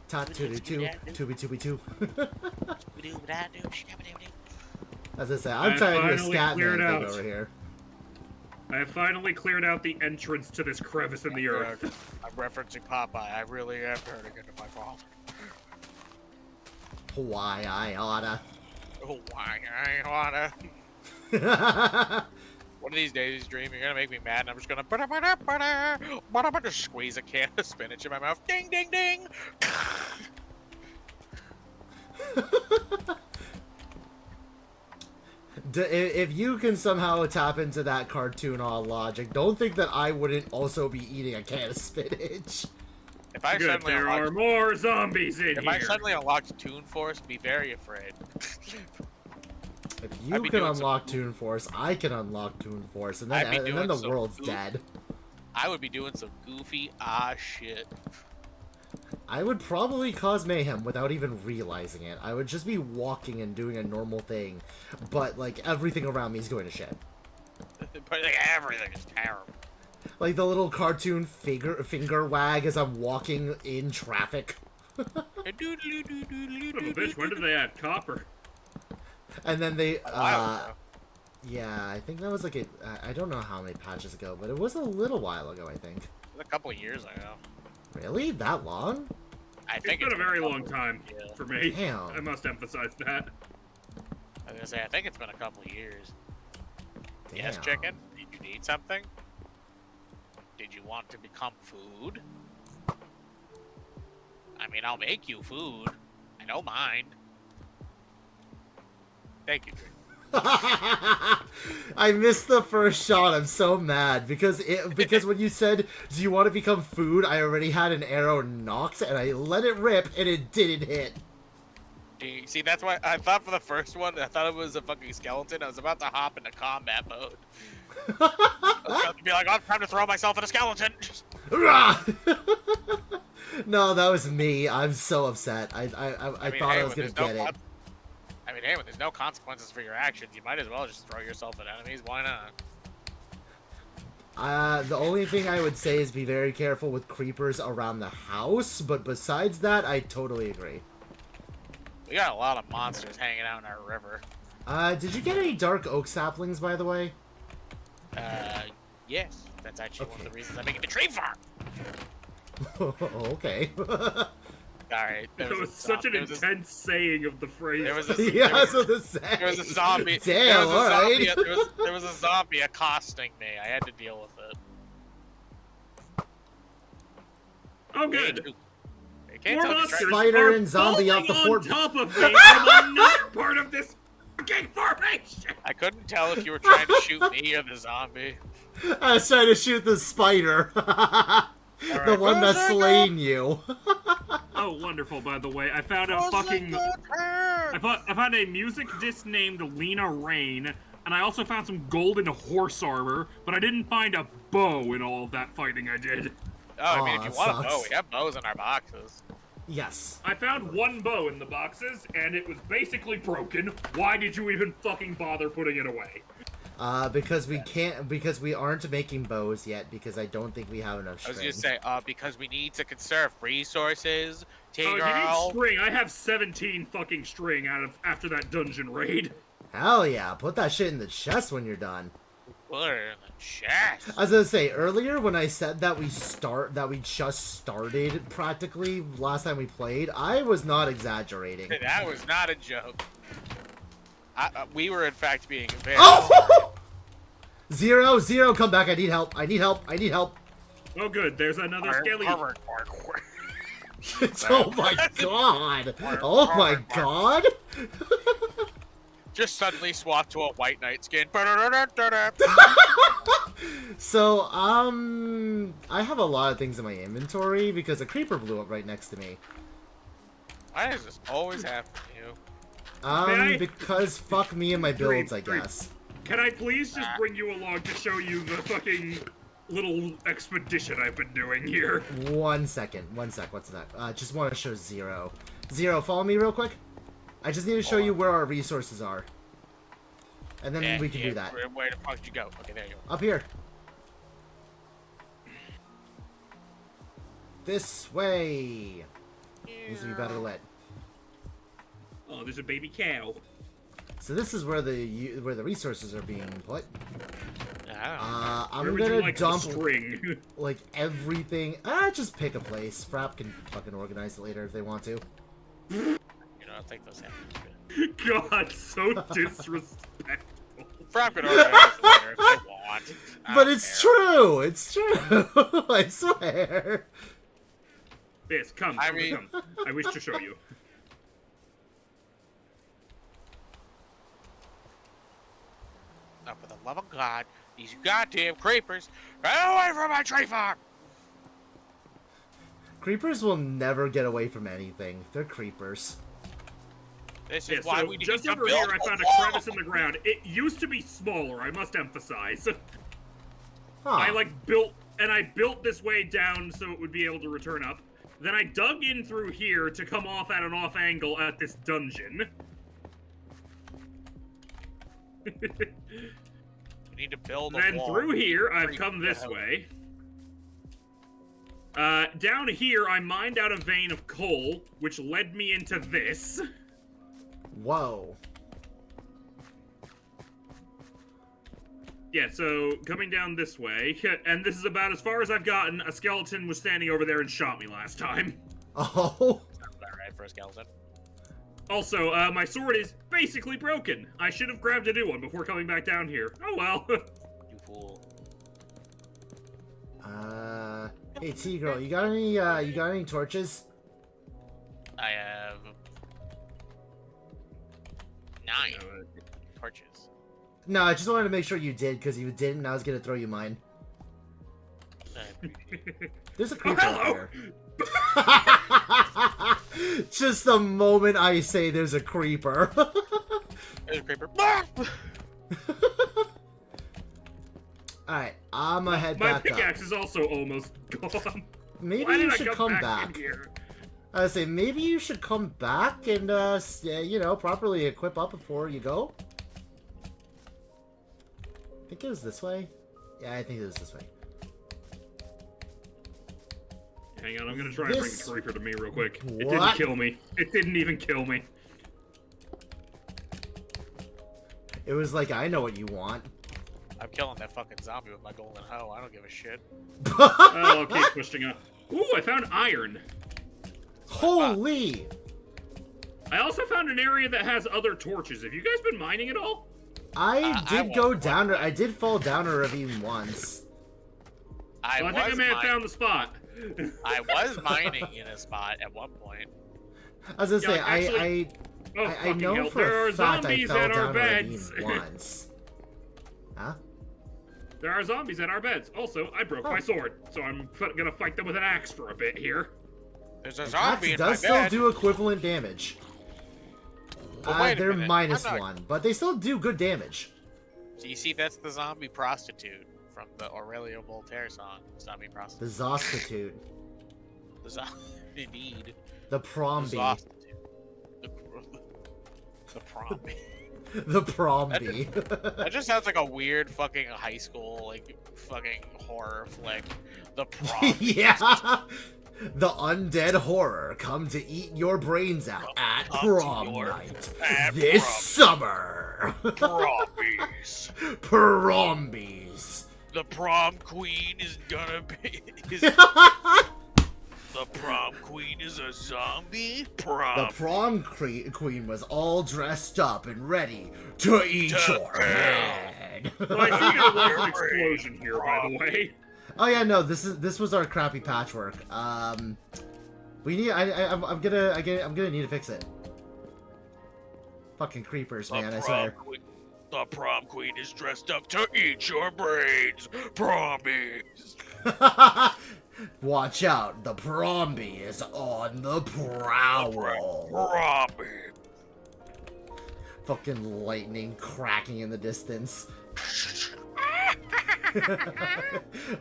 Ta 2b2. 2b2b2. As I say, I'm trying to do a scat man thing over here. I have finally cleared out the entrance to this crevice in the earth. I'm referencing Popeye. I really am turning into my father. Why I oughta. Why I oughta. One of these days, Dream, you're gonna make me mad, and I'm just gonna just squeeze a can of spinach in my mouth. Ding, ding, ding. If you can somehow tap into that cartoon on logic, don't think that I wouldn't also be eating a can of spinach. If I Good, suddenly there are more zombies in here. If I suddenly unlocked Toon Force, be very afraid. If you can unlock Toon Force, I can unlock Toon Force, and then the world's dead. I would be doing some goofy shit. I would probably cause mayhem without even realizing it. I would just be walking and doing a normal thing, but like everything around me is going to shit. But like, everything is terrible. Like the little cartoon finger wag as I'm walking in traffic. Son of a bitch, when did they add copper? And then they, yeah, I think that was like I don't know how many patches ago, but it was a little while ago, I think. A couple of years ago. Really? That long? I think it's been a very long time for me. Damn. I must emphasize that. I was gonna say, I think it's been a couple of years. Damn. Yes, chicken? Did you need something? Did you want to become food? I mean, I'll make you food. I don't mind. Thank you, Dream. I missed the first shot. I'm so mad because when you said, "Do you want to become food?" I already had an arrow knocked and I let it rip and it didn't hit. See, that's why I thought for the first one, I thought it was a fucking skeleton. I was about to hop into combat mode. I was about to be like, oh, time to throw myself at a skeleton. No, that was me. I'm so upset. I thought I was gonna get it. I mean, hey, when there's no consequences for your actions, you might as well just throw yourself at enemies. Why not? The only thing I would say is be very careful with creepers around the house, but besides that, I totally agree. We got a lot of monsters hanging out in our river. Did you get any dark oak saplings, by the way? Yes. That's actually one of the reasons I'm making the tree farm. Okay. Alright. That was such an intense saying of the phrase. There was a zombie. Damn, alright. There was a zombie accosting me. I had to deal with it. Oh, good. More monsters Spider are and zombie falling off the on fort. top of me, and I'm not part of this fucking formation. I couldn't tell if you were trying to shoot me or the zombie. I was trying to shoot the spider. The one that's slain you. Oh, wonderful, by the way. I found a fucking... I found a music disc named Lena Rain, and I also found some golden horse armor, but I didn't find a bow in all of that fighting I did. Oh, I mean, if you want a bow, we have bows in our boxes. Yes. I found one bow in the boxes, and it was basically broken. Why did you even fucking bother putting it away? Because we aren't making bows yet, because I don't think we have enough string. I was gonna say, because we need to conserve resources. Oh, if you need string, I have 17 fucking string after that dungeon raid. Hell yeah, put that shit in the chest when you're done. Put it in the chest. I was gonna say, earlier when I said that we just started practically last time we played, I was not exaggerating. That was not a joke. We were in fact being very... Oh! Zero, come back, I need help, I need help. Oh good, there's another skelly. Oh my god! Oh my god! Just suddenly swap to a white knight skin. So, I have a lot of things in my inventory because a creeper blew up right next to me. Why does this always happen to you? Because fuck me and my builds, I guess. Can I please just bring you along to show you the fucking little expedition I've been doing here? One sec, what's that? Just want to show Zero. Zero, follow me real quick. I just need to show you where our resources are. And then we can do that. Where the fuck did you go? Okay, there you go. Up here. This way. Needs to be better lit. Oh, there's a baby cow. So this is where the resources are being put. I'm Where gonna like dump like everything. Just pick a place. Frap can fucking organize it later if they want to. You know, I'll take those samples. God, so disrespectful. Frap can organize it later if they want. But it's true. It's true. I swear. Yes, come. I wish to show you. Now, for the love of God, these goddamn creepers, get away from my tree farm! Creepers will never get away from anything. They're creepers. This is why we need to build just over here, I found a crevice in the ground. It used to be smaller, I must emphasize. I built this way down so it would be able to return up. Then I dug in through here to come off at an off angle at this dungeon. We need to build a Then wall. through here, I've come this way. Down here, I mined out a vein of coal, which led me into this. Whoa. Yeah, so coming down this way, and this is about as far as I've gotten. A skeleton was standing over there and shot me last time. Oh. Sounds about right for a skeleton. Also, my sword is basically broken. I should have grabbed a new one before coming back down here. Oh well. You fool. Hey T-Girl, you got any torches? I have 9 torches. No, I just wanted to make sure you did, because you didn't, I was gonna throw you mine. There's a creeper up here. Just the moment I say there's a creeper. There's a creeper. Alright, I'm gonna head back up. My pickaxe is also almost gone. Maybe Why you did I should come come back back. in here? I say maybe you should come back and you know, properly equip up before you go. I think it was this way. Yeah, I think it was this way. Hang on, I'm gonna try and bring the creeper to me real quick. It What? didn't kill me. It didn't even kill me. It was like, I know what you want. I'm killing that fucking zombie with my golden hoe. I don't give a shit. Oh, okay, pushing up. Ooh, I found iron. Holy! I also found an area that has other torches. Have you guys been mining at all? I did go down. I did fall down a ravine once. I think I may have found the spot. I was mining in a spot at one point. I was gonna say, actually- I know hell, for there a are fact I zombies fell at our down a ravine beds. once. Huh? There are zombies at our beds. Also, I broke my sword, so I'm gonna fight them with an axe for a bit here. There's a That zombie in my does still bed. do equivalent damage. But wait a They're minute, minus I'm not- 1, but they still do good damage. So you see, that's the zombie prostitute from the Aurelio Voltaire song. Zombie prostitute. The Zostitute. The zombie. Indeed. The Promby. The Promby. The Promby. That just sounds like a weird fucking high school, like, fucking horror flick. The Promby. Yeah! The undead horror come to eat your brains out at prom night this summer. Prombies. Prombies. The prom queen is gonna be. The prom queen is a zombie. The prom queen was all dressed up and ready to eat your head. Well, I see there was an explosion here, by the way. Oh yeah, no, this was our crappy patchwork. We need. I'm gonna need to fix it. Fucking creepers, man! I swear. The prom queen is dressed up to eat your brains. Prombies. Watch out! The Promby is on the prowl. Promby. Fucking lightning cracking in the distance.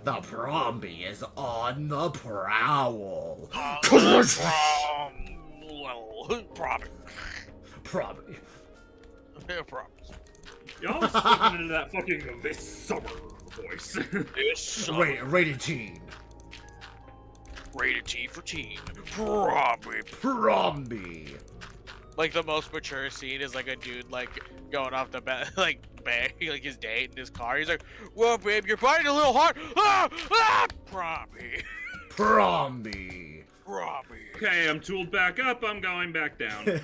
The Promby is on the prowl. Promby. Promby. Y'all are slipping into that fucking this summer voice. This summer. Rated teen. Rated T for teen. Promby. Promby. Like the most mature scene is like a dude like going off the bed, like his date in his car. He's like, "Well, babe, you're biting a little hard." Promby. Promby. Promby. Okay, I'm tooled back up. I'm going back down.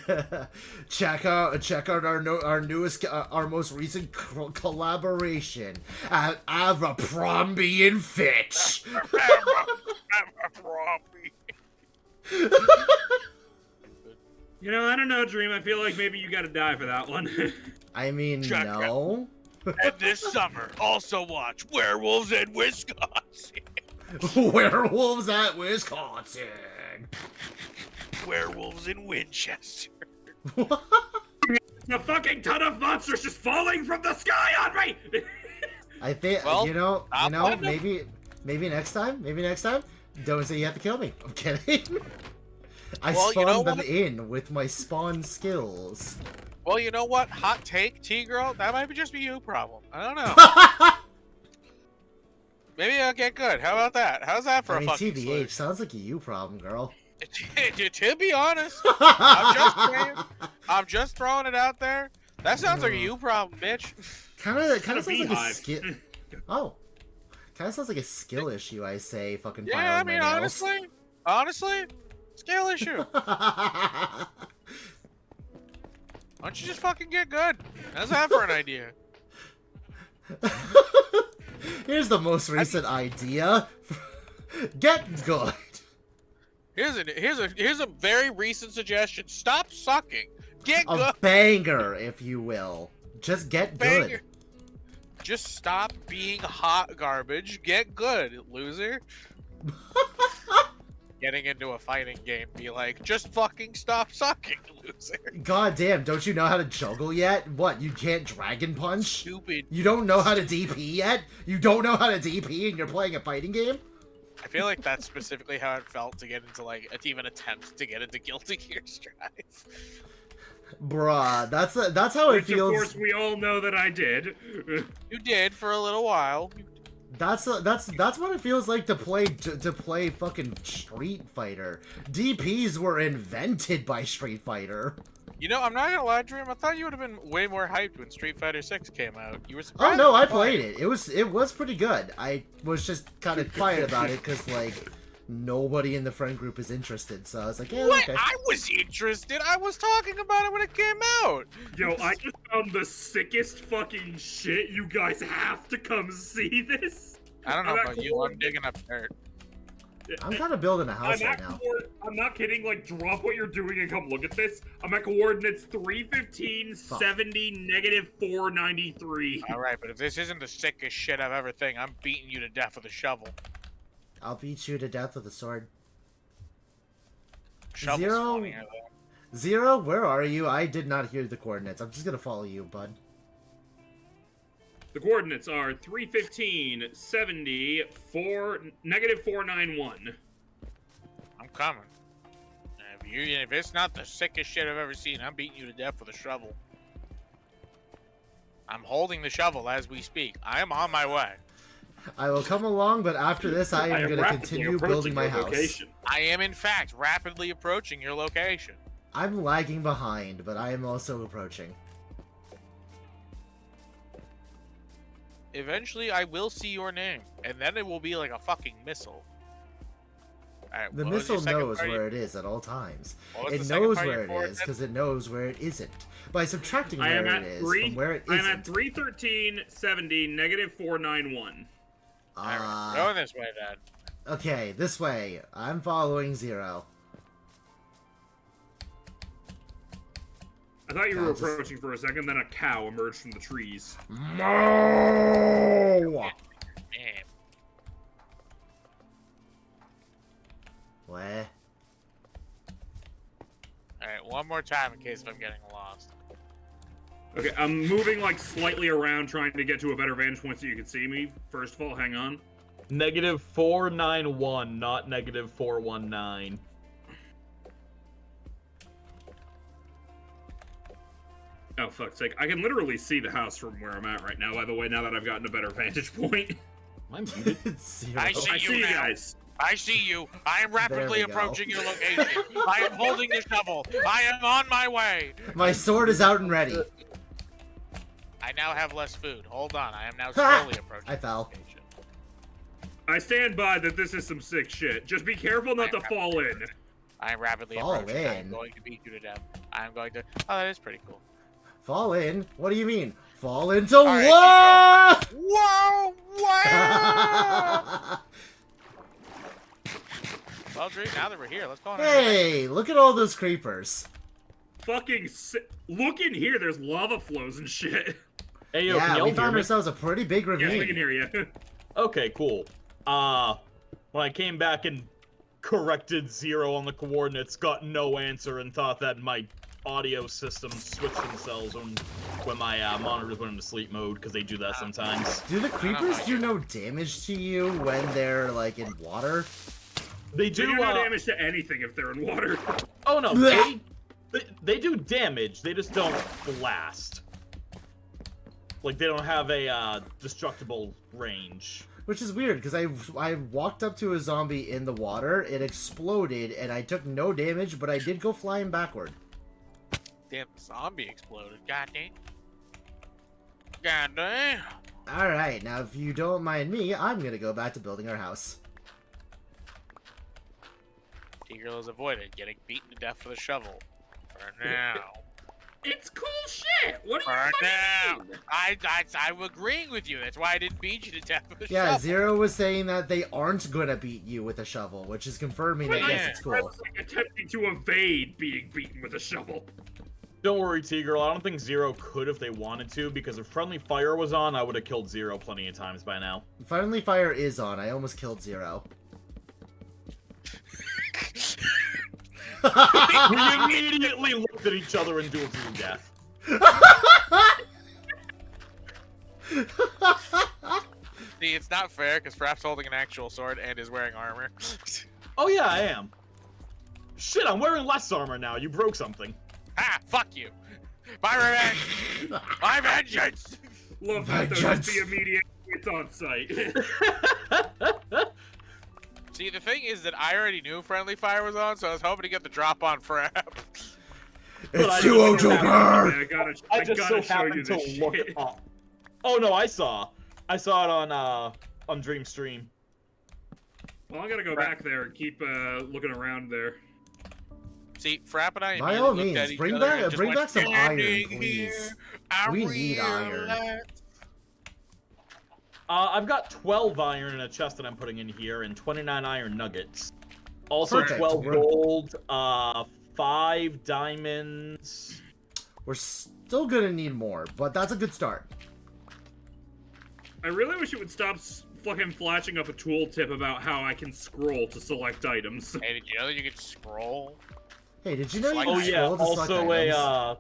check out our newest, our most recent collaboration at Avra Promby and Fitch. You know, I don't know, Dream. I feel like maybe you gotta die for that one. I mean, no. And this summer, also watch Werewolves in Wisconsin. Werewolves at Wisconsin. Werewolves in Winchester. A fucking ton of monsters just falling from the sky on me. I think Well, you know, maybe next time, don't say you have to kill me. I'm kidding. I spawned them in with my spawn skills. Well, you know what? Hot take, T-Girl. That might just be you problem. I don't know. Maybe I'll get good. How about that? How's that for I a mean, fucking TBH sounds like a you problem, girl. To be honest, I'm just throwing it out there. That sounds like a you problem, bitch. Kind of sounds like a skill. Oh, kind of sounds like a skill issue. I say, fucking. Yeah, I mean, honestly, skill issue. Why don't you just fucking get good? How's that for an idea? Here's the most recent idea. Get good. Here's a very recent suggestion. Stop sucking. Get good. A banger, if you will. Just get good. Just stop being hot garbage. Get good, loser. Getting into a fighting game, be like, just fucking stop sucking, loser. God damn, don't you know how to juggle yet? What, you can't Dragon Punch? Stupid. You don't know how to DP yet? You don't know how to DP and you're playing a fighting game? I feel like that's specifically how it felt to get into like to even attempt to get into Guilty Gear Strive. Bruh, that's how it Which, feels. of course, we all know that I did. You did for a little while. That's what it feels like to play fucking Street Fighter. DPs were invented by Street Fighter. You know, I'm not gonna lie, Dream. I thought you would have been way more hyped when Street Fighter 6 came out. You were Oh surprised. no, I played it. It was pretty good. I was just kind of quiet about it because like nobody in the friend group is interested. So I was like, yeah, What? okay. I was interested. I was talking about it when it came out. Yo, I just found the sickest fucking shit. You guys have to come see this. I don't know about you. I'm digging up dirt. I'm kind of building a house right now. I'm not kidding. Like, drop what you're doing and come look at this. I'm at coordinates 315, 70, negative 493. All right, but if this isn't the sickest shit I've ever seen, I'm beating you to death with a shovel. I'll beat you to death with a sword. Shovel's Zero, funnier, though. Zero, where are you? I did not hear the coordinates. I'm just gonna follow you, bud. The coordinates are 315, 70, negative 491. I'm coming. If it's not the sickest shit I've ever seen, I'm beating you to death with a shovel. I'm holding the shovel as we speak. I am on my way. I will come along, but after this, I am gonna continue building my house. Location. I am, in fact, rapidly approaching your location. I'm lagging behind, but I am also approaching. Eventually, I will see your name, and then it will be like a fucking missile. Alright, The what was your missile second knows part of where it is at all times. What was It the second knows part of where your it is because it knows where it isn't. By subtracting I am where at it is three. from where it I am isn't. at 313, 70, negative 491. Alright, going this way, Dad. Okay, this way. I'm following Zero. I thought you were approaching for a second, then a cow emerged from the trees. No! What? Alright, one more time in case I'm getting lost. Okay, I'm moving like slightly around trying to get to a better vantage point so you can see me. First of all, hang on. Negative 491, not negative 419. Oh, fuck's sake. I can literally see the house from where I'm at right now, by the way, now that I've gotten a better vantage point. Am I muted? I see you now. guys. I see you. I am rapidly There we go. approaching your location. I am holding the shovel. I am on my way. My sword is out and ready. I now have less food. Hold on. I am now slowly approaching. I fell. I stand by that this is some sick shit. Just be careful not to fall in. I am rapidly Fall approaching. I am in? going to beat you to death. I am going to... Oh, that is pretty cool. Fall in? What do you mean? Fall into right, what? Whoa! Wow! Well, Drew, now that we're here, let's go on. Hey, look at all those creepers. Fucking look in here, there's lava flows and shit. Hey, yo, can Yeah, y'all we hear found me? ourselves a pretty big ravine. Yes, we can hear you. Okay, cool. When I came back and corrected Zero on the coordinates, got no answer and thought that my audio systems switched themselves when my monitors went into sleep mode, because they do that sometimes. Do the creepers do no damage to you when they're, like, in water? They They do, do no damage to anything if they're in water. Oh no, they do damage, they just don't blast. Like, they don't have a, destructible range. Which is weird, because I walked up to a zombie in the water, it exploded, and I took no damage, but I did go flying backward. Damn, the zombie exploded. God damn. God damn. Alright, now if you don't mind me, I'm gonna go back to building our house. T-Girl has avoided getting beaten to death with a shovel. For now. It's cool shit! What For are you now. fucking I'm agreeing with you. That's why I didn't beat you to death with a Yeah, shovel. Zero was saying that they aren't gonna beat you with a shovel, which is confirming that yes, it's I cool. was like attempting to evade being beaten with a shovel. Don't worry, T-Girl, I don't think Zero could if they wanted to, because if Friendly Fire was on, I would have killed Zero plenty of times by now. Friendly Fire is on, I almost killed Zero. We immediately looked at each other and dueled to the death. See, it's not fair because Frapp's holding an actual sword and is wearing armor. Oh yeah, I am. Shit, I'm wearing less armor now. You broke something. Ah, fuck you. My revenge. My vengeance. Love that though. Just the immediate it's on site. See, the thing is that I already knew friendly fire was on, so I was hoping to get the drop on Frapp. It's duo Joker. I just so happened to look it up. Oh no, I saw it on Dream Stream. Well, I'm gonna go back there and keep looking around there. See, Frapp and I By all immediately looked at means, each bring other and back just bring went, back some iron, "Standing please. here, I We need iron. realize-" I've got 12 iron in a chest that I'm putting in here, and 29 iron nuggets. Also Perfect. 12 gold, 5 diamonds. We're still gonna need more, but that's a good start. I really wish it would stop fucking flashing up a tooltip about how I can scroll to select items. Hey, did you know that you could scroll? Hey, did you know you Oh can yeah, scroll to select items?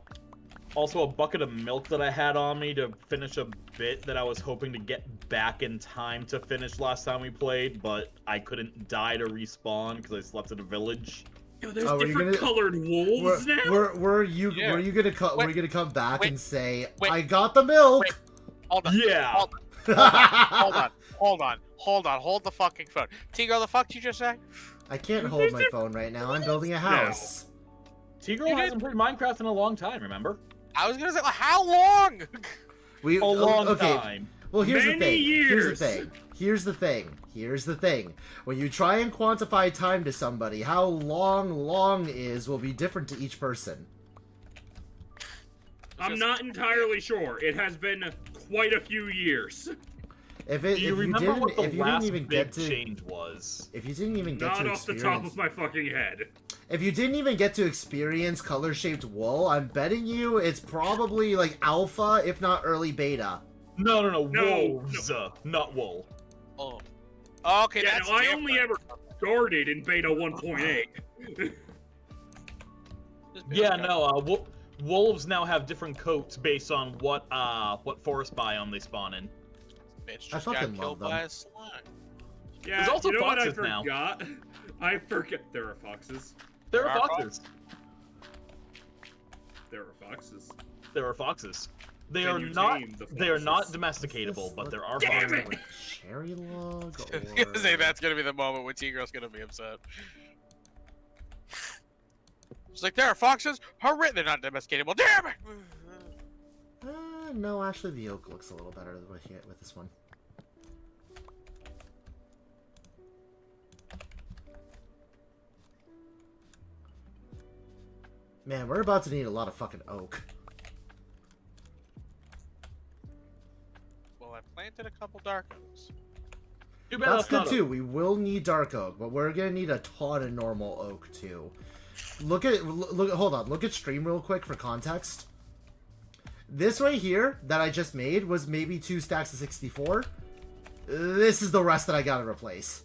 also a bucket of milk that I had on me to finish a bit that I was hoping to get back in time to finish last time we played, but I couldn't die to respawn because I slept in a village. Yo, there's different colored wolves now. Were you gonna come back and say, I got the milk? Hold on. Yeah. Hold the fucking phone. Tigro, the fuck did you just say? I can't hold my phone right now. I'm building a house. Tigro hasn't played Minecraft in a long time, remember? I was gonna say, how long? A long time. Well, here's Many the thing. years. Here's the thing. When you try and quantify time to somebody, how long is will be different to each person. I'm not entirely sure. It has been quite a few years. If Do you remember what the last even big get to change was? If you didn't even get Not to off the experience, top of my fucking head. if you didn't even get to experience color-shaped wool, I'm betting you it's probably like alpha, if not early beta. No, wolves, not wool. Oh. Okay, Yeah, that's no, I different. only ever started in beta 1.8. Yeah, no, wolves now have different coats based on what forest biome they spawn in. Bitch I just fucking got love killed them. by a slime. Yeah, There's also you know what I foxes now. forgot? I forget there are foxes. There are foxes. There are foxes. There are foxes. They Can are you not. tame the They are not foxes? domesticatable, but there are Damn foxes. it! Cherry log I was gonna say that's gonna be the moment when Tigro's gonna be upset. She's like, there are foxes? They're not domesticatable. Damn it! No, actually the oak looks a little better with this one. Man, we're about to need a lot of fucking oak. Well, I planted a couple dark oaks. Too bad That's good not too. We will need dark oak, but we're gonna need a ton of normal oak too. Look at hold on. Look at stream real quick for context. This right here that I just made was maybe 2 stacks of 64. This is the rest that I gotta replace.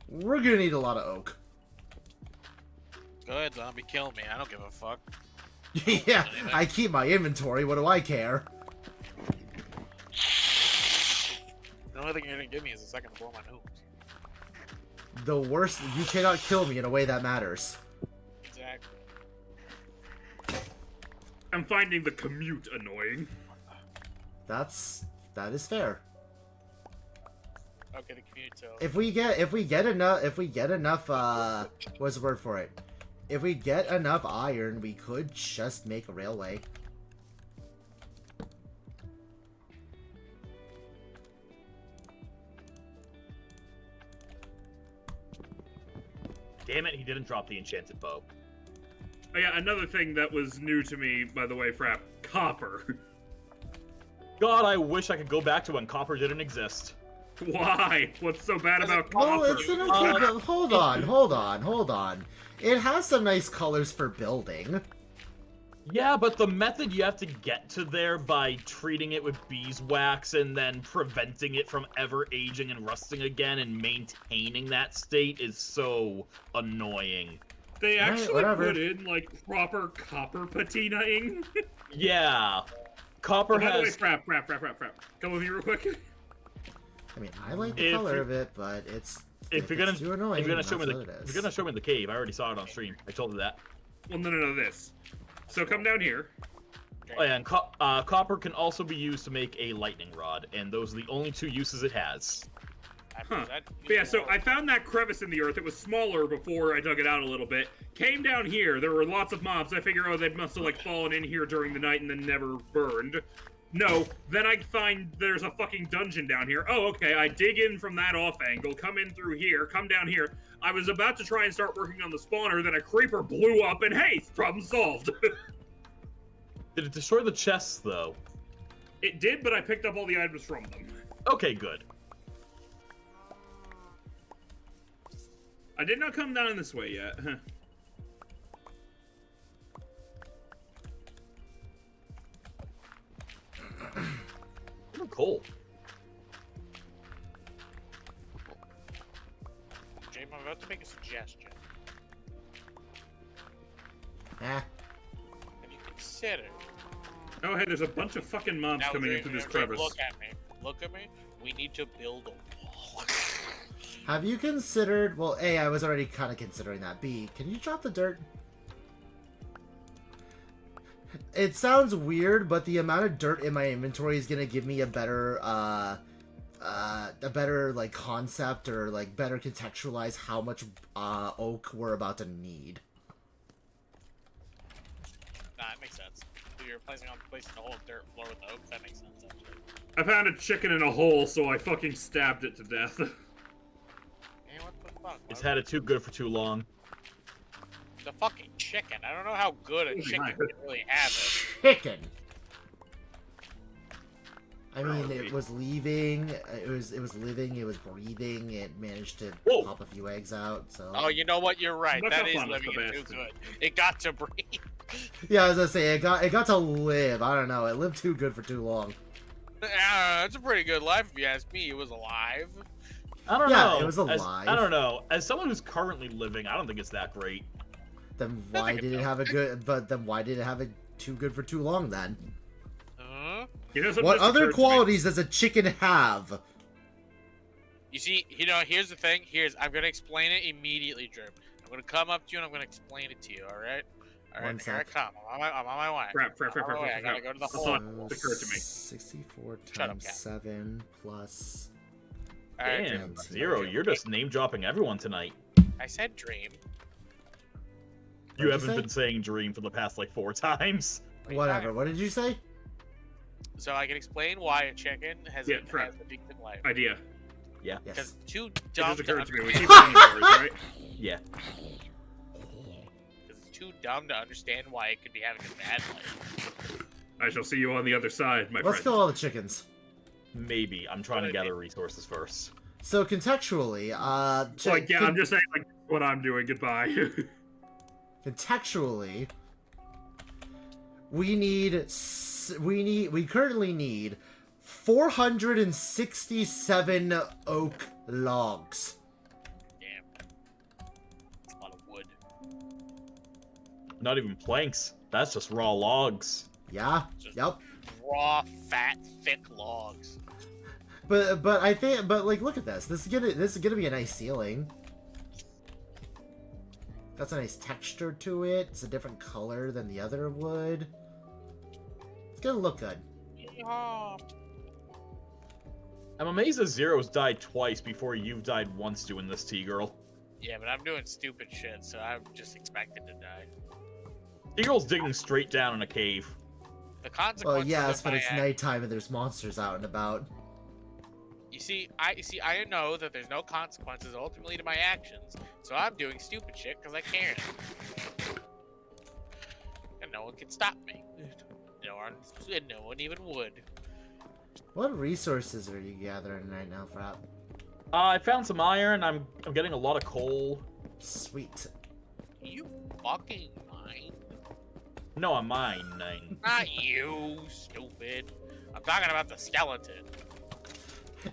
We're gonna need a lot of oak. Good, zombie, kill me. I don't give a fuck. Yeah, I keep my inventory. What do I care? The only thing you're gonna give me is a second to blow my nose. The worst, you cannot kill me in a way that matters. Exactly. I'm finding the commute annoying. That is fair. Okay, the commute too. If we get enough what's the word for it? If we get enough iron, we could just make a railway. Damn it, he didn't drop the enchanted bow. Oh yeah, another thing that was new to me, by the way, Frapp, copper. God, I wish I could go back to when copper didn't exist. Why? What's so bad about copper? Oh, it's an okay, but hold on. It has some nice colors for building. Yeah, but the method you have to get to there by treating it with beeswax and then preventing it from ever aging and rusting again and maintaining that state is so annoying. They actually whatever. put in, like, proper copper patinaing. Yeah. Copper by the way, has. Frap. Come with me real quick. I mean, I like the color of it, but it's if you're gonna too annoying, if you're gonna show me that's the what it if is. you're gonna show me the cave, I already saw it on stream. I told you that. Well, no, this. So come down here. Oh, yeah, and copper can also be used to make a lightning rod, and those are the only two uses it has. Huh. But yeah, so I found that crevice in the earth. It was smaller before I dug it out a little bit. Came down here. There were lots of mobs. I figure, oh, they must have like fallen in here during the night and then never burned. No. Then I find there's a fucking dungeon down here. Oh, okay. I dig in from that off angle, come in through here, come down here. I was about to try and start working on the spawner, then a creeper blew up, and hey, problem solved. Did it destroy the chests, though? It did, but I picked up all the items from them. Okay, good. I did not come down this way yet. Cool. James, I'm about to make a suggestion. Eh. Have you considered? Oh, hey, there's a bunch of fucking mobs Now, coming James, in through this James, crevice. Look at me. Look at me. We need to build a wall. Have you considered? Well, A, I was already kind of considering that. B, can you drop the dirt? It sounds weird, but the amount of dirt in my inventory is gonna give me a better, like concept or like better contextualize how much oak we're about to need. Nah, it makes sense. If you're placing the whole dirt floor with oak, that makes sense, actually. I found a chicken in a hole, so I fucking stabbed it to death. Hey, what the fuck? It's had it too good for too long. The fucking chicken. I don't know how good a chicken can really have it. Chicken. I mean, it was leaving. It was living. It was breathing. It managed to pop a few eggs out. So. Oh, you know what? You're right. That's That not is fun, living that's it the too best. good. It got to breathe. Yeah, I was gonna say it got to live. I don't know. It lived too good for too long. That's a pretty good life, if you ask me. It was alive. I don't Yeah, know. it was alive. I don't know. As someone who's currently living, I don't think it's that great. Then why did it have a good? But then why did it have it too good for too long? Then. You know, What other qualities does a chicken have? You see, here's the thing. I'm gonna explain it immediately, Drew. I'm gonna come up to you and I'm gonna explain it to you. All right. All right. One Here I sec. come. I'm on my way. Crap. I gotta go to the hole. Occurred to me. 64 Shut up, times Cat. 7 plus. Alright, Damn, Drew. Zero, you're just name dropping everyone tonight. I said dream. You What'd you haven't say? been saying dream for the past like 4 times. Whatever. What did you say? So I can explain why a chicken has, Yeah, has a decent life. Idea. Yeah. Because it's too It dumb just to occurred to me. We understand. keep finding yours, right? Yeah. It's too dumb to understand why it could be having a bad life. I shall see you on the other side, my Let's friend. kill all the chickens. Maybe. I'm trying to gather resources first. So contextually, Like, yeah, I'm just saying, like, what I'm doing. Goodbye. contextually, we currently need 467 oak logs. Damn. That's a lot of wood. Not even planks. That's just raw logs. Yeah. Yep. Raw, fat, thick logs. But I think like look at this. This is gonna be a nice ceiling. That's a nice texture to it. It's a different color than the other wood. It's gonna look good. Yeehaw. I'm amazed that Zero's died twice before you've died once doing this, T-Girl. Yeah, but I'm doing stupid shit, so I'm just expected to die. T-Girl's digging straight down in a cave. The consequences Well, yes, of but my it's nighttime and there's monsters out and about. You see, I know that there's no consequences ultimately to my actions, so I'm doing stupid shit because I can. And no one can stop me. No one even would. What resources are you gathering right now, Frap? I found some iron. I'm getting a lot of coal. Sweet. You fucking mind? No, I'm mine. Not you, stupid. I'm talking about the skeleton.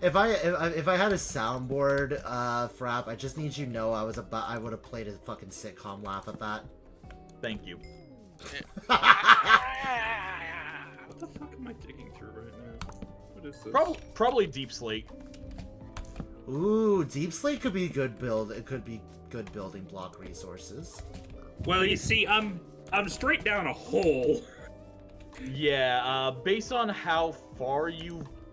If I had a soundboard, Frap, I just need you to know I would have played a fucking sitcom laugh at that. Thank you. What the fuck am I digging through right now? What is this? Probably Deep Slate. Ooh, Deep Slate could be good build. It could be good building block resources. Well, you see, I'm straight down a hole. Yeah, based on how far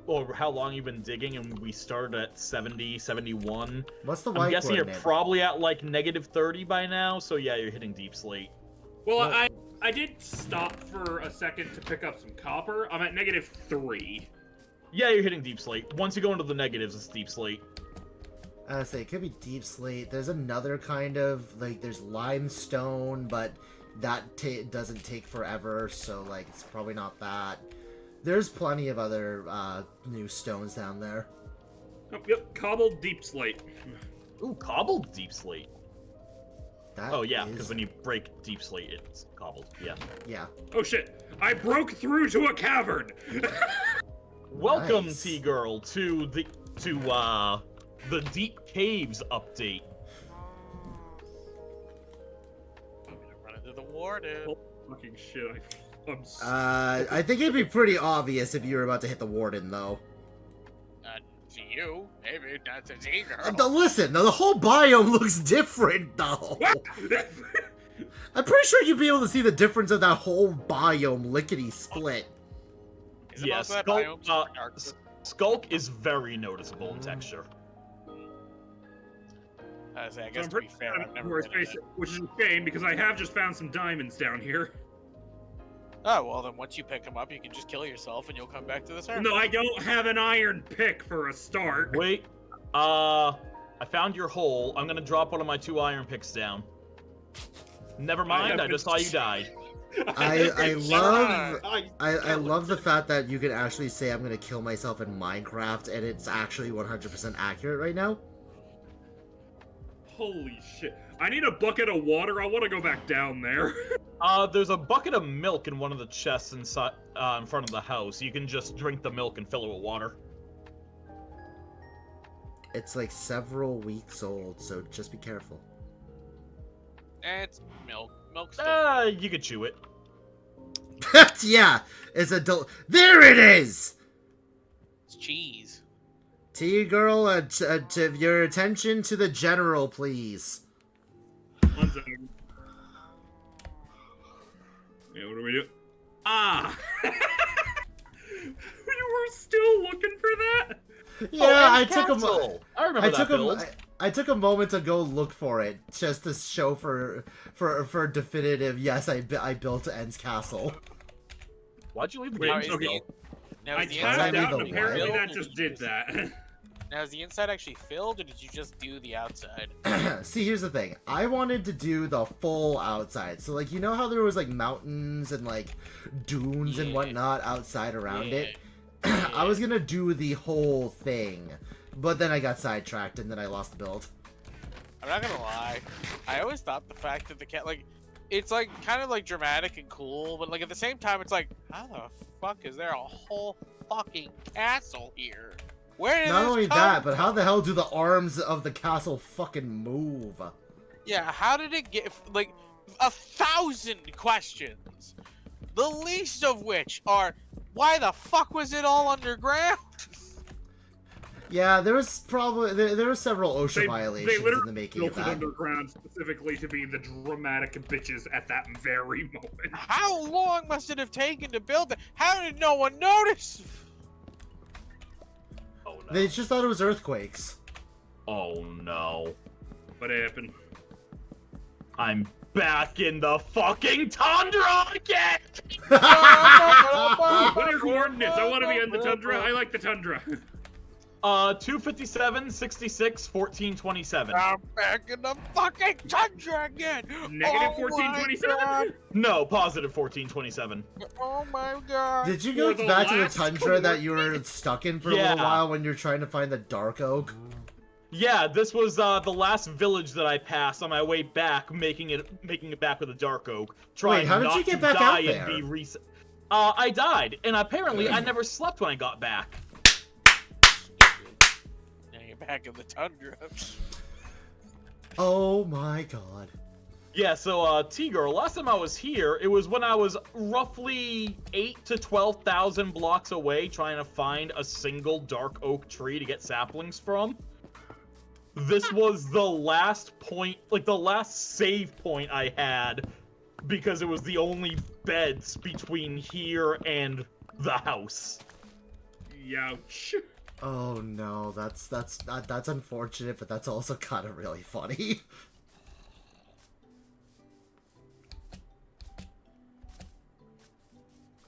or how long you've been digging, and we started at 70, 71. What's the I'm Y guessing you're coordinate? probably at like -30 by now, so yeah, you're hitting Deep Slate. Well, I did stop for a second to pick up some copper. I'm at -3. Yeah, you're hitting Deep Slate. Once you go into the negatives, it's Deep Slate. I say it could be Deep Slate. There's another kind of like there's limestone, but that doesn't take forever, so like it's probably not that. There's plenty of other new stones down there. Yep, cobbled Deep Slate. Ooh, cobbled Deep Slate. That oh yeah, is- because when you break Deep Slate, it's cobbled. Yeah. Yeah. Oh shit! I broke through to a cavern. Welcome, Nice. T-Girl, to the Deep Caves update. I'm gonna run into the warden. Oh, fucking shit! I'm so I think it'd be pretty obvious if you were about to hit the warden, though. To you, maybe not to T-Girl. Listen, the whole biome looks different, though. I'm pretty sure you'd be able to see the difference of that whole biome lickety split. Is it Yeah, also that Skulk, biome's dark? Skulk is very noticeable in texture. I So guess I'm to be pretty fair, I've never more been in space, it. which is a shame because I have just found some diamonds down here. Oh, well then once you pick them up, you can just kill yourself and you'll come back to the surface. No, I don't have an iron pick for a start. Wait, I found your hole. I'm gonna drop one of my 2 iron picks down. Never mind, I just saw you died. I love the fact that you can actually say I'm gonna kill myself in Minecraft, and it's actually 100% accurate right now. Holy shit. I need a bucket of water. I want to go back down there. There's a bucket of milk in one of the chests inside, in front of the house. You can just drink the milk and fill it with water. It's like several weeks old, so just be careful. It's milk. Milk's You could chew it. Yeah, it's there it is! It's cheese. T-Girl, your attention to the general, please. 1 second. Yeah, what do we do? Ah! You were still looking for that? Yeah, and I took a I remember that build. I took a moment to go look for it just to show for definitive. Yes, I built End's castle. Why'd you leave the Wait, game okay. still? Now, I is the tapped inside out, the and apparently filled, that or just you did that. Now, is the inside actually filled, or did you just do the outside? See, here's the thing. I wanted to do the full outside. So, like, you know how there was, like, mountains and, like, dunes and whatnot outside around it? I was gonna do the whole thing. But then I got sidetracked and then I lost the build. I'm not gonna lie. I always thought the fact that the cat, like, it's, like, kind of, like, dramatic and cool, but, like, at the same time, it's like, how the fuck is there a whole fucking castle here? Where did Not this only come that, but how the hell do the arms of the castle fucking move? Yeah, how did it get, like, 1,000 questions? The least of which are, why the fuck was it all underground? Yeah, there was probably there were several OSHA violations they literally in the making built of it that. underground specifically to be the dramatic bitches at that very moment. How long must it have taken to build it? How did no one notice? Oh no. They just thought it was earthquakes. Oh no. What happened? I'm back in the fucking tundra again! What are your coordinates? I want to be in the tundra. I like the tundra. 257, 66, 1427. I'm back in the fucking tundra again! Negative 1427? No, positive 1427. Oh my god. Did you go For the back to the last tundra that you were stuck in for a little Yeah. while when you're trying to find the Dark Oak? Yeah, this was the last village that I passed on my way back, making it back with the Dark Oak. Trying how did not you get to back die out there? and be reset. I died, and apparently I never slept when I got back. Now you're back in the tundra. Oh my god. Yeah, so, T-Girl, last time I was here, it was when I was roughly 8 to 12,000 blocks away trying to find a single dark oak tree to get saplings from. This was the last point, like, the last save point I had, because it was the only beds between here and the house. Youch. Oh no, that's unfortunate, but that's also kind of really funny.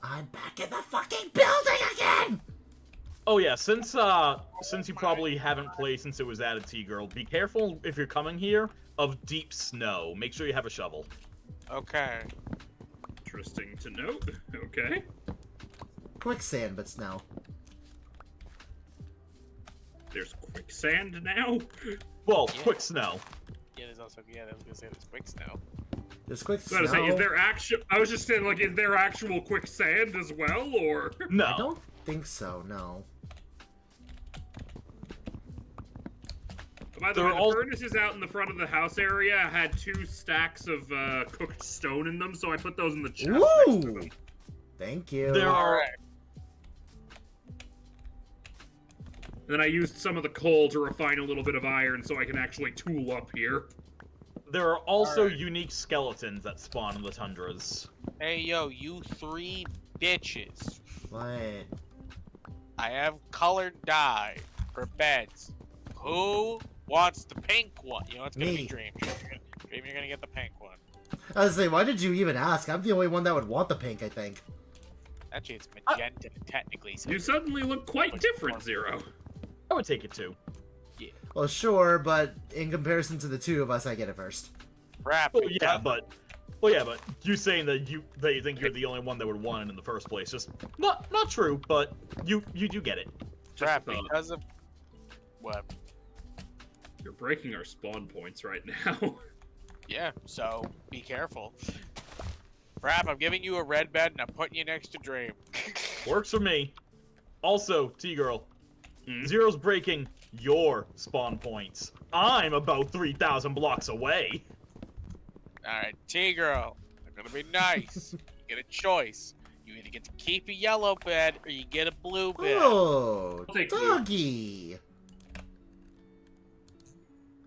I'm back in the fucking building again! Oh yeah, since you probably haven't played since it was added, T-Girl, be careful if you're coming here of deep snow. Make sure you have a shovel. Okay. Interesting to note. Okay. Quicksand, but snow. There's quicksand now? Well, quick snow. Yeah, there's also, I was gonna say there's quick snow. There's quick snow. Is there I was just saying, like, is there actual quicksand as well, or? No. I don't think so, no. By the way, the furnaces out in the front of the house area had 2 stacks of cooked stone in them, so I put those in the chest next to them. Thank you. There are... Then I used some of the coal to refine a little bit of iron so I can actually tool up here. There are also unique skeletons that spawn in the tundras. Hey, yo, you 3 bitches. What? I have colored dye for beds. Who wants the pink one? You know, it's gonna be Dream. Dream, you're gonna get the pink one. I was saying, why did you even ask? I'm the only one that would want the pink, I think. Actually, it's magenta, technically. So you suddenly look quite different, Zero. I would take it too. Yeah. Well, sure, but in comparison to the 2 of us, I get it first. Rap. Well, yeah, but you saying that you think you're the only one that would want it in the first place, just not true, but you do get it. Rap, because of what? You're breaking our spawn points right now. Yeah, so be careful. Rap, I'm giving you a red bed and I'm putting you next to Dream. Works for me. Also, T-Girl, Zero's breaking your spawn points. I'm about 3,000 blocks away. Alright, T-Girl, I'm gonna be nice. You get a choice. You either get to keep a yellow bed or you get a blue bed. Oh, doggy!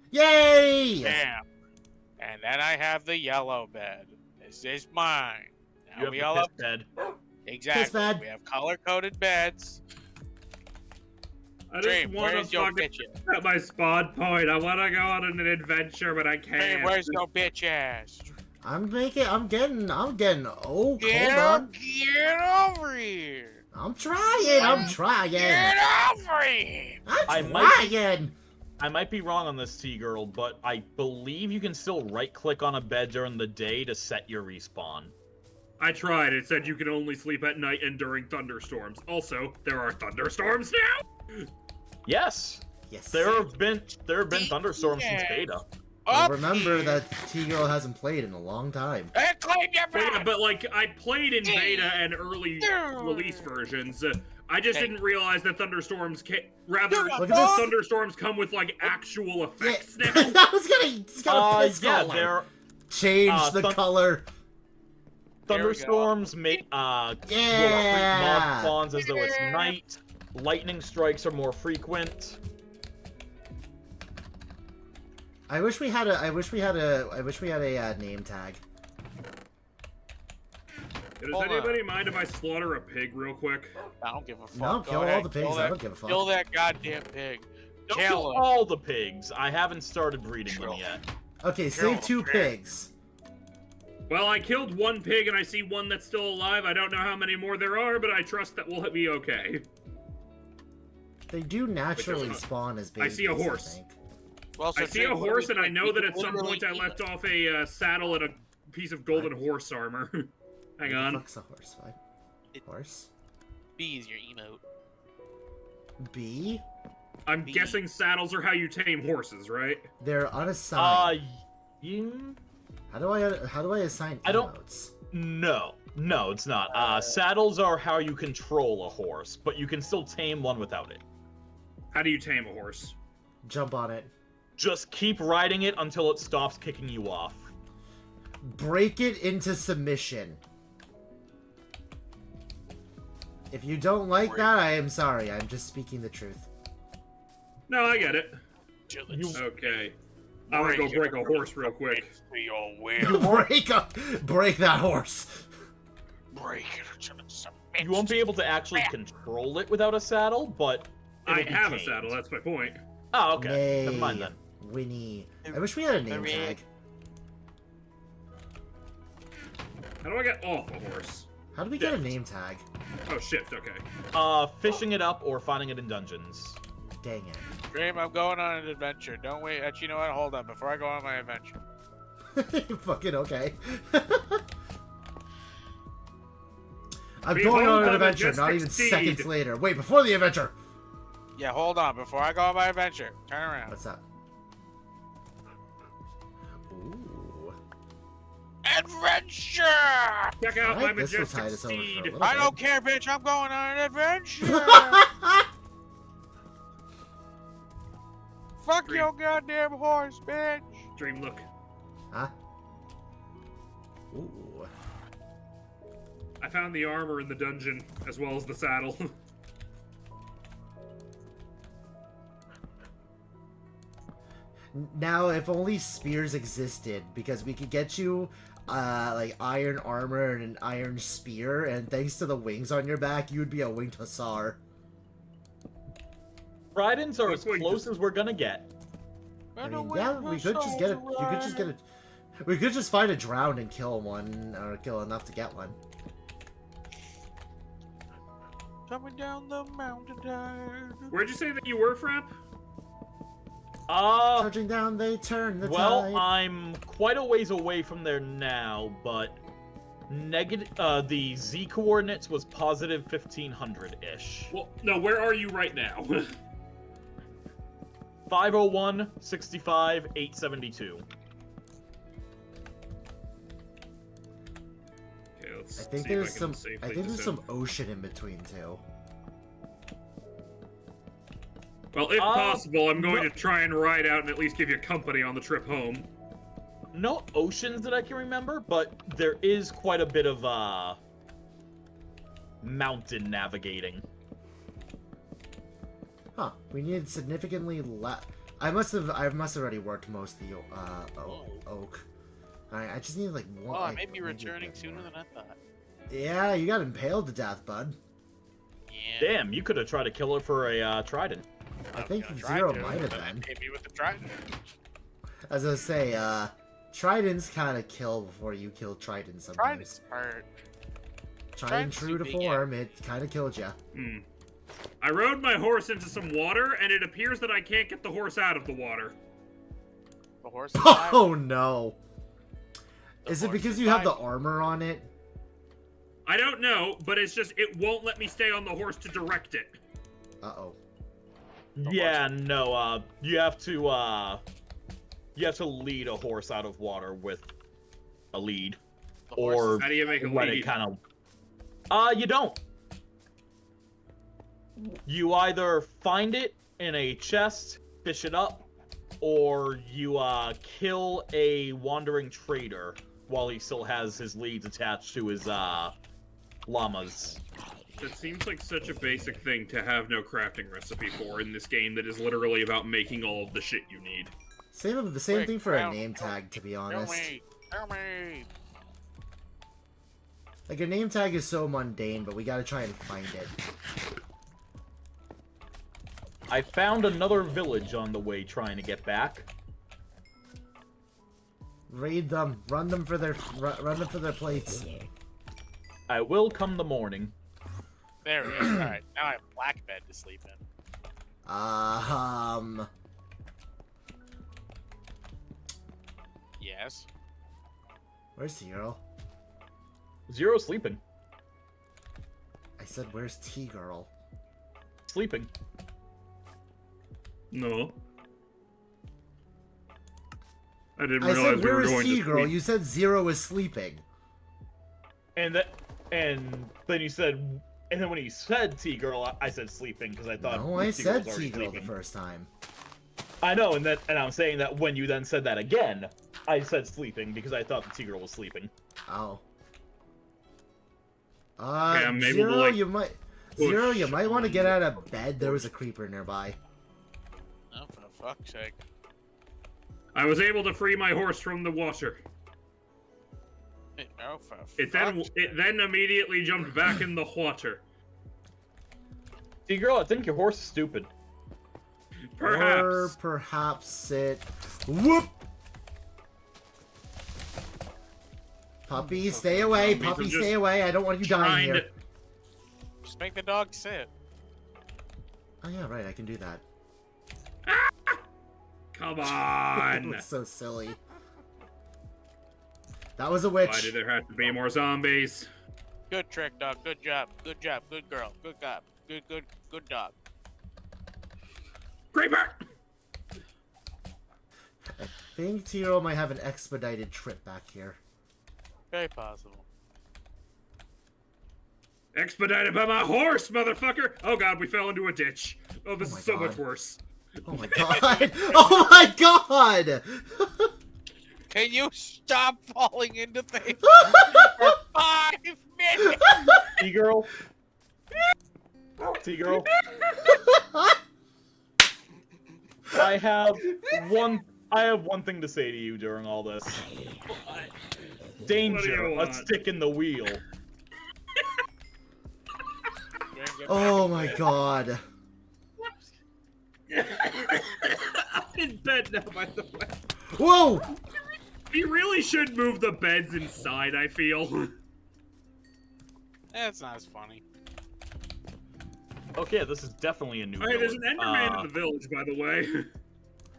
Yay! Damn. And then I have the yellow bed. This is mine. Now You we have all the have piss bed. exactly. Piss bed. We have color-coded beds. I just want to fucking at my spawn point. I want to go on an adventure, but I can't. Hey, where's your bitch ass? I'm getting, oh, Get hold on. Get over here. I'm trying. Get over here. I'm trying. I might be wrong on this, T-Girl, but I believe you can still right-click on a bed during the day to set your respawn. I tried. It said you can only sleep at night and during thunderstorms. Also, there are thunderstorms now. Yes. Yes. There have been thunderstorms since beta. Well, remember that T-Girl hasn't played in a long time. Yeah, but like I played in beta and early release versions. I just didn't realize that thunderstorms thunderstorms come with like actual effects now. I was gonna piss yeah, color. they're Change the color. Thunderstorms make will treat mob spawns as though it's night. Lightning strikes are more frequent. I wish we had a name tag. Does anybody mind if I slaughter a pig real quick? I don't give a fuck. No, kill all the pigs. I don't give a fuck. Kill that goddamn pig. Don't kill all the pigs. I haven't started breeding them yet. Okay, save 2 pigs. Well, I killed 1 pig and I see 1 that's still alive. I don't know how many more there are, but I trust that we'll be okay. They do naturally spawn as babies. I see a horse. I see a horse, and I know that at some point I left off a saddle and a piece of golden horse armor. Hang on. What the fuck's a horse? What? Horse? B is your emote. B? I'm guessing saddles are how you tame horses, right? They're unassigned. Yeah. How do I assign emotes? No, it's not. Saddles are how you control a horse, but you can still tame one without it. How do you tame a horse? Jump on it. Just keep riding it until it stops kicking you off. break it into submission. If you don't like that, I am sorry. I'm just speaking the truth. No, I get it. Okay. I'm gonna go break a horse real quick. break that horse. Break it. You won't be able to actually control it without a saddle, but I it'll be have a tamed. saddle, that's my point. Oh, okay. Nay, Never mind then. Winnie. I wish we had a name tag. How do I get off a horse? How do we get a name tag? Oh, shift, okay. Fishing it up or finding it in dungeons. Dang it. Dream, I'm going on an adventure. Don't wait. Actually, you know what? Hold on. Before I go on my adventure. Fucking okay. I'm going on an adventure, not even seconds later. Wait, before the adventure! Yeah, hold on. Before I go on my adventure. Turn around. What's up? Ooh. Adventure! Check out my This will majestic tide us over for a steed. little I bit. don't care, bitch. I'm going on an adventure. Fuck your goddamn horse, bitch. Dream, look. Huh? Ooh. I found the armor in the dungeon, as well as the saddle. Now, if only spears existed, because we could get you, like, iron armor and an iron spear, and thanks to the wings on your back, you would be a winged hussar. Tridents are as close as we're gonna get. I mean, yeah, we could just get it. You could just get it. We could just find a drowned and kill one, or kill enough to get one. Coming down the mountain tide. Where'd you say that you were, Frap? Charging down, they turn the Well, tide. I'm quite a ways away from there now, but the Z coordinates was positive 1500-ish. Well, no, where are you right now? 501, 65, 872. Okay, let's I think see there's if I some. can safely I think there's descend. some ocean in between too. Well, if possible, I'm going to try and ride out and at least give you company on the trip home. No oceans that I can remember, but there is quite a bit of mountain navigating. Huh? We needed significantly less. I must have already worked most of the oak. I just need like one. Oh, I like, may be maybe a returning bit sooner more. than I thought. Yeah, you got impaled to death, bud. Yeah. Damn, you could have tried to kill her for a trident. I think Tried Zero to, might have but been. Hit me with the trident. As I say, tridents kind of kill before you kill tridents sometimes. Tridents hurt. Trident true to form, it kind of killed you. Hmm. I rode my horse into some water, and it appears that I can't get the horse out of the water. The horse. Oh no! Is it because you have the armor on it? I don't know, but it's just it won't let me stay on the horse to direct it. Uh-oh. Yeah, no, you have to lead a horse out of water with a lead. Or How do you make a let lead? it kind of... you don't. You either find it in a chest, fish it up, or you, kill a wandering trader while he still has his leads attached to his, llamas. That seems like such a basic thing to have no crafting recipe for in this game that is literally about making all of the shit you need. The same thing for a name tag, to be honest. Tell me. Like, a name tag is so mundane, but we gotta try and find it. I found another village on the way trying to get back. Raid them. Run them for their plates. I will come the morning. There we go. Alright, now I have a black bed to sleep in. Yes. Where's Zero? Zero's sleeping. I said, where's T-Girl? Sleeping. No. I didn't I realize said, we were where is going to T-Girl? sleep. You said Zero is sleeping. And then you said, and then when he said T-Girl, I said sleeping because I thought. No, I T-Girl said was already T-Girl the sleeping. first time. I know, and I'm saying that when you then said that again, I said sleeping because I thought the T-girl was sleeping. Oh. Yeah, maybe Zero, we'll, like, you might... push Zero, you might want to get on out of bed. There was a creeper nearby. Oh, for fuck's sake. I was able to free my horse from the water. Oh, for It fuck's then immediately jumped back in the water. T-girl, I think your horse is stupid. Perhaps. Or perhaps it... Whoop! Puppy, stay away. Puppy, stay away. I don't want you dying here. Just make the dog sit. Oh, yeah, right. I can do that. Come That on! was so silly. That was a witch. Why did there have to be more zombies? Good trick, dog. Good job. Good job. Good girl. Good job. Good dog. Creeper! I think Tiro might have an expedited trip back here. Very possible. Expedited by my horse, motherfucker! Oh god, we fell into a ditch. Oh, this is so much worse. Oh my god! Oh my god! Can you stop falling into things for 5 minutes? T-girl. T-girl. I have one thing to say to you during all this. Danger, a stick in the wheel. Oh my god. I'm in bed now, by the way. Whoa! We really should move the beds inside, I feel. That's not as funny. Okay, this is definitely a new Hey, there's an villain. Enderman in the village, by the way.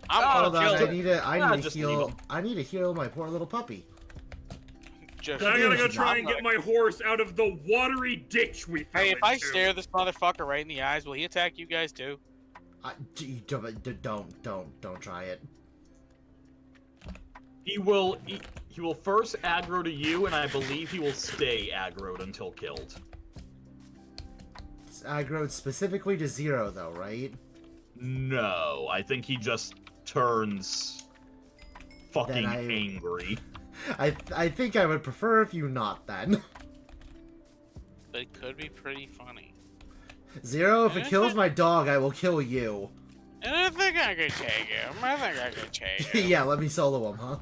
Hold on, I need to just heal. leave him. I need to heal my poor little puppy. Just I gotta go try and get my horse out of the watery ditch we fell Hey, if I into. stare this motherfucker right in the eyes, will he attack you guys too? Don't try it. He will first aggro to you, and I believe he will stay aggroed until killed. It's aggroed specifically to Zero, though, right? No, I think he just turns fucking angry. I think I would prefer if you not then. But it could be pretty funny. Zero, if it kills my dog, I will kill you. And I think I could take him. I think I could take him. Yeah, let me solo him, huh?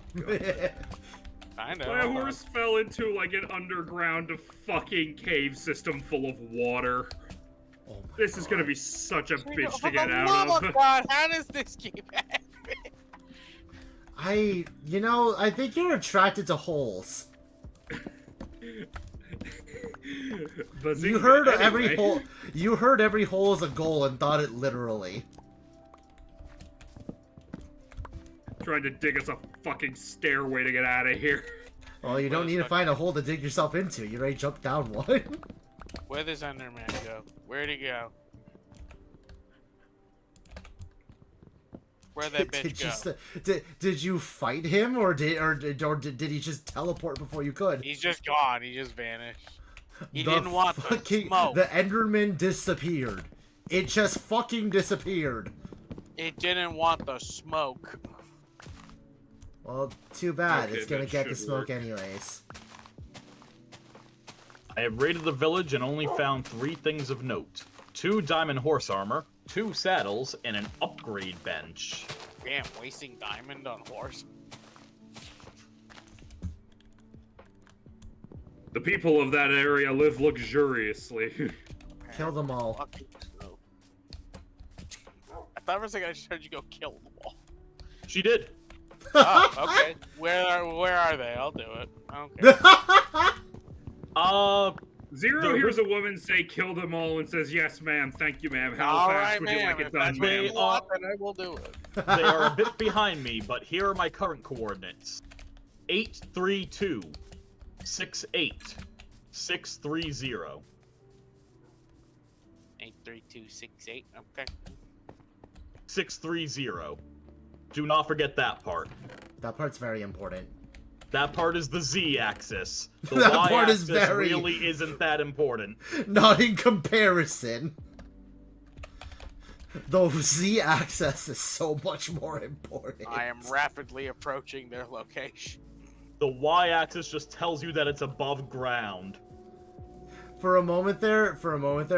I know. My horse fell into like an underground fucking cave system full of water. Oh my this is gonna be such a bitch to For get the out love of. of God, how does this keep happening? I think you're attracted to holes. You heard every hole. You heard every hole is a goal and thought it literally. Trying to dig us a fucking stairway to get out of here. Well, you don't need to find a hole to dig yourself into. You already jumped down one. Where does Enderman go? Where'd he go? Where'd that bitch go? Did you fight him, or did he just teleport before you could? He's just gone. He just vanished. He The didn't want the fucking smoke. The Enderman disappeared. It just fucking disappeared. It didn't want the smoke. Well, too bad. Okay, It's gonna that get the should smoke work. anyways. I have raided the village and only found 3 things of note. 2 diamond horse armor, 2 saddles, and an upgrade bench. Damn, wasting diamond on horse. The people of that area live luxuriously. Kill them all. Fucking snow. I thought for a second I just heard you go kill them all. She did. Oh, okay. Where are they? I'll do it. I don't care. Zero hears a woman say kill them all and says, yes, ma'am, thank you, ma'am. How All fast right, would you ma'am. like it If done, that's what ma'am? you want, then I will do it. They are a bit behind me, but here are my current coordinates. 832 68 630. 83268. Okay. 630. Do not forget that part. That part's very important. That part is the Z-axis. The That part Y-axis is very- really isn't that important. Not in comparison. The Z-axis is so much more important. I am rapidly approaching their location. The Y-axis just tells you that it's above ground. For a moment there,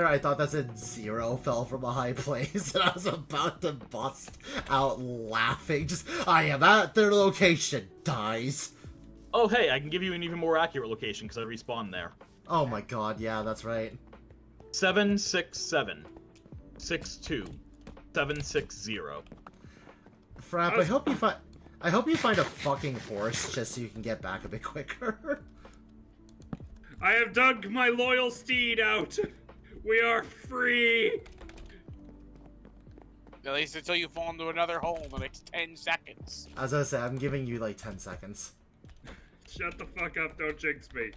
I thought that said 0 fell from a high place, and I was about to bust out laughing. Just, I am at their location, dies. Oh, hey, I can give you an even more accurate location because I respawned there. Oh my god, yeah, that's right. 767 62 760. Frapp, I hope you find a fucking horse just so you can get back a bit quicker. I have dug my loyal steed out. We are free. At least until you fall into another hole in the next 10 seconds. As I said, I'm giving you like 10 seconds. Shut the fuck up, don't jinx me.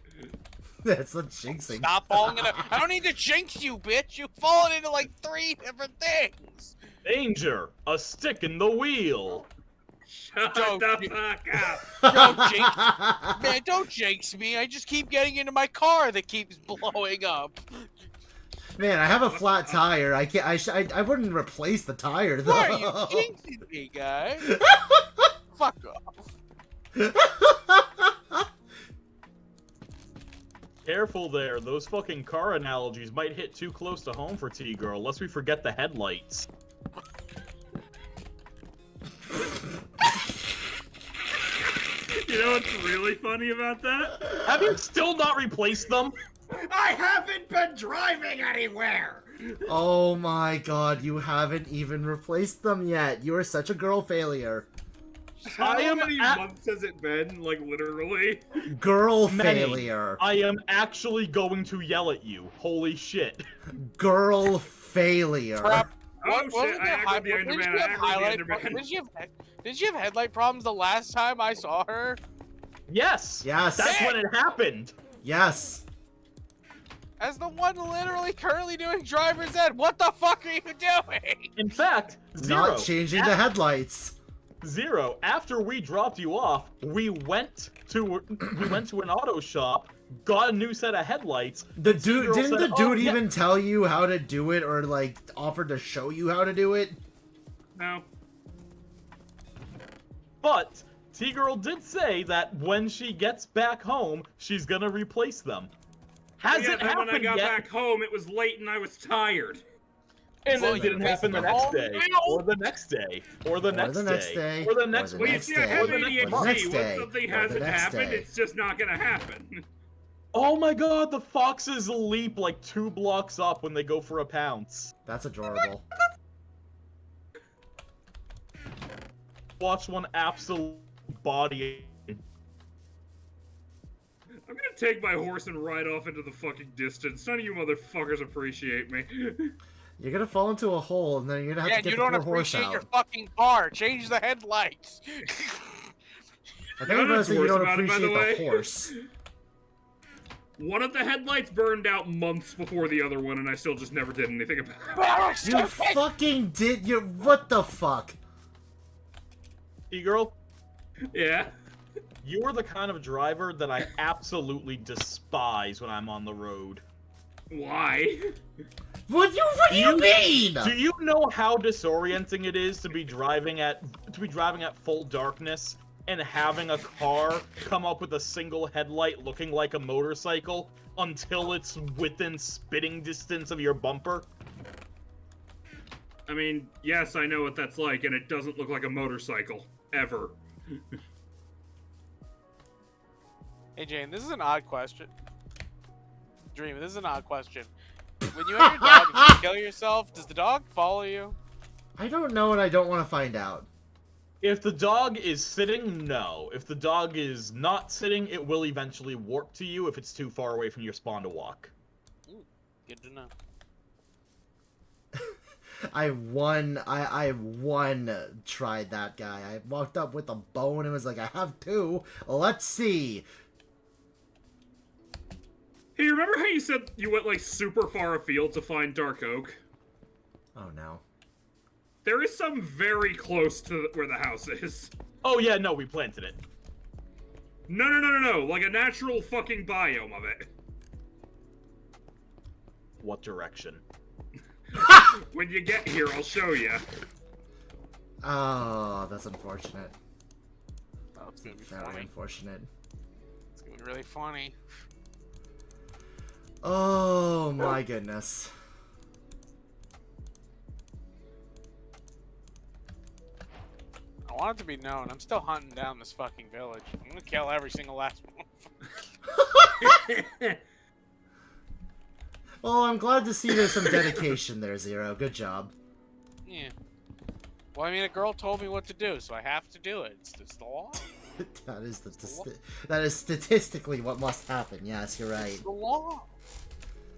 That's not jinxing. Stop falling into. I don't need to jinx you, bitch. You've fallen into like 3 different things. Danger! A stick in the wheel! Shut the fuck up! Don't jinx, man, don't jinx me. I just keep getting into my car that keeps blowing up. Man, I have a flat tire. I can't. I wouldn't replace the tire though. Why are you jinxing me, guy? Fuck off. Careful there, those fucking car analogies might hit too close to home for T-Girl, lest we forget the headlights. You know what's really funny about that? Have you still not replaced them? I haven't been driving anywhere! Oh my god, you haven't even replaced them yet. You are such a girl failure. How many months has it been? Like, literally? Girl Many. failure. I am actually going to yell at you. Holy shit. Girl failure. Crap. Oh shit, I aggroed the Enderman, I aggroed the Enderman. Did she have headlight problems the last time I saw her? Yes! Yes! That's when it happened! Yes! As the one literally currently doing driver's ed, what the fuck are you doing? In fact, Zero. Not changing the headlights. Zero, after we dropped you off, we went to an auto shop, got a new set of headlights. The dude didn't the dude yeah. even tell you how to do it or like offer to show you how to do it? No. But T-Girl did say that when she gets back home, she's gonna replace them. Has it happened when I got yet? back home, it was late and I was tired. And then it didn't happen the next day, or the next day, or the next day, or the next Well, you see, I have ADHD. When something hasn't happened, day. it's just not gonna happen. Oh my god, the foxes leap like 2 blocks up when they go for a pounce. That's adorable. Watch one absolute body. I'm gonna take my horse and ride off into the fucking distance. None of you motherfuckers appreciate me. You're gonna fall into a hole and then you're gonna have to you get the don't poor horse appreciate out. your fucking car. Change the headlights. I think I'm gonna say you don't appreciate the horse. One of the headlights burned out months before the other one, and I still just never did anything about it. You fucking did you what the fuck? E-girl? Yeah? You are the kind of driver that I absolutely despise when I'm on the road. Why? What do you mean? Do you know how disorienting it is to be driving at full darkness and having a car come up with a single headlight looking like a motorcycle until it's within spitting distance of your bumper? I mean, yes, I know what that's like, and it doesn't look like a motorcycle. Ever. Hey, Jane, this is an odd question. Dream, this is an odd question. When you have your dog and you kill yourself, does the dog follow you? I don't know and I don't want to find out. If the dog is sitting, no. If the dog is not sitting, it will eventually warp to you if it's too far away from your spawn to walk. Ooh, good to know. I tried that guy. I walked up with a bone and was like, I have 2. Let's see. Hey, remember how you said you went, like, super far afield to find Dark Oak? Oh, no. There is some very close to where the house is. Oh, yeah, no, we planted it. No. Like a natural fucking biome of it. What direction? When you get here, I'll show you. Oh, that's unfortunate. Oh, it's gonna be Very funny. unfortunate. It's gonna be really funny. Oh my goodness. I want it to be known, I'm still hunting down this fucking village. I'm gonna kill every single last one. Well, I'm glad to see there's some dedication there, Zero. Good job. Yeah. Well, I mean, a girl told me what to do, so I have to do it. It's the law. That is statistically what must happen. Yes, you're right. It's the law.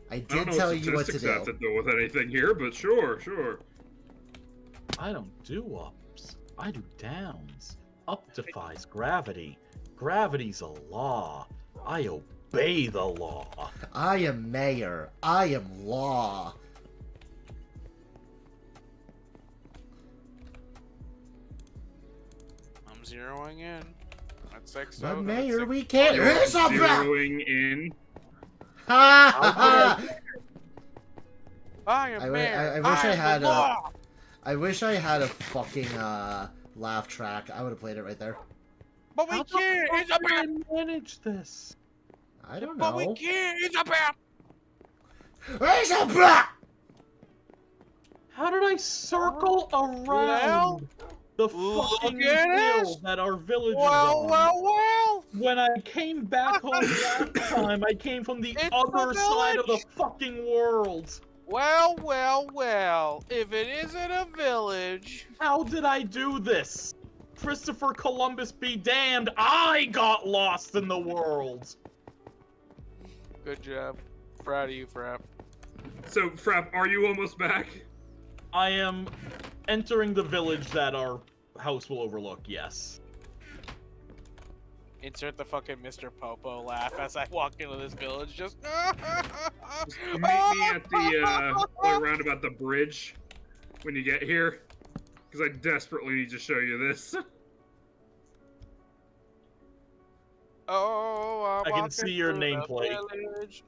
I don't did know tell you what to statistics have do. to do with anything here, but sure. I don't do ups. I do downs. Up defies gravity. Gravity's a law. I obey the law. I am mayor. I am law. I'm zeroing in. That's like But so. mayor, we can't. Zeroing in. Ha ha ha! I am I mayor. wish I am had the law. I wish I had a fucking laugh track. I would have played it right there. But we can't. It's a How did I manage this? I don't But know. we can't. It's a bap. It's a bap. How did I circle around the fucking hill that our village is on? Well. When I came back home last time, I came from the other side of the fucking world. Well. If it isn't a village. How did I do this? Christopher Columbus be damned, I got lost in the world. Good job. Proud of you, Frap. So, Frap, are you almost back? I am entering the village that our house will overlook, yes. Insert the fucking Mr. Popo laugh as I walk into this village. Just Meet me at the roundabout the bridge when you get here, because I desperately need to show you this. Oh, I can see your nameplate.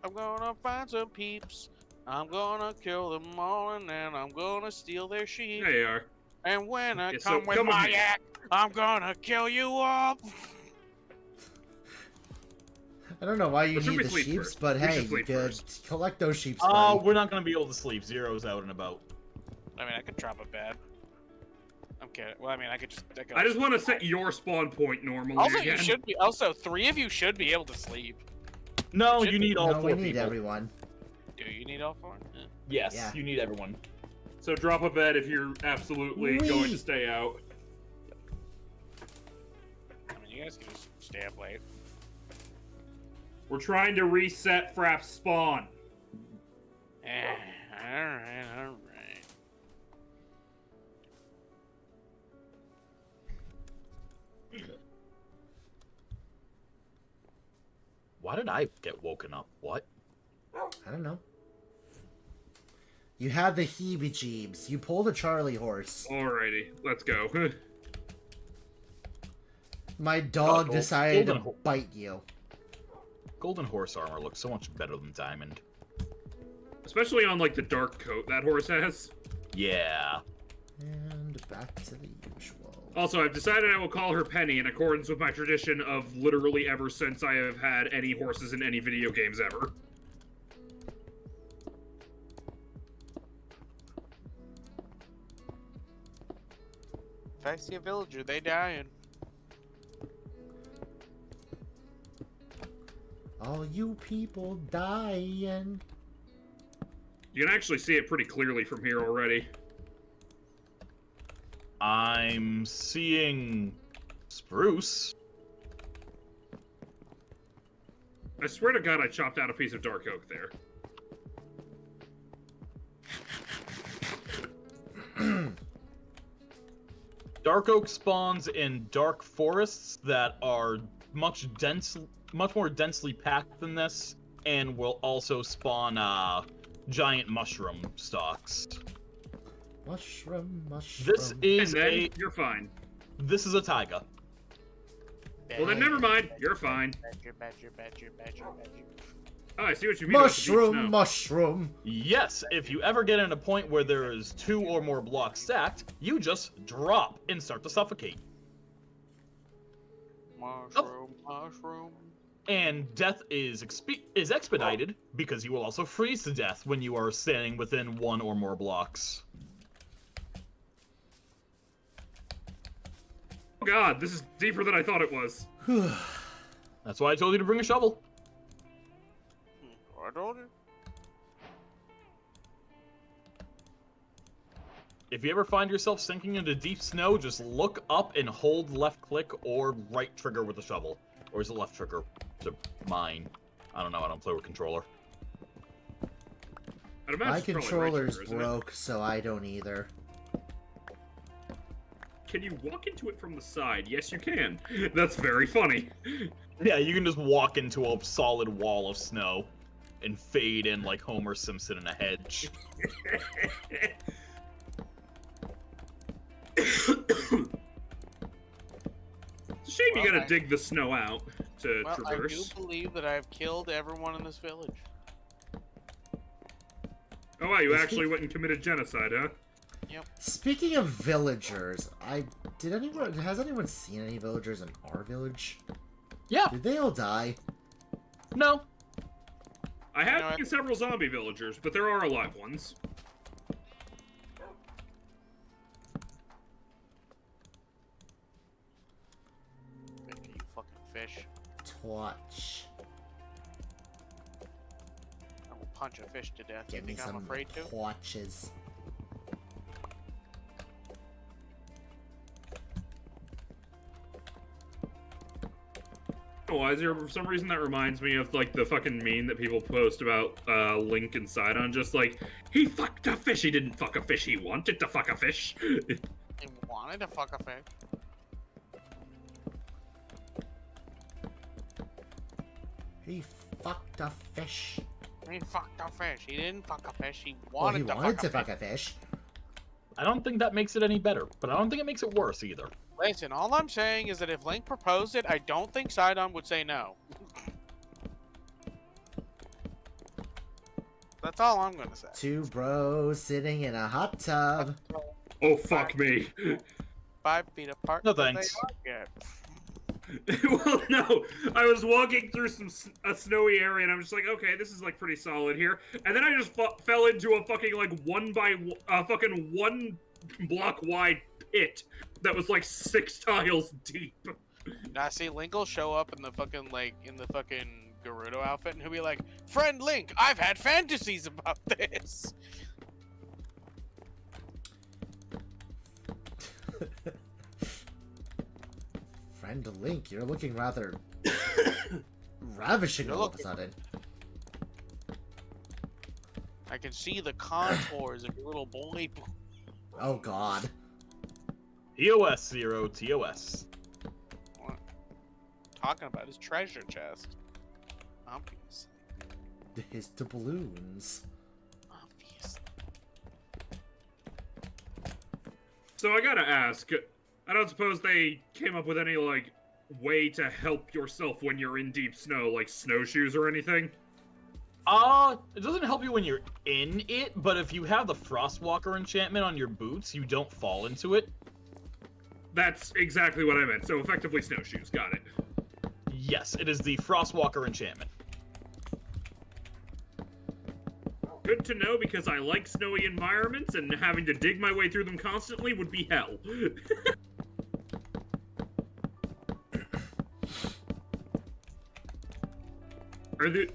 I'm gonna find some peeps. I'm gonna kill them all, and then I'm gonna steal their sheep. There you are. And when I Yeah, come so with come with my me. axe, I'm gonna kill you all. I don't know why you Or should need we the sleep sheeps, first? but We hey, should you sleep could first. collect those sheeps. Oh, buddy. we're not gonna be able to sleep. Zero's out and about. I mean, I could drop a bed. I'm kidding. Well, I mean, I just want to set your spawn point normally Also, again. you should be. Also, 3 of you should be able to sleep. No, Should you be. need all No, 4 we need people. everyone. Do you need all 4? Yeah. Yes, Yeah. you need everyone. So drop a bed if you're absolutely Wee. going to stay out. I mean, you guys can just stay up late. We're trying to reset Frap's spawn. Alright. Why did I get woken up? What? I don't know. You had the heebie-jeebs. You pulled a Charlie horse. Alrighty, let's go. My dog decided to golden bite you. Golden horse armor looks so much better than diamond. Especially on, like, the dark coat that horse has. Yeah. And back to the usual. Also, I've decided I will call her Penny in accordance with my tradition of literally ever since I have had any horses in any video games ever. If I see a villager, they dying. All you people dying. You can actually see it pretty clearly from here already. I'm seeing spruce. I swear to God I chopped out a piece of dark oak there. Dark oak spawns in dark forests that are much more densely packed than this, and will also spawn giant mushroom stalks. Mushroom. This is and then you're fine. This is a taiga. Well then never mind, you're fine. Badger. Oh, I see what you mean. about the deep Mushroom, snow. mushroom. Yes, if you ever get in a point where there is 2 or more blocks stacked, you just drop and start to suffocate. Mushroom, mushroom. And death is expedited because you will also freeze to death when you are standing within 1 or more blocks. Oh god, this is deeper than I thought it was. That's why I told you to bring a shovel. I told you. If you ever find yourself sinking into deep snow, just look up and hold left click or right trigger with the shovel. Or is it left trigger? To mine. I don't know, I don't play with controller. My controller's broke, so I don't either. Can you walk into it from the side? Yes, you can. That's very funny. Yeah, you can just walk into a solid wall of snow and fade in like Homer Simpson in a hedge. It's a shame you gotta dig the snow out to traverse. I do believe that I've killed everyone in this village. Oh wow, you actually went and committed genocide, huh? Yep. Speaking of villagers, has anyone seen any villagers in our village? Yeah. Did they all die? No. I have seen several zombie villagers, but there are alive ones. You fucking fish. Twatch. I will punch a fish to death. Give You me think I'm some afraid to? twatches. Oh, is there for some reason that reminds me of like the fucking meme that people post about Link and Sidon, just like he fucked a fish. He didn't fuck a fish. He wanted to fuck a fish. He wanted to fuck a fish. He fucked a fish. He fucked a fish. He didn't fuck a fish. He Well, wanted, he wanted to fuck a fish. I don't think that makes it any better, but I don't think it makes it worse either. Listen, all I'm saying is that if Link proposed it, I don't think Sidon would say no. That's all I'm gonna say. 2 bros sitting in a hot tub. Oh, fuck me. 5 feet apart. No but thanks. They are Well, no, I was walking through a snowy area, and I'm just like, okay, this is like pretty solid here, and then I just fell into a fucking like 1 block wide pit that was like 6 tiles deep. Now, see, Link will show up in the fucking Gerudo outfit, and he'll be like, "Friend Link, I've had fantasies about this." Friend Link, you're looking rather ravishing all of a sudden. I can see the contours of your little boy. Oh god. TOS, Zero, TOS. What? Talking about his treasure chest. Obviously. His doubloons. Obviously. So I gotta ask, I don't suppose they came up with any, like, way to help yourself when you're in deep snow, like snowshoes or anything? It doesn't help you when you're in it, but if you have the Frostwalker enchantment on your boots, you don't fall into it. That's exactly what I meant, so effectively snowshoes, got it. Yes, it is the Frostwalker enchantment. Good to know, because I like snowy environments, and having to dig my way through them constantly would be hell.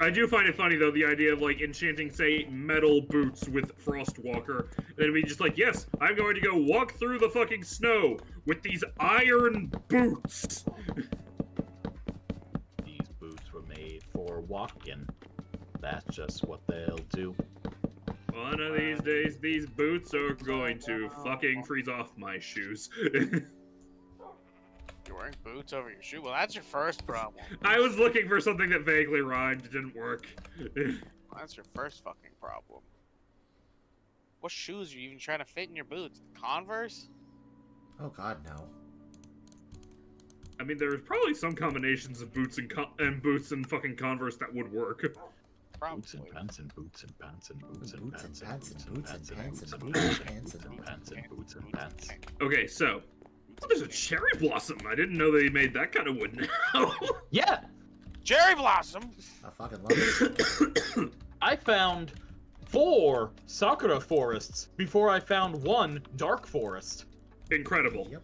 I do find it funny, though, the idea of, like, enchanting, say, metal boots with Frostwalker, and then be just like, yes, I'm going to go walk through the fucking snow with these iron boots! These boots were made for walking. That's just what they'll do. One of these days, these boots are going to fucking freeze off my shoes. You're wearing boots over your shoe? Well, that's your first problem. I was looking for something that vaguely rhymed. It didn't work. Well, that's your first fucking problem. What shoes are you even trying to fit in your boots? Converse? Oh god, no. I mean, there's probably some combinations of boots and boots and fucking Converse that would work. Boots and Probably. pants and boots and pants and boots and Boots and pants pants and and boots and boots and pants pants and and boots boots and and pants boots and and pants and boots and pants. Okay, so oh, there's a cherry blossom. I didn't know they made that kind of wood now. Yeah, Cherry blossom. I fucking love it. I found 4 sakura forests before I found 1 dark forest. Incredible. Yep.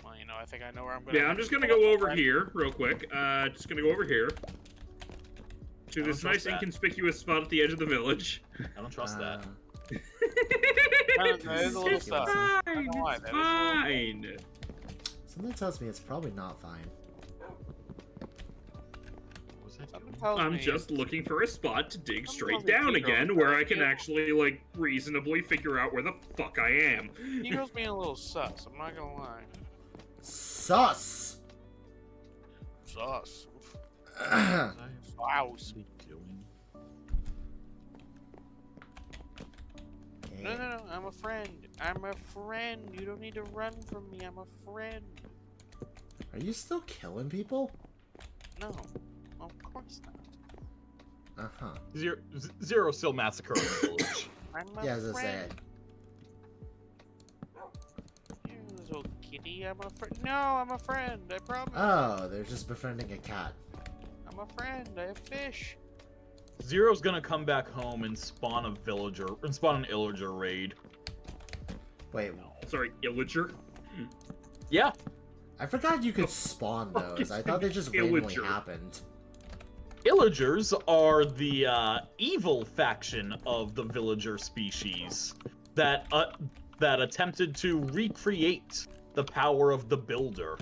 Well, you know, I think I know where I'm gonna. Yeah, I'm just gonna go over here real quick. Just gonna go over here to this nice inconspicuous spot at the edge of the village. I don't trust that. That is a little It's stuff. fine. It's fine. Something tells me it's probably not fine. I'm just looking for a spot to dig straight down again where I can actually, like, reasonably figure out where the fuck I am. Eagle's being a little sus, I'm not gonna lie. Sus! Sus. Wow. No, I'm a friend. I'm a friend. You don't need to run from me. I'm a friend. Are you still killing people? No, of course not. Uh-huh. Zero still massacring the village. I'm a Yeah, as I friend. said. You little kitty, I'm a friend. No, I'm a friend. I promise. Oh, they're just befriending a cat. I'm a friend. I have fish. Zero's gonna come back home and spawn an illager raid. Wait. Sorry, illager? Yeah. I forgot you could spawn those. I thought they just randomly happened. Illagers are the evil faction of the villager species that attempted to recreate the power of the builder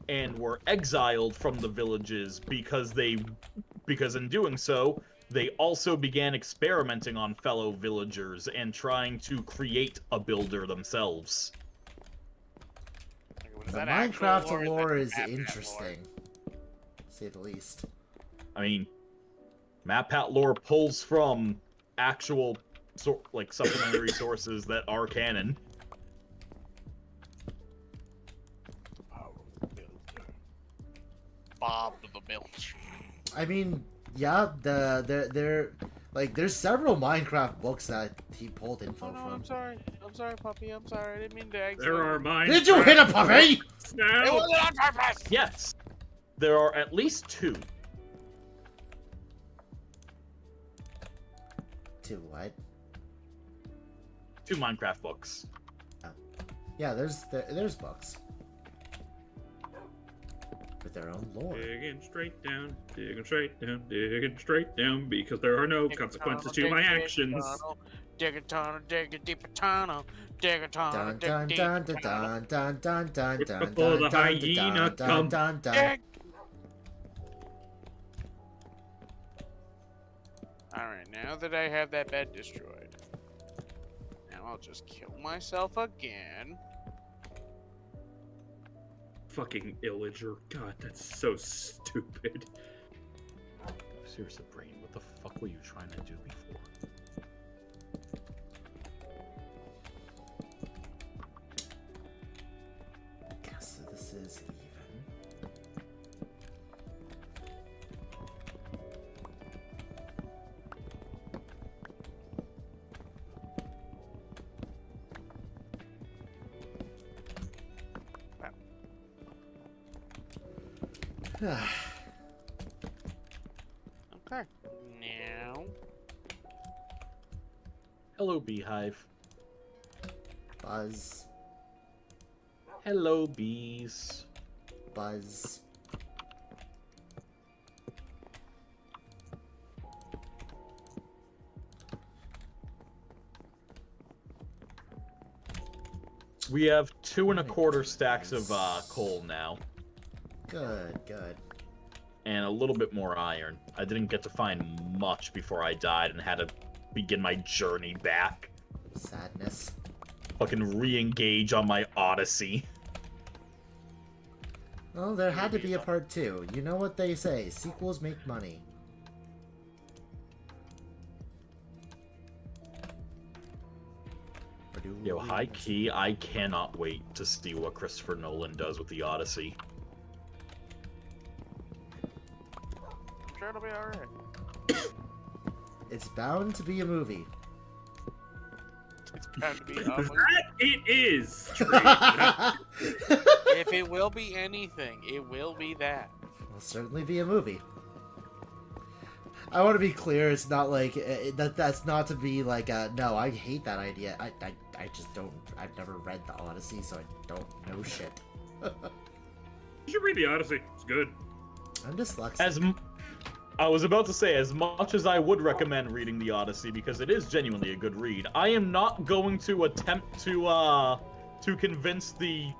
and were exiled from the villages because in doing so they also began experimenting on fellow villagers and trying to create a builder themselves. The Minecraft lore is interesting, to say the least. I mean, MatPat lore pulls from actual, supplementary sources that are canon. Bob the Builder. I mean, yeah, there's several Minecraft books that he pulled info from. I'm sorry. I'm sorry, puppy. I'm sorry. I didn't mean to exile. There are Minecraft. Did you hit a puppy? No. It wasn't on purpose. Yes, there are at least 2. 2 what? 2 Minecraft books. Yeah, there's books with their own lore. Digging straight down, digging straight down, digging straight down, because there are no consequences to my actions. Dig a tunnel, dig a deeper tunnel, dig a tunnel, Dun dig a dun deeper dun tunnel. dun dun dun dun dun Before the dun hyena dun comes. dun dun. Dig. Alright, now that I have that bed destroyed, now I'll just kill myself again. Fucking illager. God, that's so stupid. Seriously, Brain, what the fuck were you trying to do before? Guess this is even. Okay, now. Hello, Beehive. Buzz. Hello, bees. Buzz. We have 2 1/4 stacks of coal now. Good, good. And a little bit more iron. I didn't get to find much before I died and had to begin my journey back. Sadness. Fucking re-engage on my Odyssey. Well, there had to be a part 2. You know what they say, sequels make money. Yo, high key, I cannot wait to see what Christopher Nolan does with the Odyssey. sure it'll be alright. It's bound to be a movie. It's bound to be a movie. That it is. If it will be anything, it will be that. It'll certainly be a movie. I want to be clear. It's not like that's not to be like no. I hate that idea. I just don't. I've never read the Odyssey, so I don't know shit. You should read the Odyssey. It's good. I'm dyslexic. I was about to say, as much as I would recommend reading the Odyssey because it is genuinely a good read, I am not going to attempt to convince the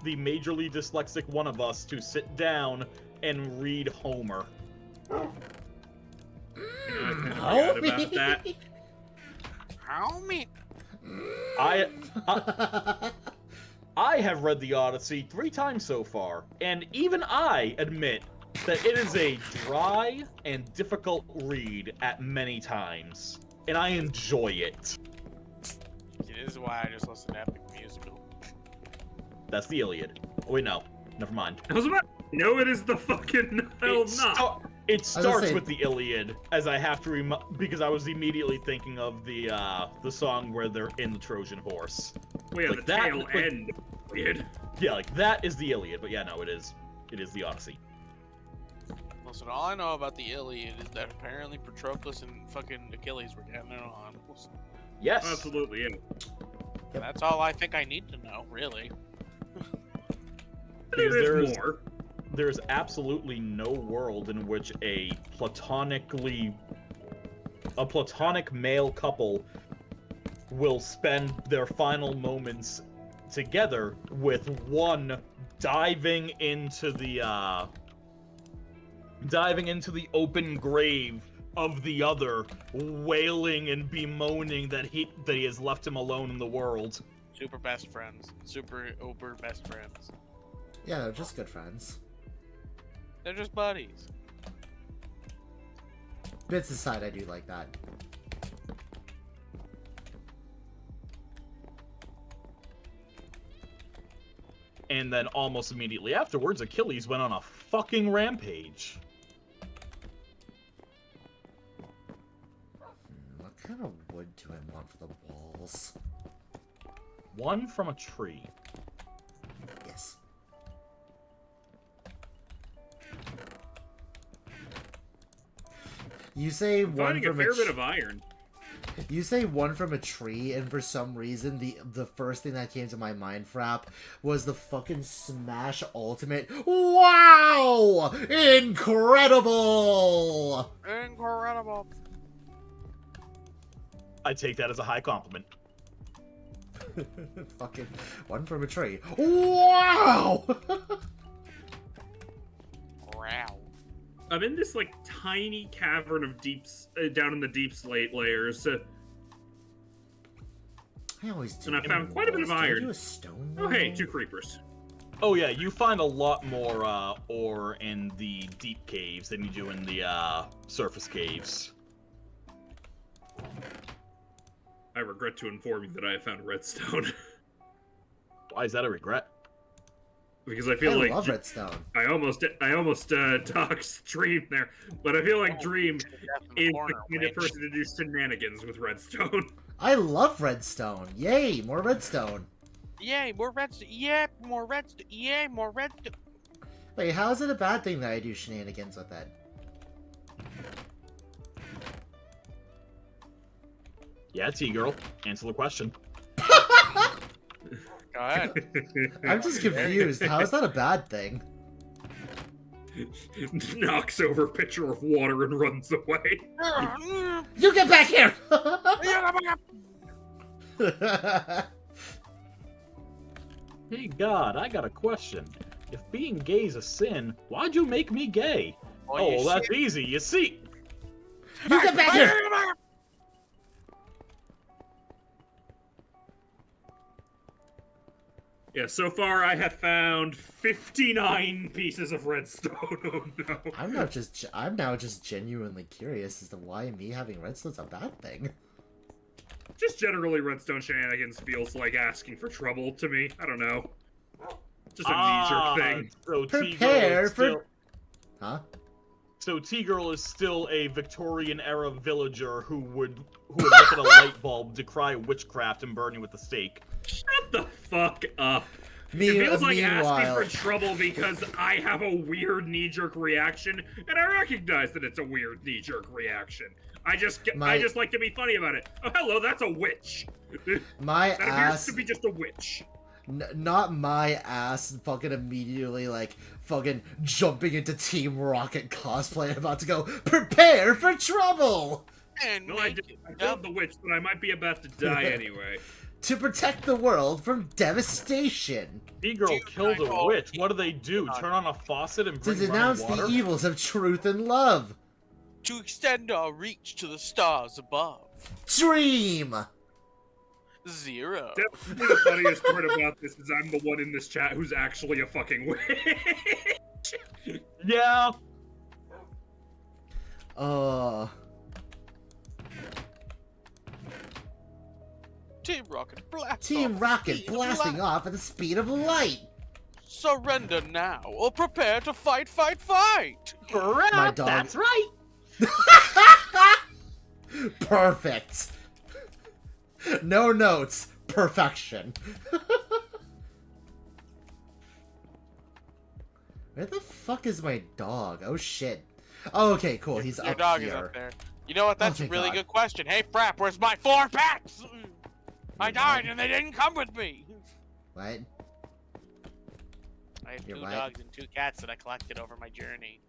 majorly dyslexic one of us to sit down and read Homer. About that. Homie. I have read the Odyssey 3 times so far, and even I admit that it is a dry and difficult read at many times, and I enjoy it. This is why I just listen to epic musical. That's the Iliad. Oh, wait, no. Never mind. I was about no, it is the fucking hell not. It starts with the Iliad, as I have to because I was immediately thinking of the song where they're in the Trojan horse. Well, yeah, like the tail end. Iliad. Yeah, like that is the Iliad, but yeah, no, it is the Odyssey. Listen, all I know about the Iliad is that apparently Patroclus and fucking Achilles were getting it on. Yes. Absolutely, yeah. That's all I think I need to know, really. There's absolutely no world in which a platonic male couple will spend their final moments together with one diving into the open grave of the other, wailing and bemoaning that he has left him alone in the world. Super best friends. Super uber best friends. Yeah, they're just good friends. They're just buddies. Bits aside, I do like that. And then almost immediately afterwards, Achilles went on a fucking rampage. What kind of wood do I want for the walls? One from a tree. Yes. You say one from a fair bit of iron. You say one from a tree, and for some reason, the first thing that came to my mind, Frap, was the fucking Smash Ultimate. Wow! Incredible! Incredible. I take that as a high compliment. Fucking one from a tree. Wow! Wow. I'm in this like tiny cavern of down in the deep slate layers. I always do. And I found quite a bit of iron. Do a stone oh, hey, 2 creepers. Oh yeah, you find a lot more ore in the deep caves than you do in the surface caves. I regret to inform you that I have found redstone. Why is that a regret? Because I feel like love redstone. I almost doxed Dream there, but I feel like Dream is the kind of person to do shenanigans with redstone. I love redstone. Yay, more redstone. Yay, more redstone. Yeah, more redstone. Yay, more redstone. Wait, how is it a bad thing that I do shenanigans with that? Yeah, T-girl. Answer the question. Go ahead. I'm just confused. How is that a bad thing? Knocks over a pitcher of water and runs away. You get back here! Hey God, I got a question. If being gay is a sin, why'd you make me gay? Well, that's easy. You see. You get back here! Yeah, so far I have found 59 pieces of redstone. Oh no. I'm now just genuinely curious as to why me having redstone's a bad thing. Just generally redstone shenanigans feels like asking for trouble to me. I don't know. Just a knee-jerk thing. So Prepare for... Huh? So T-Girl is still a Victorian-era villager who would look at a light bulb, decry witchcraft, and burn you with a stake. Shut the fuck up. It feels like asking for trouble because I have a weird knee-jerk reaction, and I recognize that it's a weird knee-jerk reaction. I just like to be funny about it. Oh, hello, that's a witch. My that appears to be just a witch. Not my ass fucking immediately, like, fucking jumping into Team Rocket cosplay, about to go, prepare for trouble! No, I killed the witch, but I might be about to die anyway. To protect the world from devastation. T-Girl killed a witch. What do they do? Turn on a faucet and bring To denounce water? the evils of truth and love. To extend our reach to the stars above. Dream! 0. Definitely the funniest part about this is I'm the one in this chat who's actually a fucking witch. Yeah. Team Rocket blast Team Rocket blasting off at the speed of light. Surrender now, or prepare to fight, fight, fight! My dog. That's right! Perfect. No notes. Perfection. Where the fuck is my dog? Oh shit. Oh, okay, cool. He's Your up dog here. is up there. You know what? That's a thank really God. good question. Hey, Frap, where's my 4 pets? I died and they didn't come with me. What? I have You're 2 right. dogs and 2 cats that I collected over my journey.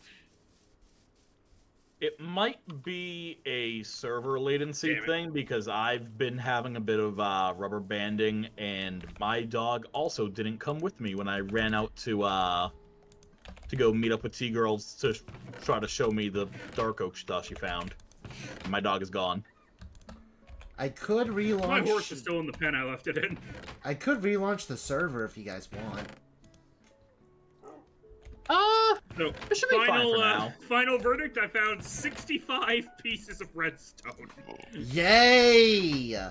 It might be a server latency thing because I've been having a bit of rubber banding, and my dog also didn't come with me when I ran out to go meet up with T-Girls to try to show me the Dark Oak stuff she found. My dog is gone. I could relaunch. My horse is still in the pen I left it in. I could relaunch the server if you guys want. So, it should be fine for now. Final verdict, I found 65 pieces of redstone. Yay! I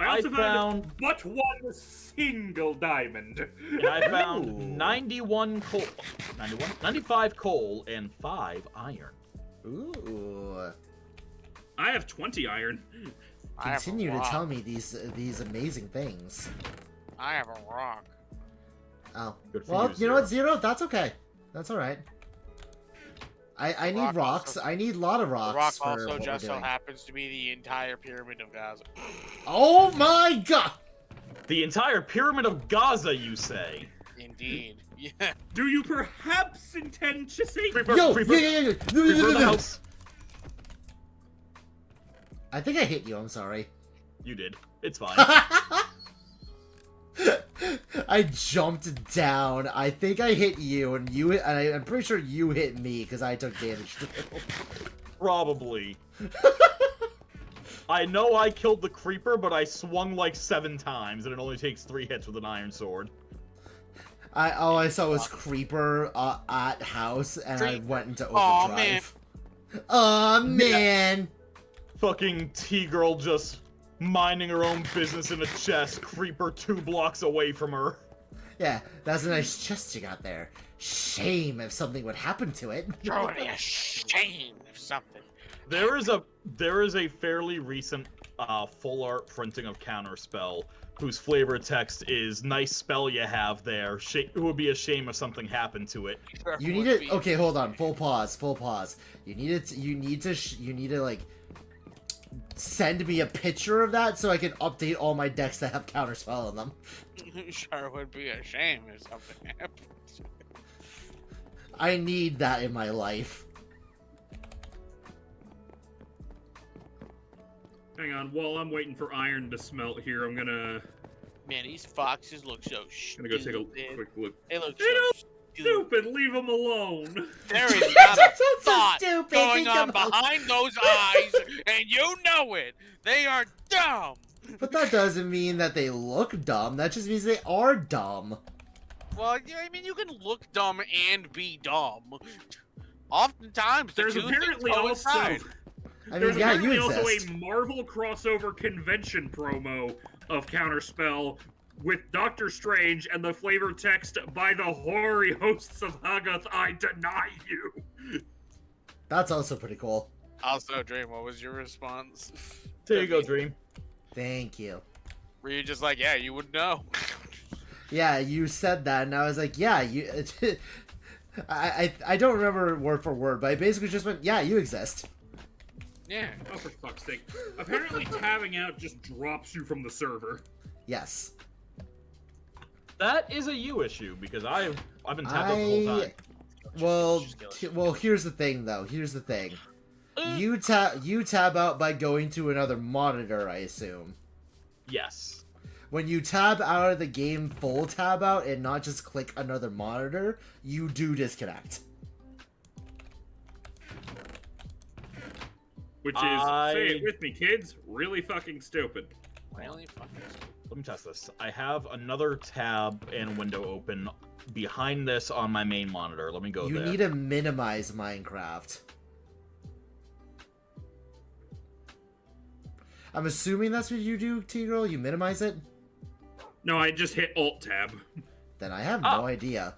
also found but one single diamond. And I found 91 coal, 95 coal, and 5 iron. Ooh. I have 20 iron. Continue to tell me these amazing things. I have a rock. Oh. Good for Well, you, you know what, Zero? That's okay. That's alright. I need rock rocks. also- I need a lot of rocks. The rock for also what just we're so doing. happens to be the entire pyramid of Gaza. Oh my god! The entire pyramid of Gaza, you say? Indeed. Yeah. Do you perhaps intend to say... Creeper, Yo, creeper, yeah. creeper in the house. I think I hit you, I'm sorry. You did. It's fine. I jumped down. I think I hit you, and I'm pretty sure you hit me because I took damage too. Probably. I know I killed the creeper, but I swung like 7 times, and it only takes 3 hits with an iron sword. All I saw was creeper at house, and I went into Aw, overdrive. Aw, man. Fucking T-Girl just minding her own business in a chest, creeper 2 blocks away from her. Yeah, that's a nice chest you got there. Shame if something would happen to it. Truly a shame if something. There is a fairly recent full art printing of Counterspell, whose flavor text is "Nice spell you have there. It would be a shame if something happened to it." You need it. Okay, hold on. Full pause. You need to like send me a picture of that so I can update all my decks that have Counterspell in them. Sure would be a shame if something happened. I need that in my life. Hang on, while I'm waiting for iron to smelt here, I'm gonna... Man, these foxes look so stupid. Gonna go take a quick look. They look They so don't stupid. stupid, leave them alone. There is not a so thought stupid, going leave on them alone. behind those eyes, and you know it. They are dumb. But that doesn't mean that they look dumb. That just means they are dumb. Well, yeah, I mean, you can look dumb and be dumb. Oftentimes, the There's two apparently things also... coincide. I There's mean, yeah, you apparently also exist. a Marvel crossover convention promo of Counterspell with Doctor Strange and the flavor text, "By the hoary hosts of Hagath, I deny you." That's also pretty cool. Also, Dream, what was your response? There you go, Dream. Thank you. Were you just like, yeah, you would know? Yeah, you said that, and I was like, yeah, you. I don't remember word for word, but I basically just went, yeah, you exist. Yeah. Oh, for fuck's sake. Apparently, tabbing out just drops you from the server. Yes. That is a you issue because I've been tapped out the whole time. Well, here's the thing, though. Here's the thing. You tab out by going to another monitor, I assume. Yes. When you tab out of the game full tab out and not just click another monitor, you do disconnect. Which is, say it with me, kids, really fucking stupid. Really fucking stupid. Let me test this. I have another tab and window open behind this on my main monitor. Let me go there. You need to minimize Minecraft. I'm assuming that's what you do, T-Girl? You minimize it? No, I just hit Alt-Tab. Then I have no idea.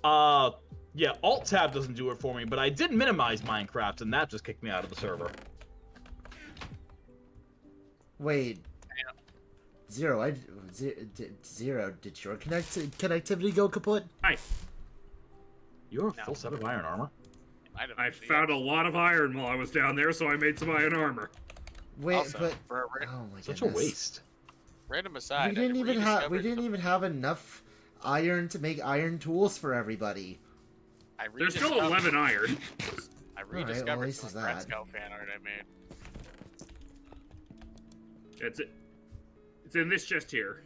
Yeah, Alt-Tab doesn't do it for me, but I did minimize Minecraft, and that just kicked me out of the server. Wait. Zero, Zero, did your connectivity go kaput? Hi. You have a full set of iron armor? I found a lot of iron while I was down there, so I made some iron armor. Wait, Also, but for oh my Such goodness. a waste. Random aside, We didn't even have enough iron to make iron tools for everybody. There's still 11 iron. I well, rediscovered at least some is that. Scout fan art I made. It's in this chest here.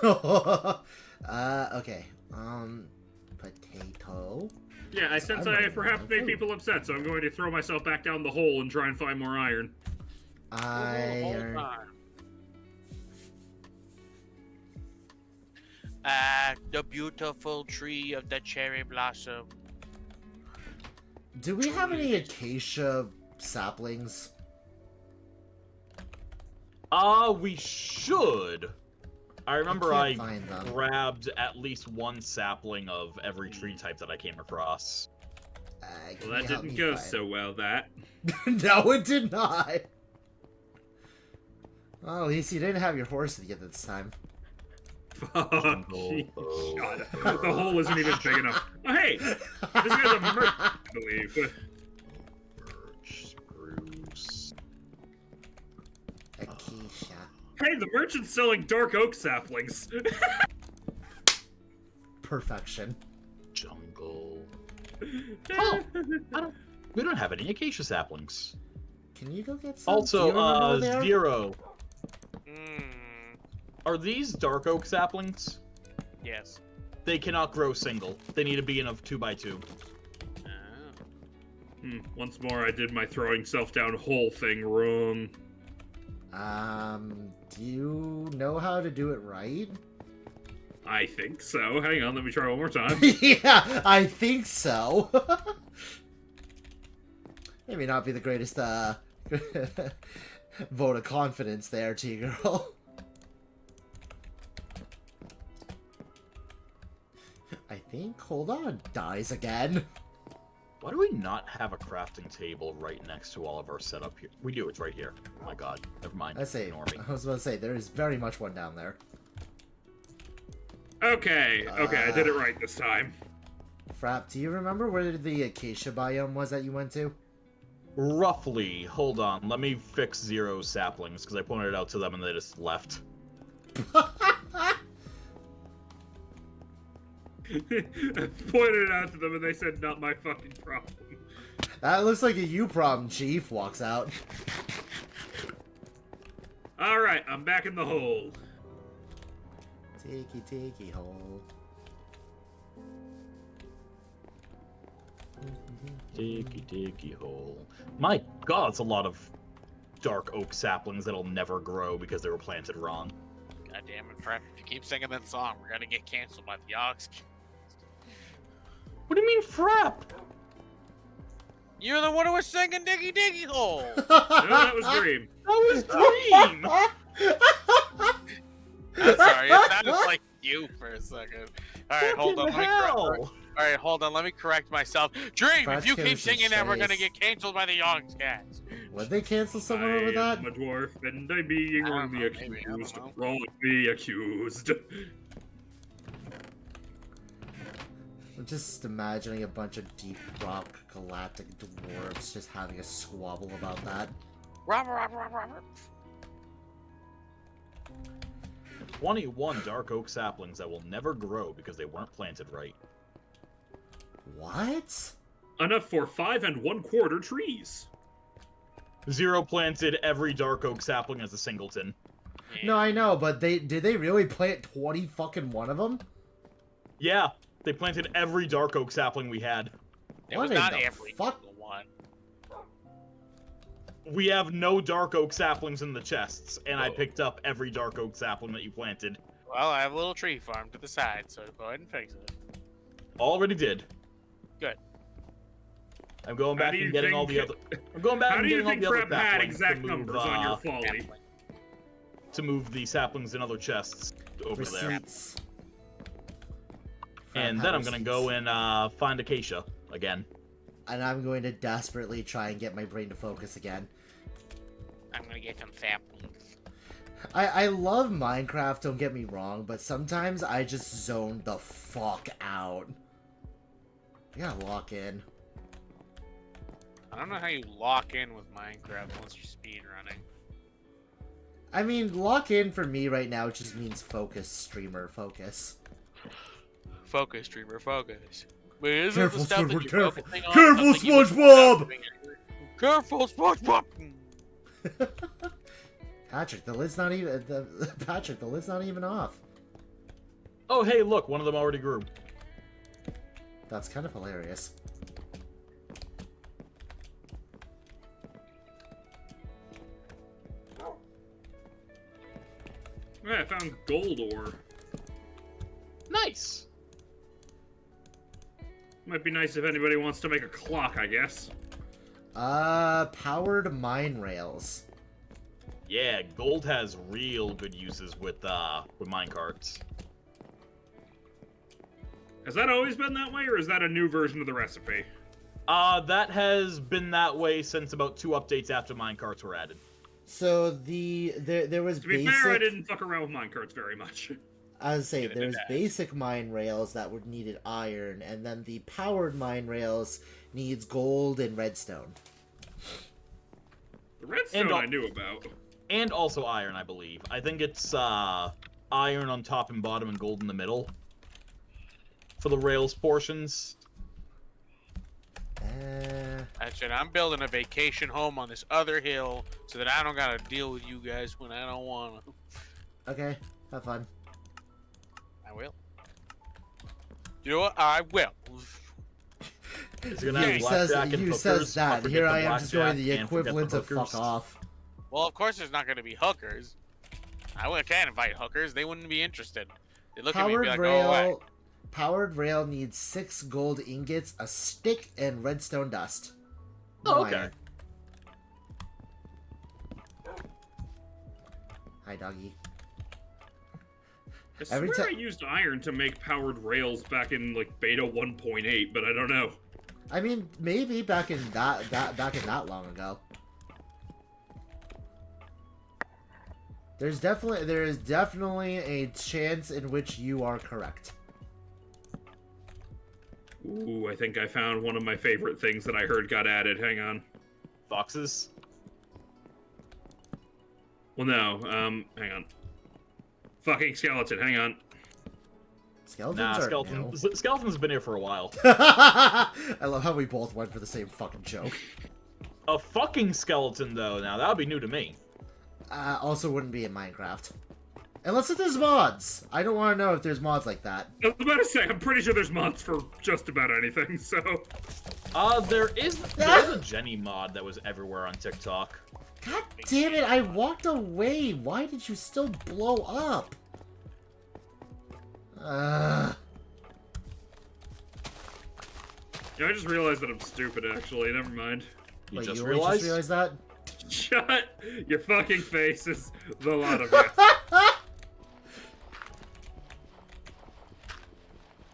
Okay. Potato. Yeah, I sense I perhaps made people upset, so I'm going to throw myself back down the hole and try and find more iron. Iron. The beautiful tree of the cherry blossom. Do we have any acacia saplings? We should. I remember I grabbed at least one sapling of every tree type that I came across. Well, that didn't go so well, that. No, it did not. Well, at least you didn't have your horse to get this time. Fuck. God, the hole isn't even big enough. Oh, hey! This guy's a merchant, I believe. Spruce. Acacia. Hey, the merchant's selling dark oak saplings. Perfection. Jungle. Oh, we don't have any acacia saplings. Can you go get some? Also, Zero. Are these dark oak saplings? Yes. They cannot grow single. They need to be in a 2x2. Once more, I did my throwing self down hole thing wrong. Do you know how to do it right? I think so. Hang on, let me try one more time. Yeah, I think so. Maybe not be the greatest vote of confidence there, T-Girl. I think, hold on, dies again. Why do we not have a crafting table right next to all of our setup here? We do, it's right here. Oh my god, never mind. I was about to say, there is very much one down there. Okay, I did it right this time. Frap, do you remember where the acacia biome was that you went to? Roughly. Hold on, let me fix Zero's saplings, because I pointed it out to them and they just left. I pointed it out to them and they said, not my fucking problem. That looks like a you problem, Chief. Walks out. Alright, I'm back in the hole. Tiki hole. Tiki hole. My god, it's a lot of dark oak saplings that'll never grow because they were planted wrong. God damn it, Fred. If you keep singing that song, we're gonna get canceled by the Ox. What do you mean, Frap? You're the one who was singing Diggy Diggy Hole! No, that was Dream. That was Dream! I'm sorry, it sounded like you for a second. Alright, hold on. Fucking hell! Alright, hold on. Let me correct myself. Dream, Fat if you keep Killers and singing that, we're gonna Strays. get canceled by the Young's cats. Would they cancel someone over that? I'm a dwarf and I'm being I don't wrongly know, maybe, I don't accused. know. Wrongly accused. I'm just imagining a bunch of deep rock galactic dwarves just having a squabble about that. Robert. 21 dark oak saplings that will never grow because they weren't planted right. What? Enough for 5 1/4 trees. 0 planted every dark oak sapling as a singleton. No, I know, but did they really plant 20 fucking one of them? Yeah, they planted every dark oak sapling we had. It What was in not the every fuck? single one. We have no dark oak saplings in the chests, and I picked up every dark oak sapling that you planted. Well, I have a little tree farm to the side, so go ahead and fix it. Already did. Good. I'm going back do you and getting think- all the other. I'm going back How and do you getting all think the other Prep had saplings exact to move, numbers on your folly? to move the saplings in other chests over there. Receipts. And then I'm gonna go and find Acacia again. And I'm going to desperately try and get my brain to focus again. I'm gonna get some saplings. I love Minecraft, don't get me wrong, but sometimes I just zone the fuck out. I gotta lock in. I don't know how you lock in with Minecraft once you're speedrunning. I mean, lock in for me right now just means focus, streamer, focus. Focus, streamer, focus. But isn't Careful, the stuff that Squidward, you're careful. focusing on Careful, something you would SpongeBob! stop doing anyway? Careful, SpongeBob! Patrick, the lid's not even. Patrick, the lid's not even off. Oh, hey, look, one of them already grew. That's kind of hilarious. Yeah, I found gold ore. Nice. Might be nice if anybody wants to make a clock, I guess. Powered mine rails. Yeah, gold has real good uses with minecarts. Has that always been that way, or is that a new version of the recipe? That has been that way since about 2 updates after minecarts were added. So there was To be basic. fair, I didn't fuck around with minecarts very much. I would say there's basic mine rails that would needed iron, and then the powered mine rails needs gold and redstone. The redstone I knew about. And also iron, I believe. I think it's iron on top and bottom and gold in the middle. For the rails portions. That's it. I'm building a vacation home on this other hill so that I don't gotta deal with you guys when I don't wanna. Okay, have fun. I will. You know what? I will. You says that. Here I am just going the equivalent of fuck off. Well, of course there's not gonna be hookers. I can't invite hookers. They wouldn't be interested. They look at me and be like, go away. Powered rail needs 6 gold ingots, a stick, and redstone dust. Oh, okay. Iron. Hi, doggy. I swear I used iron to make powered rails back in like beta 1.8, but I don't know. I mean, maybe back in that long ago. There is definitely a chance in which you are correct. Ooh, I think I found one of my favorite things that I heard got added. Hang on. Foxes? Well, no. Hang on. Fucking skeleton. Hang on. Skeletons have been here for a while. I love how we both went for the same fucking joke. A fucking skeleton, though. Now that would be new to me. Also wouldn't be in Minecraft. Unless if there's mods. I don't want to know if there's mods like that. I was about to say, I'm pretty sure there's mods for just about anything, so... There is a Jenny mod that was everywhere on TikTok. God damn it, I walked away. Why did you still blow up? Yeah, I just realized that I'm stupid, actually. Never mind. You just realized that? Shut your fucking faces, the lot of you.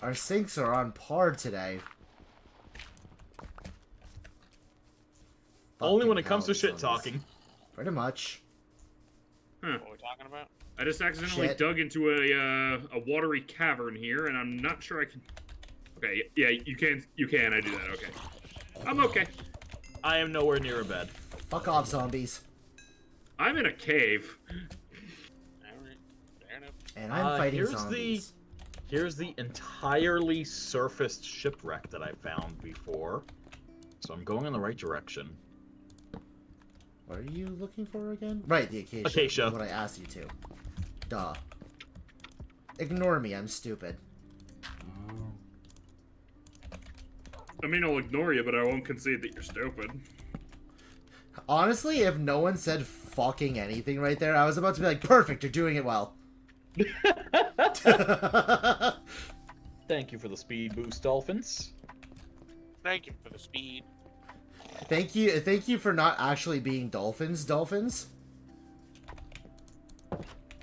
Our sinks are on par today. Only when Fucking it comes to hell, shit zombies. talking. Pretty much. Huh. What are we talking about? I just accidentally Shit. dug into a watery cavern here, and I'm not sure I can. Okay, yeah, you can. I do that. Okay, I'm okay. I am nowhere near a bed. Fuck off, zombies. I'm in a cave. Alright, fair enough. And I'm fighting here's zombies. Here's the entirely surfaced shipwreck that I found before. So I'm going in the right direction. What are you looking for again? Right, the acacia. Acacia. What I asked you to. Duh. Ignore me, I'm stupid. I mean, I'll ignore you, but I won't concede that you're stupid. Honestly, if no one said fucking anything right there, I was about to be like, perfect, you're doing it well. Thank you for the speed boost, Dolphins. Thank you for the speed. Thank you for not actually being dolphins.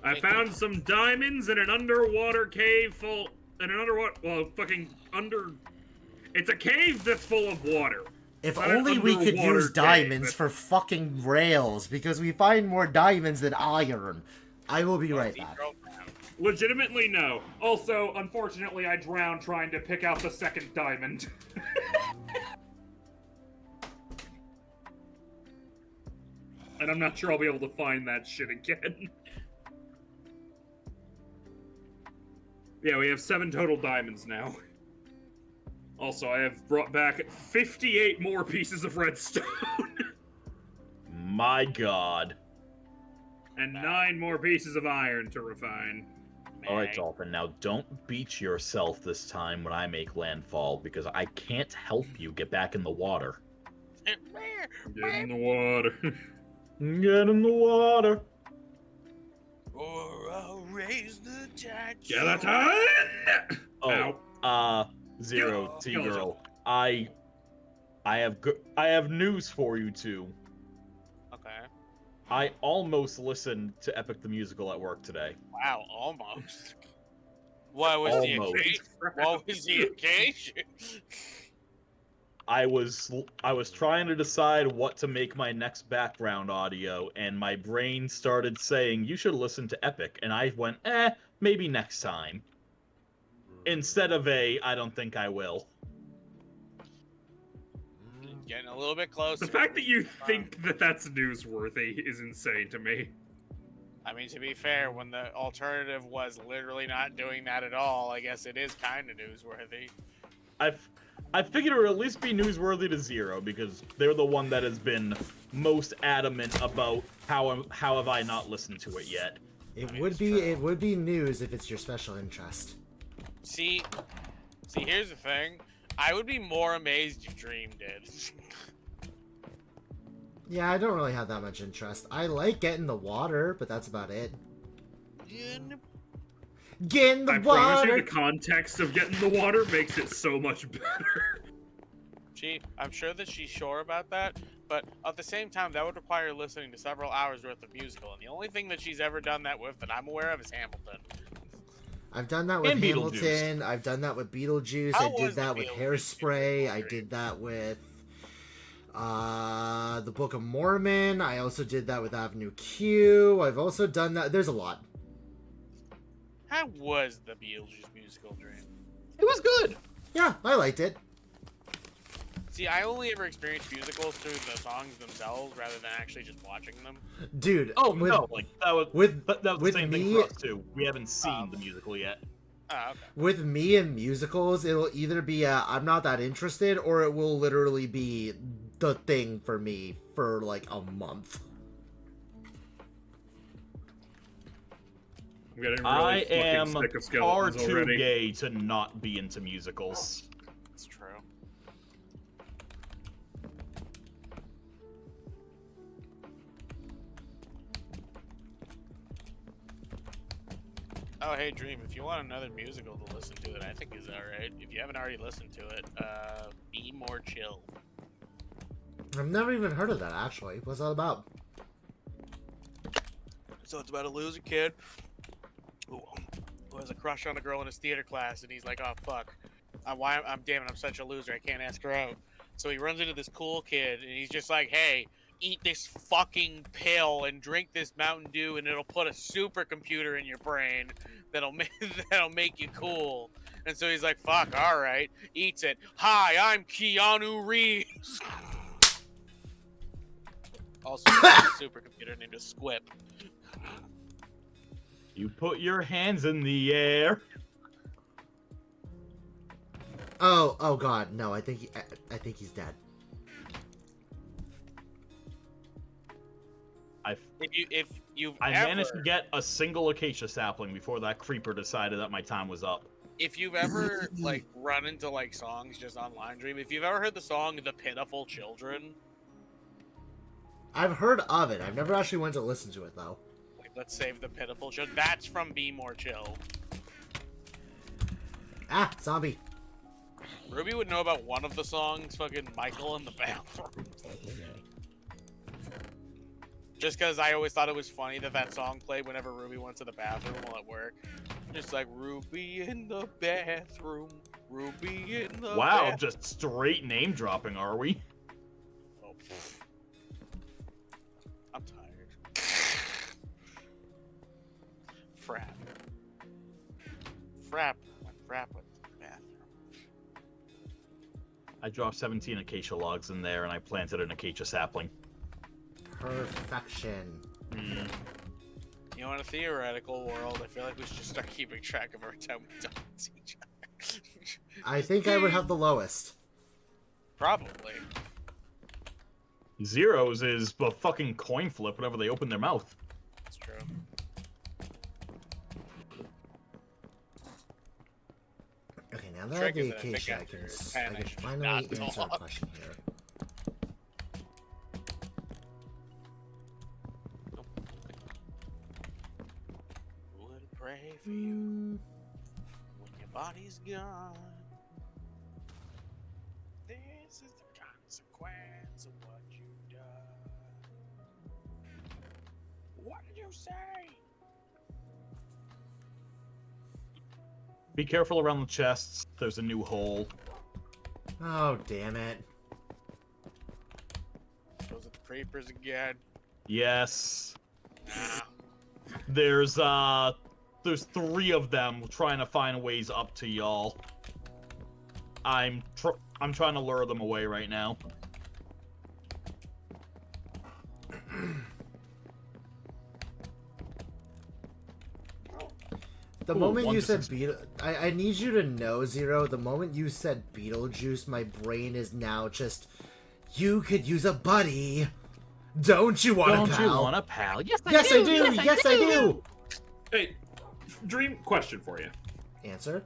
I found some diamonds in an underwater cave full. In an underwater. Well, fucking under. It's a cave that's full of water. If Not an only we could underwater use cave, diamonds but- for fucking rails, because we find more diamonds than iron. I will be right back. Legitimately, no. Also, unfortunately, I drowned trying to pick out the second diamond. And I'm not sure I'll be able to find that shit again. Yeah, we have 7 total diamonds now. Also, I have brought back 58 more pieces of redstone. My god. And 9 more pieces of iron to refine. Alright, Dolphin, now don't beat yourself this time when I make landfall, because I can't help you get back in the water. Get in the water. Get in the water. Or I'll raise the tide. Skeleton! Oh, Zero, T-Girl. I have news for you two. Okay. I almost listened to Epic the Musical at work today. Wow, almost. What was Almost. the occasion? What was the occasion? I was trying to decide what to make my next background audio, and my brain started saying, you should listen to Epic, and I went, maybe next time. Instead of I don't think I will. Getting a little bit closer. The fact that you think that that's newsworthy is insane to me. I mean, to be fair, when the alternative was literally not doing that at all, I guess it is kind of newsworthy. I figured it would at least be newsworthy to Zero, because they're the one that has been most adamant about how have I not listened to it yet. It would be news if it's your special interest. See, here's the thing. I would be more amazed if Dream did. Yeah, I don't really have that much interest. I like getting the water, but that's about it. Get in the I water! promise you, the context of getting the water makes it so much better. I'm sure that she's sure about that, but at the same time, that would require listening to several hours worth of musical, and the only thing that she's ever done that with that I'm aware of is Hamilton. I've done that with And Hamilton. Beetlejuice. I've done that with Beetlejuice. How I did was that the with Beetlejuice Hairspray. I did that with the Book of Mormon. I also did that with Avenue Q. I've also done that. There's a lot. How was the Beetlejuice musical, Dream? It was good. Yeah, I liked it. See, I only ever experienced musicals through the songs themselves rather than actually just watching them. Dude. No, like that was that was the same thing me- for us too. We haven't seen the musical yet. Okay. With me and musicals, it'll either be I'm not that interested, or it will literally be the thing for me for like a month. I'm getting really I fucking am sick of far skeletons too already. gay to not be into musicals. It's true. Oh, hey, Dream, if you want another musical to listen to that I think is alright, if you haven't already listened to it, Be More Chill. I've never even heard of that, actually. What's that about? So it's about a loser kid who has a crush on a girl in his theater class, and he's like, "Oh fuck, I'm damn it, I'm such a loser. I can't ask her out." So he runs into this cool kid, and he's just like, "Hey, eat this fucking pill and drink this Mountain Dew, and it'll put a supercomputer in your brain that'll that'll make you cool." And so he's like, "Fuck, all right." Eats it. "Hi, I'm Keanu Reeves." Also, a supercomputer named a Squip. You put your hands in the air. Oh God, no! I think he's dead. I managed to get a single acacia sapling before that creeper decided that my time was up. If you've ever like run into like songs just on Line Dream, if you've ever heard the song "The Pitiful Children," I've heard of it. I've never actually went to listen to it though. wait, let's save the pitiful children. That's from Be More Chill. Ah, zombie. Ruby would know about one of the songs, fucking Michael in the Bathroom. Just because I always thought it was funny that song played whenever Ruby went to the bathroom while at work. Just like, Ruby in the bathroom, Ruby in the Wow, bathroom. just straight name dropping, are we? Oh, I'm tired. Frap. Frap went to the bathroom. I dropped 17 acacia logs in there and I planted an acacia sapling. Perfection. Mm. You know, in a theoretical world, I feel like we should just start keeping track of every time we don't see each other. I think I would have the lowest. Probably. Zeros is a fucking coin flip whenever they open their mouth. That's true. Okay, now that I have the acacia, I can finally answer a question here. Would pray for you when your body's gone. This is the consequence of what you've done. What did you say? Be careful around the chests. There's a new hole. Oh, damn it. Those are the creepers again. Yes. Nah. There's 3 of them trying to find ways up to y'all. I'm trying to lure them away right now. The moment you said I need you to know, Zero, the moment you said Beetlejuice, my brain is now just, you could use a buddy. Don't you want a pal? Don't you want a pal? Yes, I yes, do! I do! Yes, I do! Hey, Dream, question for you. Answer?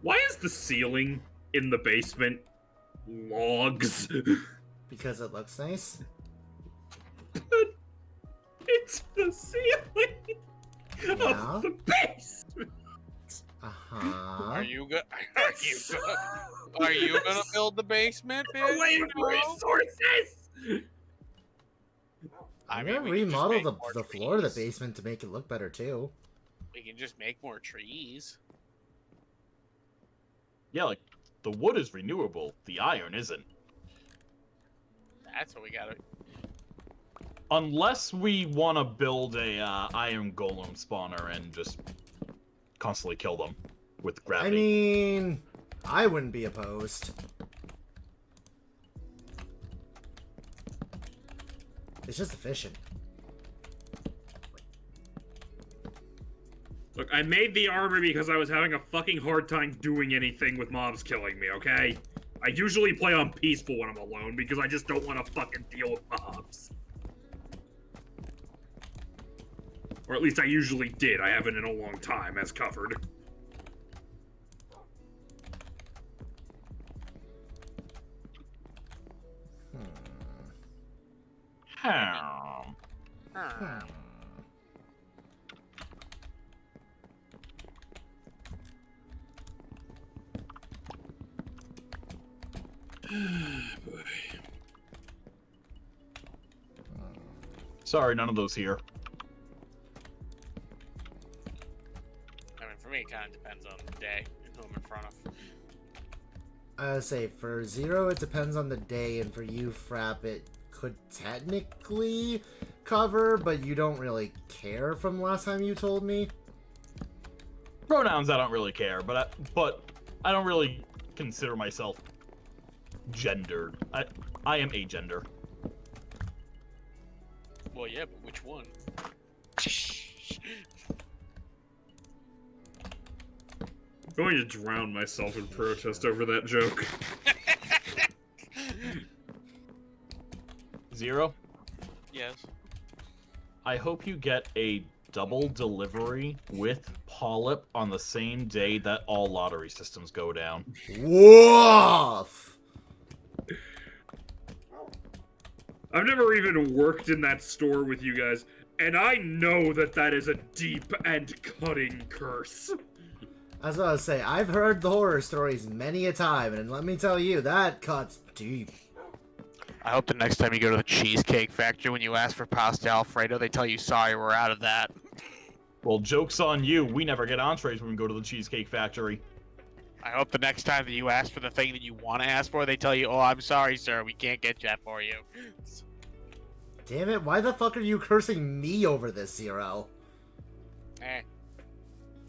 Why is the ceiling in the basement logs? Because it looks nice? It's the ceiling of the basement. Uh-huh. Are you gonna build the basement, bitch? Away resources. I'm gonna remodel the floor of the basement to make it look better too. We can just make more trees. Yeah, like, the wood is renewable, the iron isn't. That's what we gotta... Unless we want to build a iron golem spawner and just constantly kill them with gravity. I mean, I wouldn't be opposed. It's just efficient. Look, I made the armor because I was having a fucking hard time doing anything with mobs killing me, okay? I usually play on peaceful when I'm alone because I just don't want to fucking deal with mobs. Or at least I usually did. I haven't in a long time, as covered. Sorry, none of those here. I mean, for for me, it kind of depends on the day and who I'm in front of. I would say for Zero, it depends on the day, and for you, Frap, it could technically cover, but you don't really care from last time you told me. Pronouns, I don't really care, but I don't really consider myself gendered. I am agender. Well, yeah, but which one? I'm going to drown myself in protest over that joke. Zero? Yes. I hope you get a double delivery with Polyp on the same day that all lottery systems go down. Woof! I've never even worked in that store with you guys, and I know that that is a deep and cutting curse. As I was say, I've heard the horror stories many a time, and let me tell you, that cuts deep. I hope the next time you go to the Cheesecake Factory, when you ask for pasta Alfredo, they tell you, sorry, we're out of that. Well, joke's on you. We never get entrees when we go to the Cheesecake Factory. I hope the next time that you ask for the thing that you want to ask for, they tell you, oh, I'm sorry, sir, we can't get that for you. Damn it, why the fuck are you cursing me over this, Zero? Eh.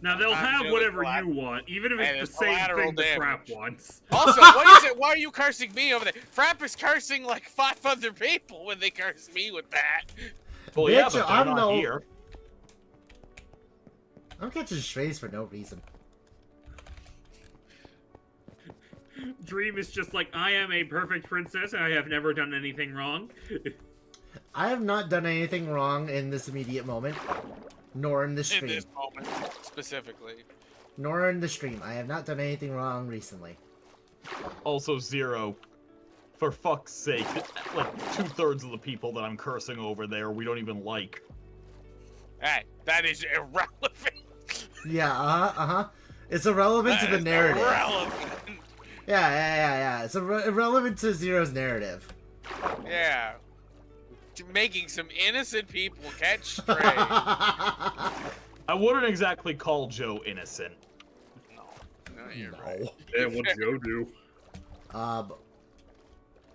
Now, they'll have whatever you want, even if it's the same thing the Frap wants. Also, what is it? Why are you cursing me over there? Frap is cursing like 5 other people when they curse me with that. Well, Bitch, yeah, but they're I'm not here. I'm catching strays for no reason. Dream is just like, I am a perfect princess, I have never done anything wrong. I have not done anything wrong in this immediate moment, nor in the stream. In this moment, specifically. Nor in the stream. I have not done anything wrong recently. Also, Zero, for fuck's sake, like 2/3 of the people that I'm cursing over there we don't even like. Hey, that is irrelevant. Yeah, It's irrelevant to the narrative. Irrelevant. Yeah. It's irrelevant to Zero's narrative. Yeah. Making some innocent people catch strays. I wouldn't exactly call Joe innocent. No, you're right. Yeah, what'd Joe do?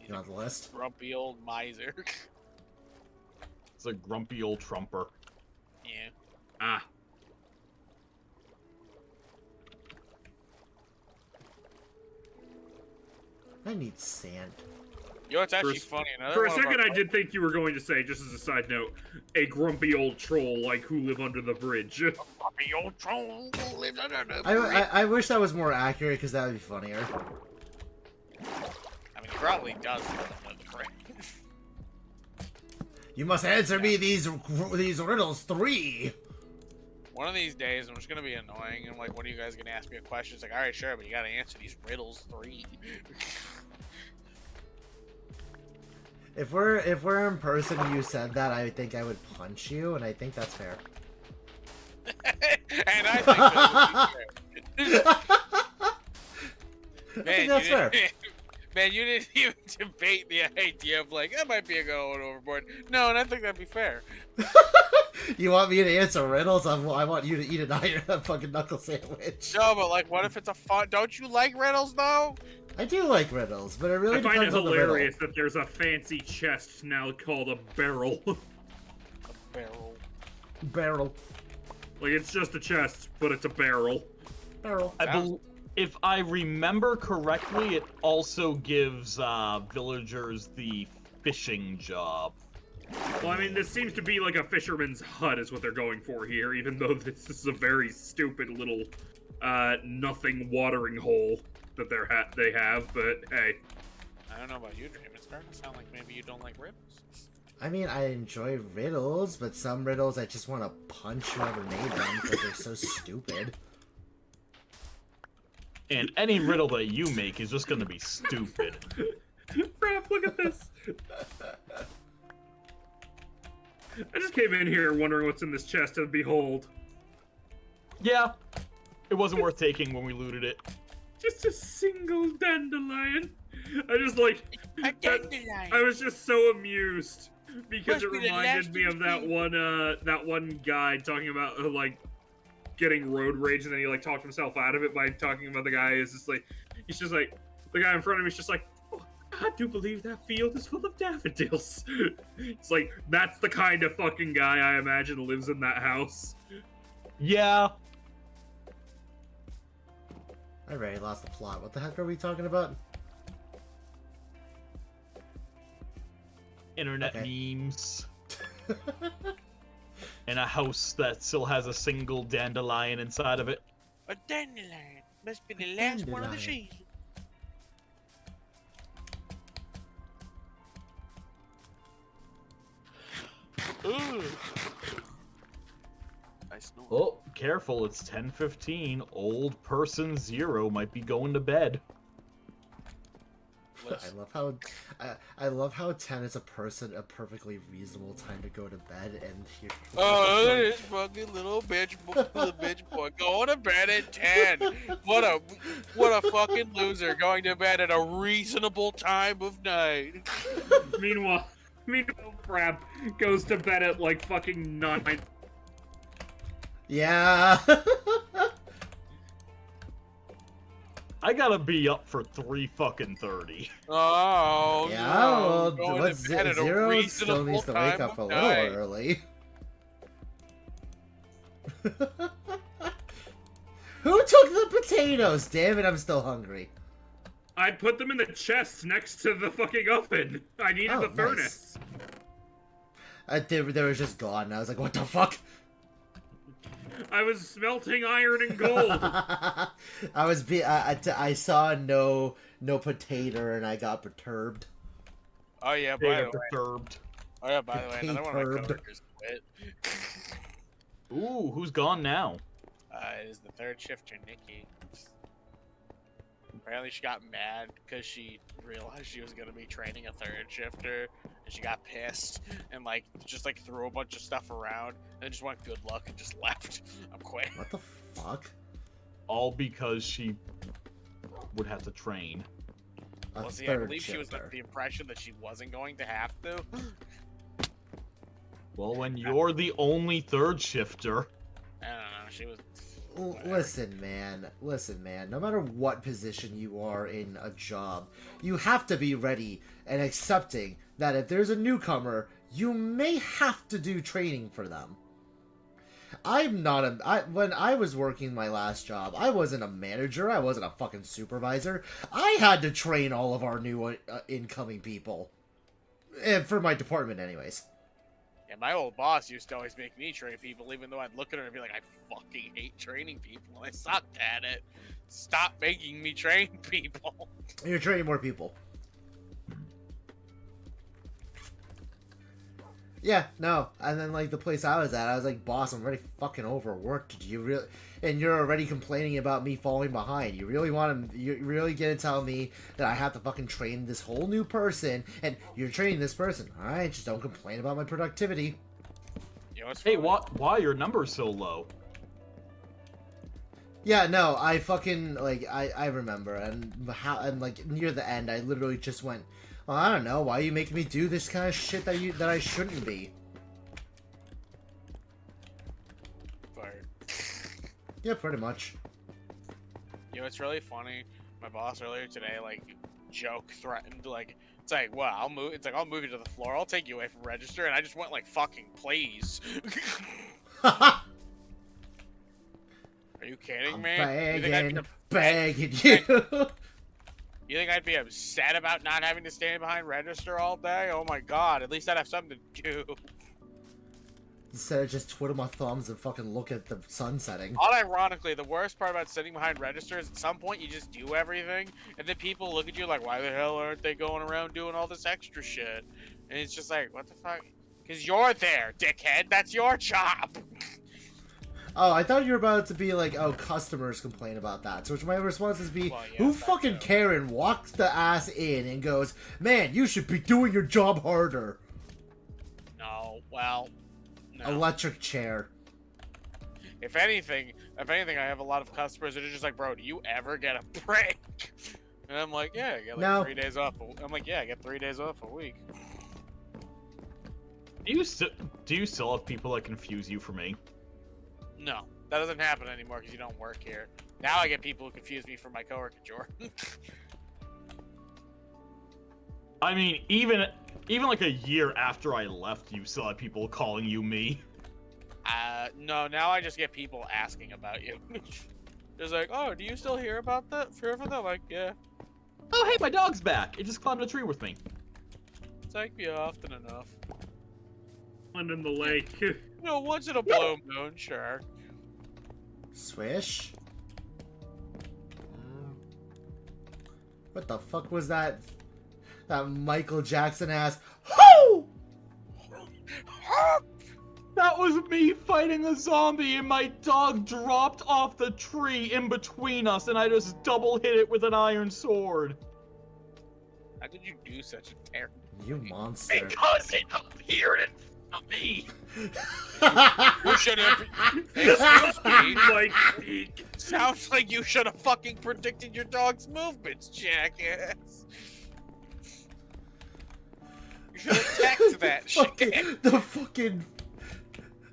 You know the list? Grumpy old miser. It's a grumpy old trumper. Yeah. Ah. I need sand. You know, it's actually funny. For a second, I did think you were going to say, just as a side note, a grumpy old troll like who live under the bridge. Grumpy old troll who lives under the bridge. I wish that was more accurate, because that would be funnier. I mean, he probably does live under the bridge. You must answer me these riddles 3. One of these days, I'm just gonna be annoying, and like, what are you guys gonna ask me a question? It's like, all right, sure, but you gotta answer these riddles 3. If we're in person and you said that, I think I would punch you, and I think that's fair. And I think that would be fair. I think that's fair. Man, you didn't even debate the idea of like, that might be a going overboard. No, and I think that'd be fair. You want me to answer riddles? I want you to eat a fucking knuckle sandwich. No, but like, what if it's a fun? Don't you like riddles though? I do like riddles, but it really I find it depends on the riddle. hilarious that there's a fancy chest now called a barrel. Barrel. Like, it's just a chest, but it's a barrel. Barrel. If I remember correctly, it also gives villagers the fishing job. Well, I mean, this seems to be like a fisherman's hut is what they're going for here, even though this is a very stupid little nothing watering hole that they have, but hey. I don't know about you, Dream. It's starting to sound like maybe you don't like riddles. I mean, I enjoy riddles, but some riddles I just want to punch whoever made them because they're so stupid. And any riddle that you make is just gonna be stupid. Crap, look at this! I just came in here wondering what's in this chest, and behold. Yeah, it wasn't worth taking when we looted it. Just a single dandelion. I just like... A dandelion. I was just so amused because it reminded me of that one guy talking about like getting road rage, and then he like talked himself out of it by talking about the guy is just like, he's just like, the guy in front of me is just like, oh, I do believe that field is full of daffodils. It's like, that's the kind of fucking guy I imagine lives in that house. Yeah. I already lost the plot. What the heck are we talking about? Internet memes. In a house that still has a single dandelion inside of it. A dandelion must be the last one of the season. Ooh. Nice. Oh, careful, it's 10:15. Old person 0 might be going to bed. I love how 10 is a perfectly reasonable time to go to bed, and here. Oh, look at this fucking little bitch boy going to bed at 10. What a fucking loser going to bed at a reasonable time of night. Meanwhile, Frap goes to bed at like fucking 9. Yeah. I gotta be up for 3:30. Oh, yeah, no. well, what's Zero still needs to wake up a little early. Who took the potatoes? Damn it, I'm still hungry. I put them in the chest next to the fucking oven. I needed the furnace. They were just gone, and I was like, what the fuck? I was smelting iron and gold. I saw no potato and I got perturbed. Oh yeah, by the way. Perturbed. Oh yeah, by the way, another one of my coworkers quit. Ooh, who's gone now? It is the third shifter, Nikki. Apparently she got mad because she realized she was going to be training a third shifter, and she got pissed and like just like threw a bunch of stuff around and just went good luck and just left. I'm quitting. What the fuck? All because she would have to train. Well, see, I believe she was under the impression that she wasn't going to have to. Well, when you're the only third shifter. I don't know, she was... Listen, man. No matter what position you are in a job, you have to be ready and accepting that if there's a newcomer, you may have to do training for them. When I was working my last job, I wasn't a manager, I wasn't a fucking supervisor. I had to train all of our new incoming people. For my department, anyways. Yeah, my old boss used to always make me train people, even though I'd look at her and be like, I fucking hate training people. I sucked at it. Stop making me train people. You're training more people. Yeah, no. And then, like, the place I was at, I was like, boss, I'm already fucking overworked. Do you really... And you're already complaining about me falling behind. You're really gonna tell me that I have to fucking train this whole new person, and you're training this person. Alright, just don't complain about my productivity. Hey, why are your numbers so low? Yeah, no, I fucking, like, I remember, and like, near the end, I literally just went, well, I don't know, why are you making me do this kind of shit that I shouldn't be? Fired. Yeah, pretty much. You know, it's really funny. My boss earlier today, like, threatened, like, it's like, well, I'll move you to the floor, I'll take you away from register, and I just went like, fucking please. Are you kidding me? Begging you. You think I'd be upset about not having to stand behind register all day? Oh my god, at least I'd have something to do. Instead of just twiddle my thumbs and fucking look at the sun setting. Unironically, the worst part about sitting behind register is at some point you just do everything, and then people look at you like, why the hell aren't they going around doing all this extra shit? And it's just like, what the fuck? Because you're there, dickhead. That's your job. Oh, I thought you were about to be like, oh, customers complain about that. To which my response is be, who fucking Karen walks the ass in and goes, man, you should be doing your job harder. No, well, no. Electric chair. If anything, I have a lot of customers that are just like, bro, do you ever get a break? And I'm like, yeah, I get like 3 days off. I'm like, yeah, I get 3 days off a week. Do you still have people that confuse you for me? No. That doesn't happen anymore because you don't work here. Now I get people who confuse me for my coworker Jordan. I mean, even like a year after I left, you still had people calling you me. No, now I just get people asking about you. It's like, oh, do you still hear about that? Fear for that? Like, yeah. Oh, hey, my dog's back. It just climbed a tree with me. It's like, yeah, often enough. And in the lake. You know, once in a blue moon, sure. Swish? What the fuck was that? That Michael Jackson ass. Ho! That was me fighting a zombie and my dog dropped off the tree in between us and I just double hit it with an iron sword. How did you do such a terrible You monster. Because it appeared in front of me. You should have. Excuse me. Like, sounds like you should have fucking predicted your dog's movements, jackass. You should have texted that shit. The fucking.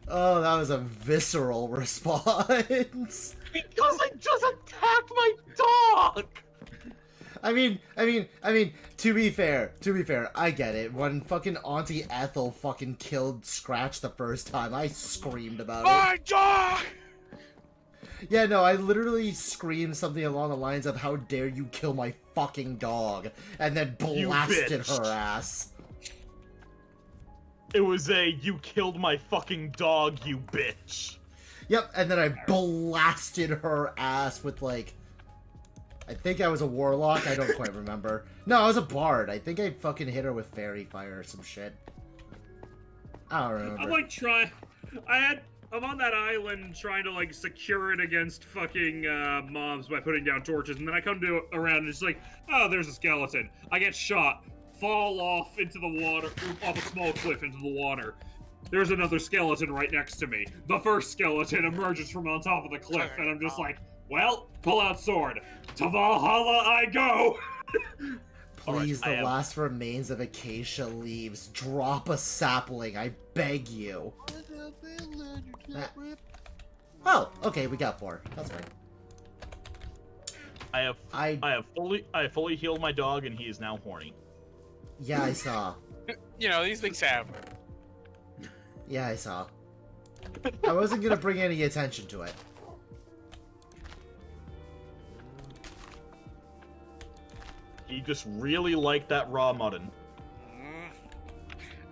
Oh, that was a visceral response. Because I just attacked my dog. I mean, to be fair, I get it. When fucking Auntie Ethel fucking killed Scratch the first time, I screamed about it. My dog! Yeah, no, I literally screamed something along the lines of, how dare you kill my fucking dog, and then blasted her ass. It was you killed my fucking dog, you bitch. Yep, and then I blasted her ass with, like, I think I was a warlock, I don't quite remember. No, I was a bard. I think I fucking hit her with fairy fire or some shit. I don't remember. I'm like I'm on that island trying to like secure it against fucking mobs by putting down torches, and then I come around and it's like, oh, there's a skeleton. I get shot, fall off into the water, off a small cliff into the water. There's another skeleton right next to me. The first skeleton emerges from on top of the cliff, and I'm just like, well, pull out sword. To Valhalla I go! Please, the last remains of acacia leaves. Drop a sapling, I beg you. Oh, okay, we got 4. That's fine. I have fully healed my dog, and he is now horny. Yeah, I saw. You know, these things happen. Yeah, I saw. I wasn't gonna bring any attention to it. He just really liked that raw mutton.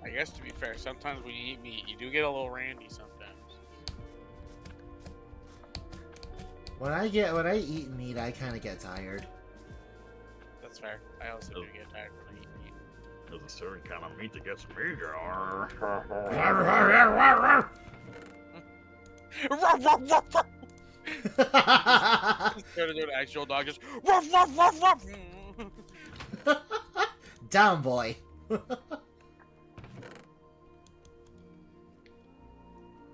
I guess to be fair, sometimes when you eat meat, you do get a little randy sometimes. When I eat meat, I kind of get tired. That's fair. I also do get tired when I eat meat. There's a certain kind of meat that gets me. Instead of doing an actual dog, just ruff, ruff, ruff, ruff. Down, boy. But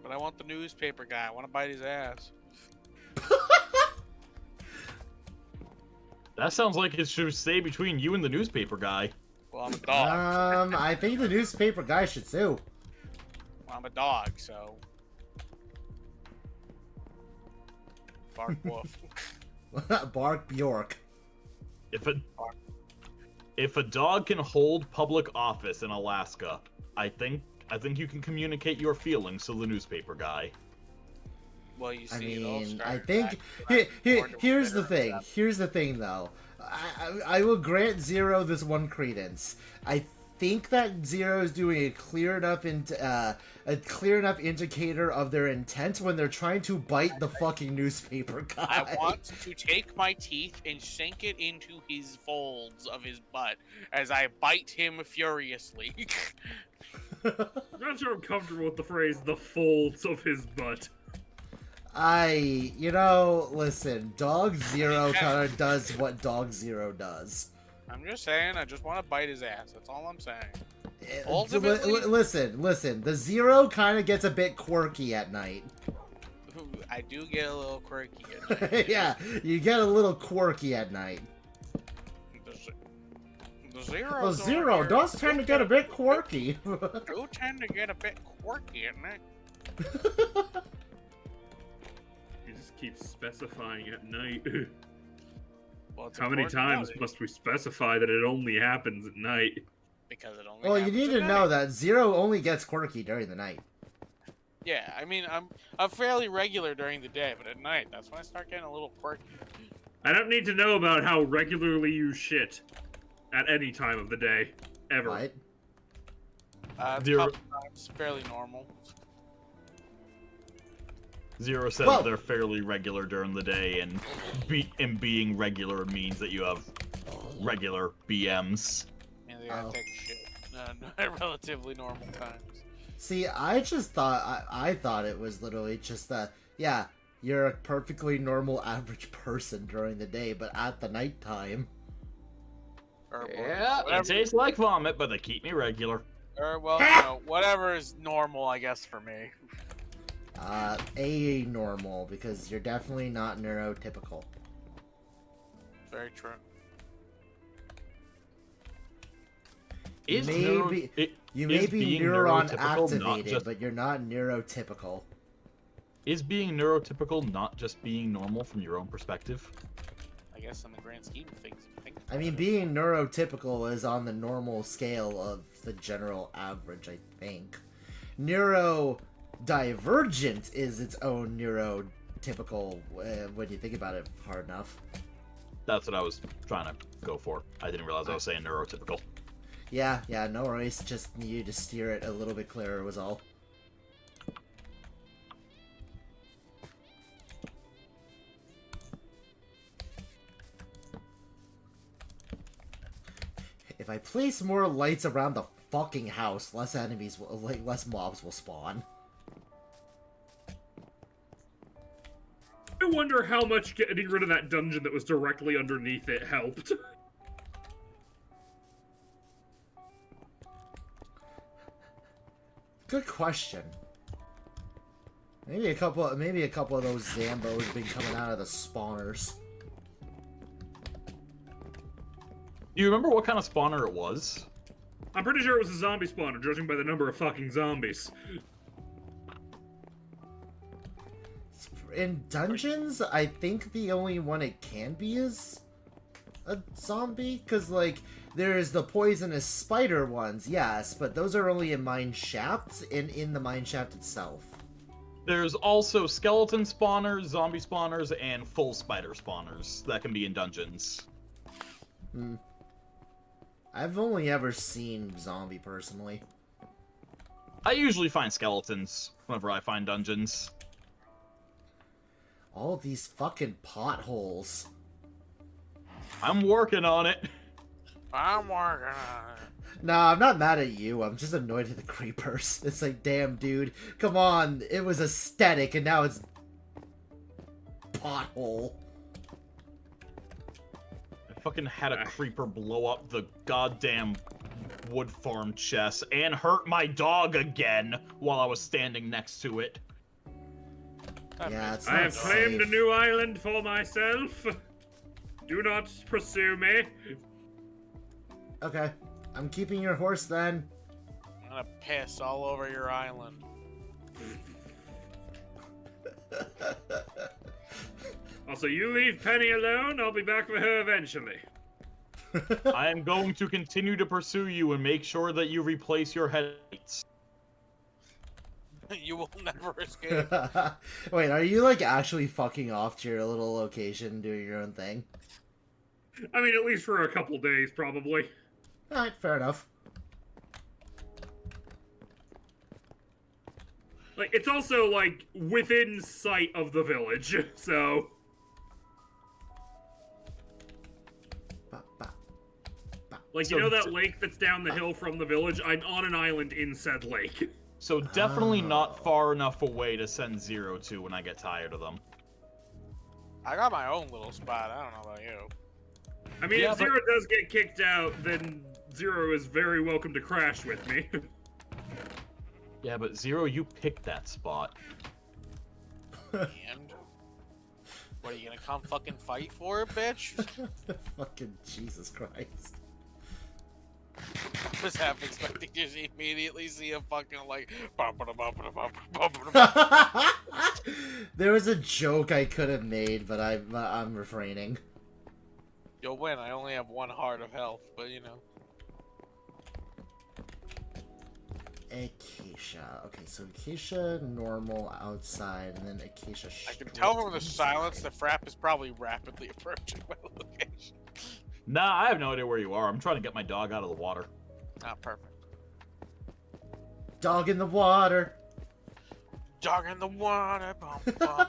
I want the newspaper guy. I want to bite his ass. That sounds like it should stay between you and the newspaper guy. Well, I'm a dog. I think the newspaper guy should sue. Well, I'm a dog, so. Bark wolf. Bark Bjork. If a dog can hold public office in Alaska, I think you can communicate your feelings to the newspaper guy. Well, you see, I think here's the thing. Here's the thing, though. I will grant Zero this one credence. I think that Zero is doing a clear enough indicator of their intent when they're trying to bite the fucking newspaper guy. I want to take my teeth and sink it into his folds of his butt as I bite him furiously. I'm not sure I'm comfortable with the phrase "the folds of his butt." Listen, Dog Zero kind of does what Dog Zero does. I'm just saying, I just want to bite his ass. That's all I'm saying. Listen, the Zero kind of gets a bit quirky at night. I do get a little quirky at night. Yeah, you get a little quirky at night. The Zero does tend to get a bit quirky. Do tend to get a bit quirky at night. keeps specifying at night. Well, it's How many important times to know, must we specify that it only happens at night? because it only Well, you happens need at to night. know that Zero only gets quirky during the night. Yeah, I mean, I'm fairly regular during the day, but at night, that's when I start getting a little quirky. I don't need to know about how regularly you shit at any time of the day, ever. What? It's a couple times, fairly normal. Zero says Well- they're fairly regular during the day, and being regular means that you have regular BMs. And they gotta take a shit at relatively normal times. See, I just thought I thought it was literally just that. Yeah, you're a perfectly normal average person during the day, but at the nighttime. Or Yeah, whatever. it tastes like vomit, but they keep me regular. Or, well, you know, whatever is normal, I guess, for me. Anormal, because you're definitely not neurotypical. Very true. You Is may neuro- be, it- you may is be being neuron neurotypical not activated, just- but you're not neurotypical. Is being neurotypical not just being normal from your own perspective? I guess in the grand scheme of things, you think. I mean, being neurotypical is on the normal scale of the general average, I think. Neurodivergent is its own neurotypical when you think about it hard enough. That's what I was trying to go for. I didn't realize I was saying neurotypical. Yeah, no worries. Just needed to steer it a little bit clearer was all. If I place more lights around the fucking house, less enemies will, less mobs will spawn. I wonder how much getting rid of that dungeon that was directly underneath it helped. Good question. Maybe a couple of those Zambos have been coming out of the spawners. Do you remember what kind of spawner it was? I'm pretty sure it was a zombie spawner, judging by the number of fucking zombies. In dungeons, I think the only one it can be is a zombie, because, like, there's the poisonous spider ones, yes, but those are only in mine shafts and in the mine shaft itself. There's also skeleton spawners, zombie spawners, and full spider spawners that can be in dungeons. I've only ever seen zombie, personally. I usually find skeletons whenever I find dungeons. All these fucking potholes. I'm working on it. I'm working on it. Nah, I'm not mad at you. I'm just annoyed at the creepers. It's like, damn, dude. Come on. It was aesthetic, and now it's pothole. I fucking had a creeper blow up the goddamn wood farm chest and hurt my dog again while I was standing next to it. Yeah, it's I not have claimed a safe. new island for myself. Do not pursue me. Okay. I'm keeping your horse, then. I'm gonna piss all over your island. Also, you leave Penny alone, I'll be back for her eventually. I am going to continue to pursue you and make sure that you replace your headlights. You will never escape. Wait, are you, like, actually fucking off to your little location doing your own thing? I mean, at least for a couple days, probably. Alright, fair enough. Like, it's also, like, within sight of the village, so... Like, you know that lake that's down the hill from the village? I'm on an island in said lake. So definitely not far enough away to send Zero to when I get tired of them. I got my own little spot. I don't know about you. I mean, Yeah, if Zero does get kicked out, then Zero is very welcome to crash with me. Yeah, but Zero, you picked that spot. And what, are you gonna come fucking fight for it, bitch? Fucking Jesus Christ. I was half expecting to immediately see a fucking like. There was a joke I could have made, but I'm refraining. You'll win. I only have 1 heart of health, but you know. Acacia. Okay, so Acacia normal outside, and then Acacia. I can tell from the silence the Frap is probably rapidly approaching my location. Nah, I have no idea where you are. I'm trying to get my dog out of the water. Ah, perfect. Dog in the water. Dog in the water. Bum, bum.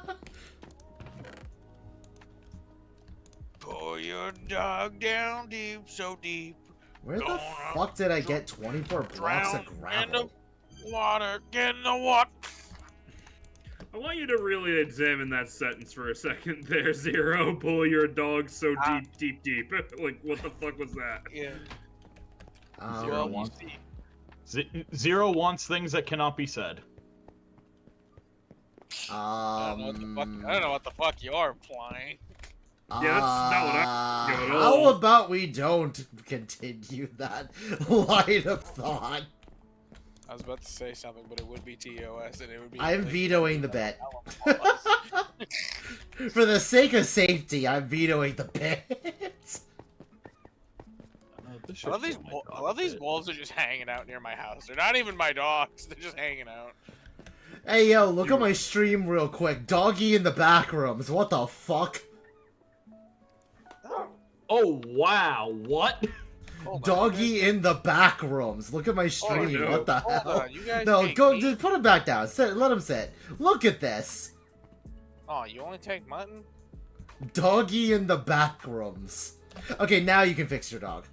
Pull your dog down deep, so deep. Where the fuck did I get 24 blocks of In the gravel? water. Get in the water. I want you to really examine that sentence for a second there, Zero. Pull your dog so deep. Like, what the fuck was that? Yeah. Zero wants things that cannot be said. I don't know what the fuck you're implying. Yeah, that's not what I do at How all. about we don't continue that line of thought? I was about to say something, but it would be TOS, and it would be. I'm vetoing the bet. For the sake of safety, I'm vetoing the bet. I love these wolves are just hanging out near my house. They're not even my dogs. They're just hanging out. Hey, yo, look at my stream real quick. Doggy in the back rooms. What the fuck? Oh, wow. What? Doggy in the back rooms. Look at my stream. no. What the Hold hell? on, you guys No, take go. meat? Just put it back down. Sit, let him sit. Look at this. Oh, you only take mutton? Doggy in the back rooms. Okay, now you can fix your dog.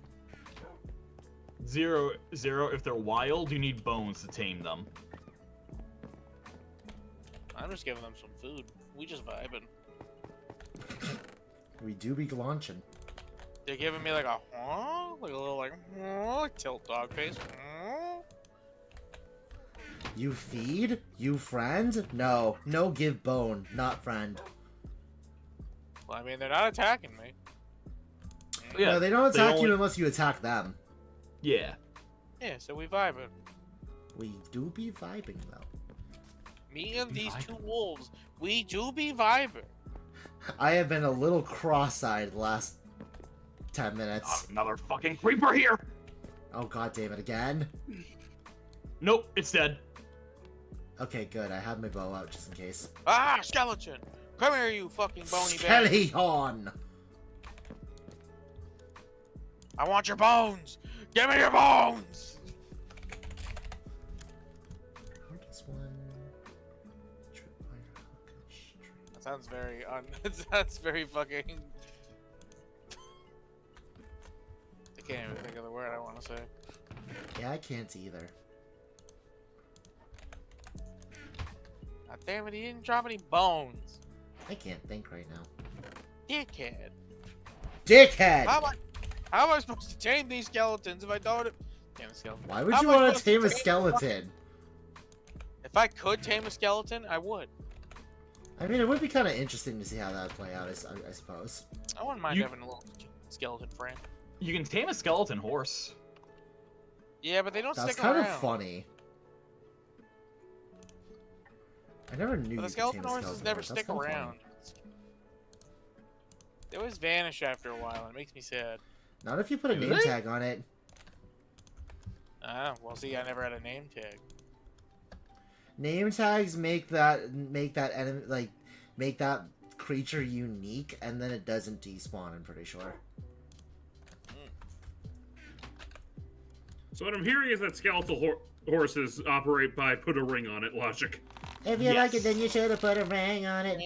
Zero, if they're wild, you need bones to tame them. I'm just giving them some food. We just vibing. We do be launching. They're giving me like a huh? Like a little like huh? Tilt dog face. Huh? You feed? You friend? No. No give bone. Not friend. Well, I mean, they're not attacking me. Yeah, no, they don't they attack only- you unless you attack them. Yeah. Yeah, so we vibing. We do be vibing, though. Me and these two wolves, we do be vibing. I have been a little cross-eyed the last 10 minutes. Another fucking creeper here! Oh, god damn it, again? Nope, it's dead. Okay, good. I have my bow out just in case. Ah, skeleton! Come here, you fucking bony bastard. Skeleton! I want your bones! Give me your bones! That sounds very that's very fucking... I can't even think of the word I want to say. Yeah, I can't either. God damn it, he didn't drop any bones. I can't think right now. Dickhead. Dickhead! How am I supposed to tame these skeletons if I don't... Damn a skeleton. Why would How you am I want to supposed tame a fucking- skeleton? If I could tame a skeleton, I would. I mean, it would be kind of interesting to see how that would play out, I suppose. I wouldn't mind having a little skeleton friend. You can tame a skeleton horse. Yeah, but they don't That's stick kind around. of funny. I never knew But the you skeleton could tame a horses skeleton never horse. That's stick kinda funny. around. They always vanish after a while, and it makes me sad. Not if you put a name Really? tag on it. Ah, well, see, I never had a name tag. Name tags make that enemy, like, make that creature unique, and then it doesn't despawn. I'm pretty sure. So what I'm hearing is that skeletal horses operate by put a ring on it logic. If you like it, then you should have put a ring on it.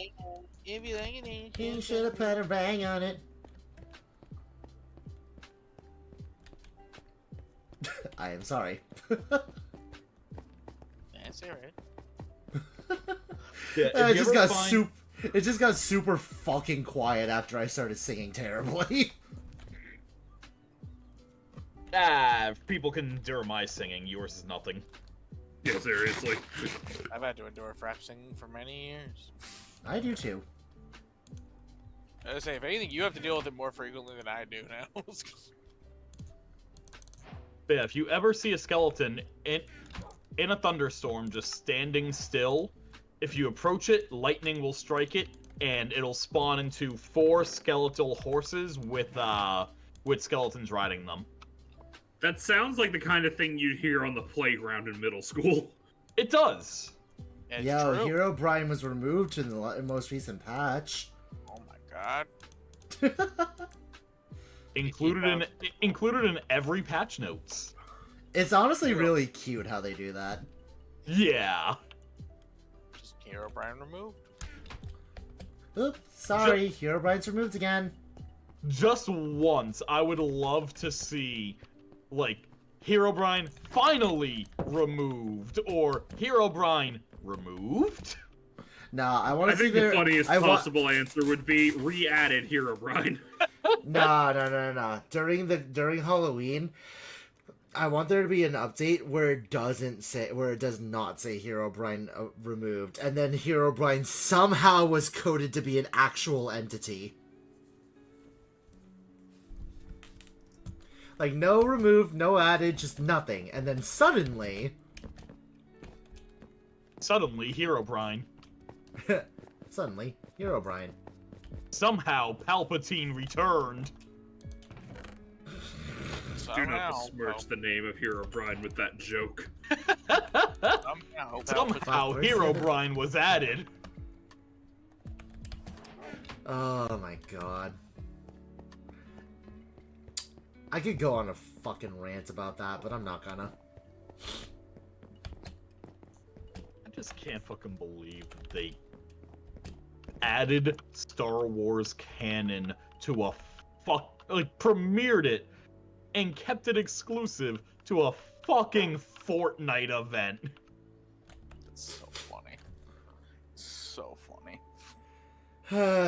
If you like it, You should have put a ring on it. I am sorry. That's alright. It just got It just got super fucking quiet after I started singing terribly. If people can endure my singing, yours is nothing. Yeah, seriously. I've had to endure frap singing for many years. I do too. I would say, if anything, you have to deal with it more frequently than I do now. But yeah, if you ever see a skeleton in a thunderstorm just standing still, if you approach it, lightning will strike it, and it'll spawn into 4 skeletal horses with skeletons riding them. That sounds like the kind of thing you'd hear on the playground in middle school. It does. It's Yo, true. Herobrine was removed in the most recent patch. Oh my god. Included in every patch notes. It's honestly really cute how they do that. Yeah. Just Herobrine removed. Oops, sorry, Herobrine's removed again. Just once, I would love to see, like, Herobrine finally removed, or Herobrine removed? Nah, I want to see think the funniest possible answer would be re-added Herobrine. No. During Halloween, I want there to be an update where it does not say Herobrine removed, and then Herobrine somehow was coded to be an actual entity. Like, no removed, no added, just nothing. And then suddenly, Herobrine. Suddenly, Herobrine. Somehow, Palpatine returned. Do not besmirch the name of Herobrine with that joke. Somehow, Herobrine was added. Oh my god. I could go on a fucking rant about that, but I'm not gonna. I just can't fucking believe they added Star Wars canon to a premiered it and kept it exclusive to a fucking Fortnite event. It's so funny. So funny.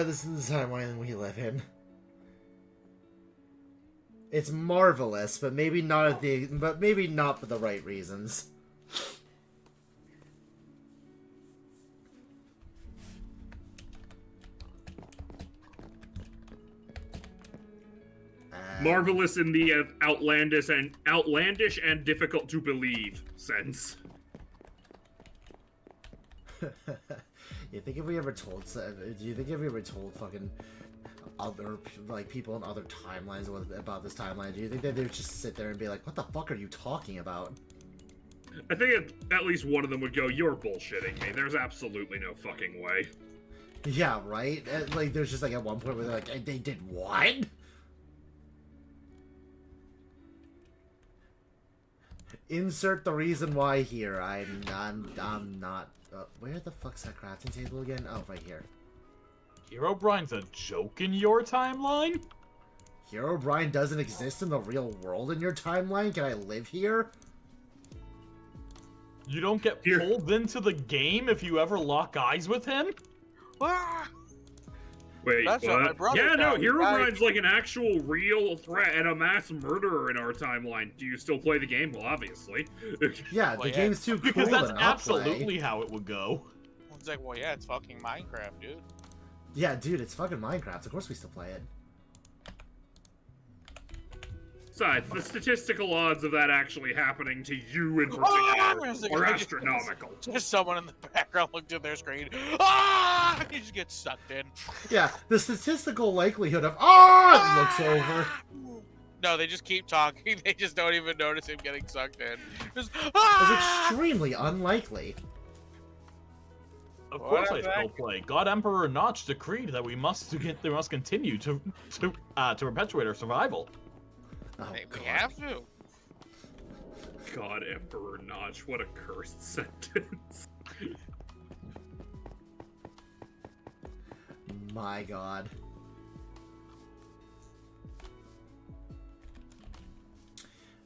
This is the timeline we live in. It's marvelous, but maybe not for the right reasons. Marvelous in the outlandish and difficult to believe sense. Do you think if we ever told fucking other people in other timelines about this timeline, do you think that they would just sit there and be like, "What the fuck are you talking about?" I think at least one of them would go, "You're bullshitting me. There's absolutely no fucking way." Yeah, right. Like, there's just like at one point where they're like, "They did what?" Insert the reason why here. I'm not. Where the fuck's that crafting table again? Oh, right here. Herobrine's a joke in your timeline? Herobrine doesn't exist in the real world in your timeline? Can I live here? You don't get pulled into the game if you ever lock eyes with him? Wait, That's what? what my brother Yeah, no, found. Herobrine's like an actual real threat and a mass murderer in our timeline. Do you still play the game? Well, obviously. Yeah, the game's too cool Because that's to not absolutely play. how it would go. It's like, well, yeah, it's fucking Minecraft, dude. Yeah, dude, it's fucking Minecraft. Of course we still play it. Besides, the statistical odds of that actually happening to you in particular are astronomical. Just someone in the background looked at their screen. Ah! You just get sucked in. Yeah, the statistical likelihood of looks over. No, they just keep talking. They just don't even notice him getting sucked in. Just, It's extremely unlikely. Of course I still play. God Emperor Notch decreed that we must continue to perpetuate our survival. Oh, we have to. God Emperor Notch, what a cursed sentence. My god.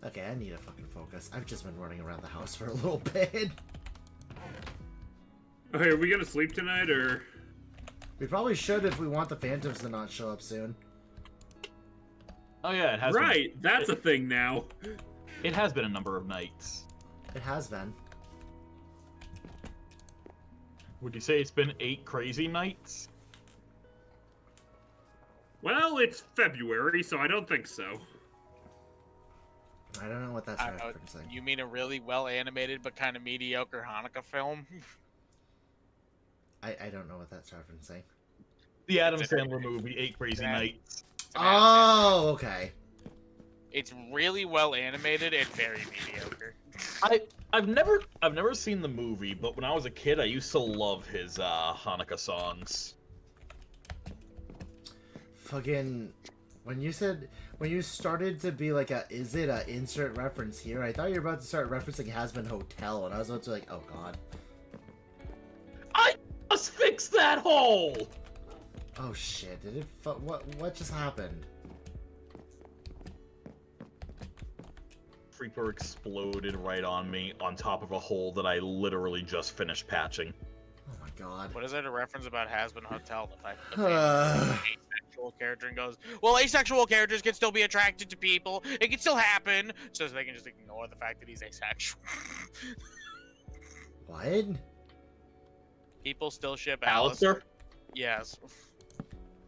Okay, I need to fucking focus. I've just been running around the house for a little bit. Okay, are we gonna sleep tonight, or...? We probably should if we want the Phantoms to not show up soon. Oh yeah, it has Right, been. that's a thing now. It has been a number of nights. It has been. Would you say it's been 8 crazy nights? Well, it's February, so I don't think so. I don't know what that's referencing. You mean a really well animated but kind of mediocre Hanukkah film? I don't know what that's referencing. The Adam Sandler movie, 8 Crazy Nights. Oh, okay. It's really well animated and very mediocre. I've never seen the movie, but when I was a kid, I used to love his Hanukkah songs. Fucking, when you started to be like is it a insert reference here? I thought you were about to start referencing Has Been Hotel, and I was about to be like, oh god. I just fixed that hole! Oh shit, did it what just happened? Creeper exploded right on me, on top of a hole that I literally just finished patching. Oh my god. What is there to reference about Has Been Hotel? The fact that the asexual character and goes, well, asexual characters can still be attracted to people. It can still happen. So they can just ignore the fact that he's asexual. What? People still ship Alistair? Yes.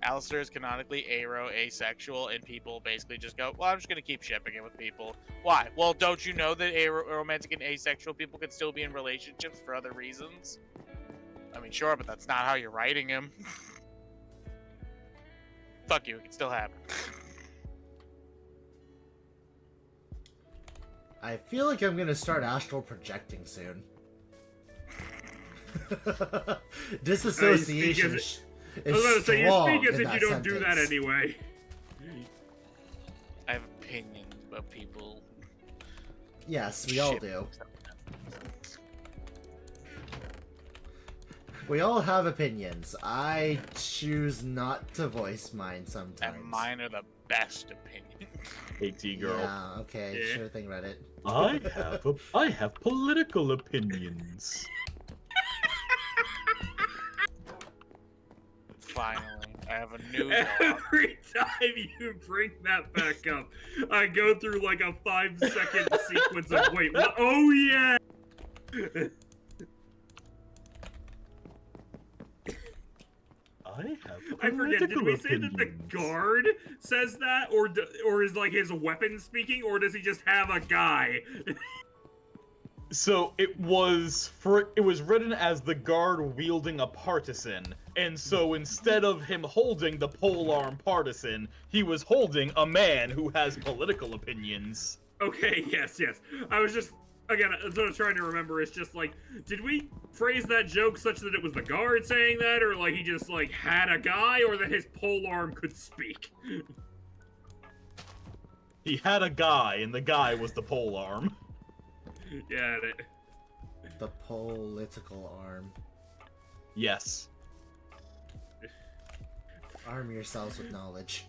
Alistair is canonically asexual, and people basically just go, well, I'm just going to keep shipping it with people. Why? Well, don't you know that aromantic and asexual people can still be in relationships for other reasons? I mean, sure, but that's not how you're writing him. Fuck you, it can still happen. I feel like I'm gonna start astral projecting soon. Disassociation. I was gonna say, you speak as if you don't sentence. do that anyway. I have opinions about people. Yes, we all do. We all have opinions. I choose not to voice mine sometimes. And mine are the best opinions. AT girl. Yeah, okay, Yeah. sure thing, Reddit. I have political opinions. Finally, I have a new Every time you bring that back up, I go through like a 5-second sequence of wait, what? Oh yeah. I forget. Did we say that the guard says that, or is like his weapon speaking, or does he just have a guy? So it was written as the guard wielding a partisan, and so instead of him holding the polearm partisan, he was holding a man who has political opinions. Okay, yes. I was just, again, what I was trying to remember is just like, did we phrase that joke such that it was the guard saying that, or like he just like had a guy, or that his polearm could speak? He had a guy, and the guy was the polearm. Yeah. The political arm. Yes. Arm yourselves with knowledge.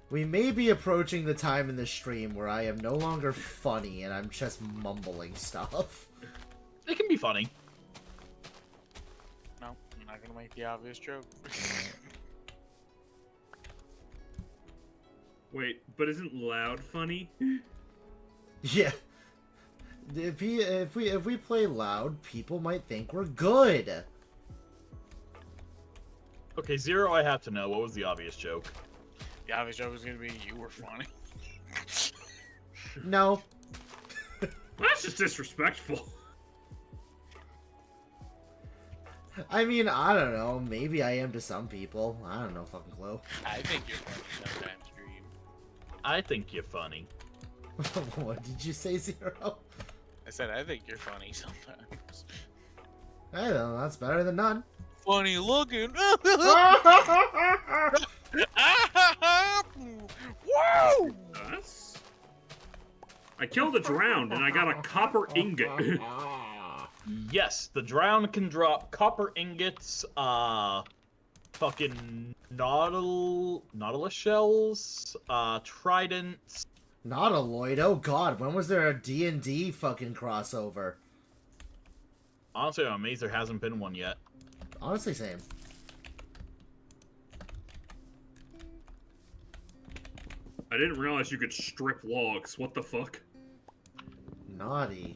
We may be approaching the time in the stream where I am no longer funny and I'm just mumbling stuff. It can be funny. No, I'm not gonna make the obvious joke. Wait, but isn't loud funny? Yeah. If we play loud, people might think we're good. Okay, Zero, I have to know. What was the obvious joke? The obvious joke was gonna be you were funny. No. That's just disrespectful. I mean, I don't know. Maybe I am to some people. I don't know, fucking clue. I think you're funny sometimes, Dream. I think you're funny. What did you say, Zero? I said I think you're funny sometimes. I don't know, that's better than none. Funny looking. Whoa! I killed a drowned and I got a copper ingot. Yes, the drown can drop copper ingots, fucking nautilus shells, tridents. Nautiloid? Oh god, when was there a D&D fucking crossover? Honestly, I'm amazed there hasn't been one yet. Honestly, same. I didn't realize you could strip logs. What the fuck? Naughty.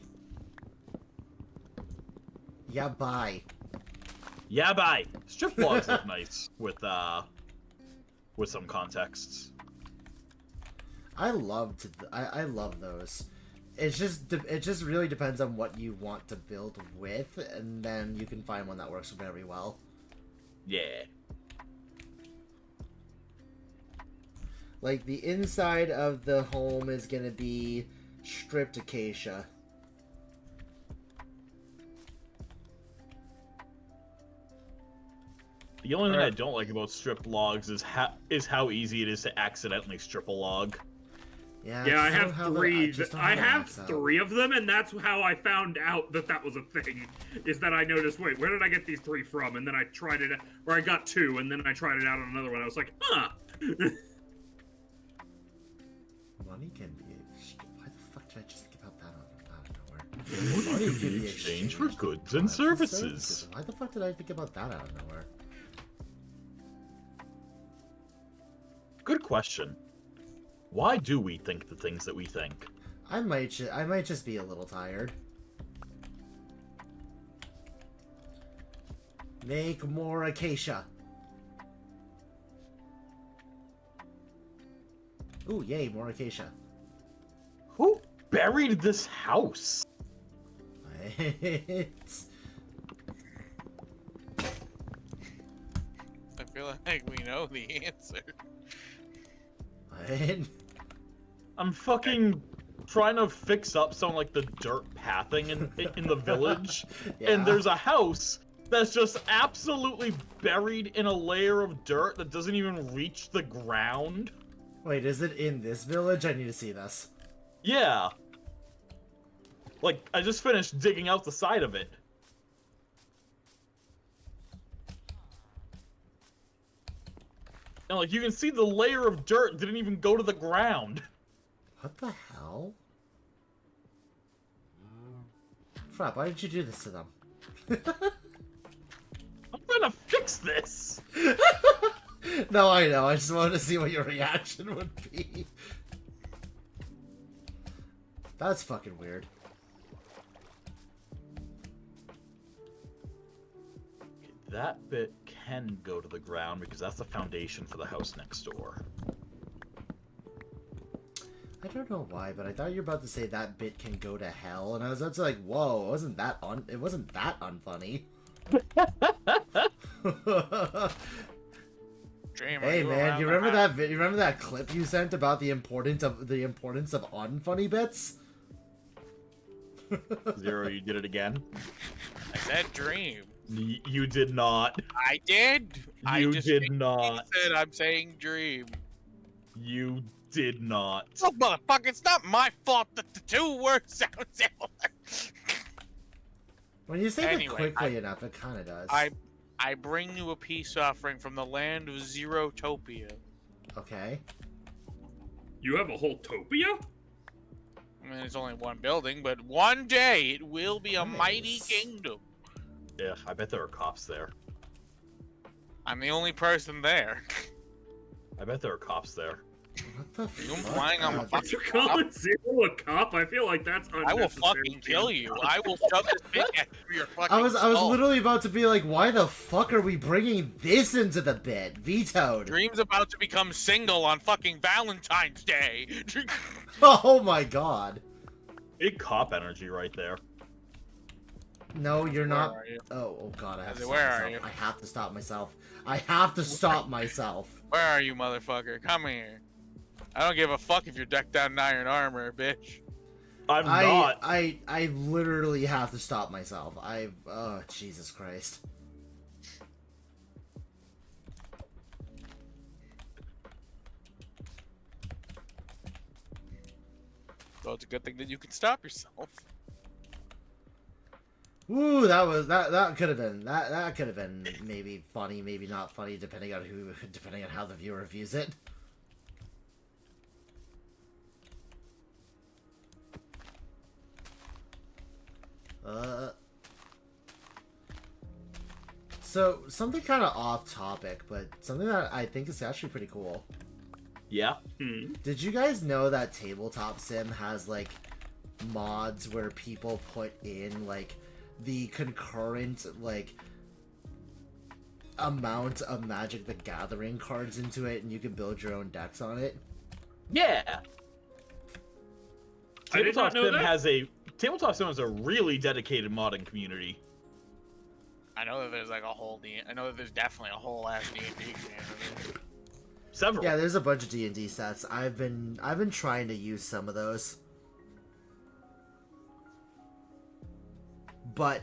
Yeah, bye. Yeah, bye. Strip logs look nice with some contexts. I love those. It just really depends on what you want to build with, and then you can find one that works very well. Yeah. Like, the inside of the home is gonna be stripped acacia. The only thing I don't like about stripped logs is how easy it is to accidentally strip a log. Yeah, I have three. I have three of them, and that's how I found out that that was a thing. Is that I noticed, wait, where did I get these three from? And then I tried it, or I got two, and then I tried it out on another one. I was like, huh. Money can be. Why the fuck did I just think about that out of nowhere? Money can be exchanged for goods and services. Why the fuck did I think about that out of nowhere? Good question. Why do we think the things that we think? I might just be a little tired. Make more acacia. Ooh, yay, more acacia. Who buried this house? It's... I feel like we know the answer. What? I'm fucking trying to fix up some like the dirt pathing in the village, and there's a house that's just absolutely buried in a layer of dirt that doesn't even reach the ground. Wait, is it in this village? I need to see this. Yeah. Like, I just finished digging out the side of it. And like, you can see the layer of dirt didn't even go to the ground. What the hell? Frap, why did you do this to them? I'm trying to fix this! No, I know. I just wanted to see what your reaction would be. That's fucking weird. That bit can go to the ground because that's the foundation for the house next door. I don't know why, but I thought you were about to say that bit can go to hell, and I was about to like, whoa, it wasn't that unfunny. Dream, hey man, you remember that you remember that clip you sent about the importance of unfunny bits? Zero, you did it again. I said dream. You did not. I did. You did not. Said I'm saying dream. You did not. Oh, motherfucker! It's not my fault that the two words sound similar. When you say it quickly enough, it kind of does. I bring you a peace offering from the land of Zerotopia. Okay. You have a whole topia? I mean, it's only one building, but one day it will be a mighty kingdom. Yeah, I bet there are cops there. I'm the only person there. I bet there are cops there. What the Are you fuck? implying I'm a fucking You're calling Zero a cop? I feel like that's unnecessary. I will fucking kill you. I will shove this big ass through your fucking I was skull. literally about to be like, why the fuck are we bringing this into the bit? Vetoed. Dream's about to become single on fucking Valentine's Day. Oh my god. Big cop energy right there. No, you're not. are you? Oh god, I have to Where stop are myself. you? I have to stop myself. I have to stop myself. Where are you, motherfucker? Come here. I don't give a fuck if you're decked out in iron armor, bitch. I'm not. I literally have to stop myself. Oh, Jesus Christ. Well, it's a good thing that you can stop yourself. Ooh, that could have been that could have been maybe funny, maybe not funny, depending on how the viewer views it. So something kind of off topic, but something that I think is actually pretty cool. Yeah. Did you guys know that Tabletop Sim has like mods where people put in like the concurrent like amount of Magic the Gathering cards into it, and you can build your own decks on it? Yeah. I did not know that. Tabletop Sim has a really dedicated modding community. I know that there's like a whole I know that there's definitely a whole ass D&D community. Several. Yeah, there's a bunch of D&D sets. I've been trying to use some of those. But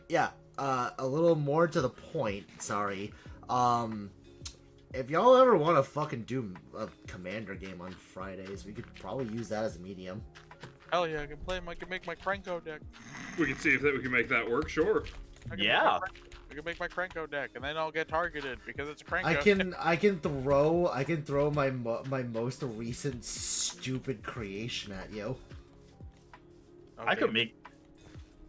yeah, a little more to the point, sorry. If y'all ever want to fucking do a Commander game on Fridays, we could probably use that as a medium. Hell yeah, I can make my Krenko deck. We can see if we can make that work, sure. I can make my Krenko deck, and then I'll get targeted because it's a Krenko. I can throw my most recent stupid creation at you. Okay.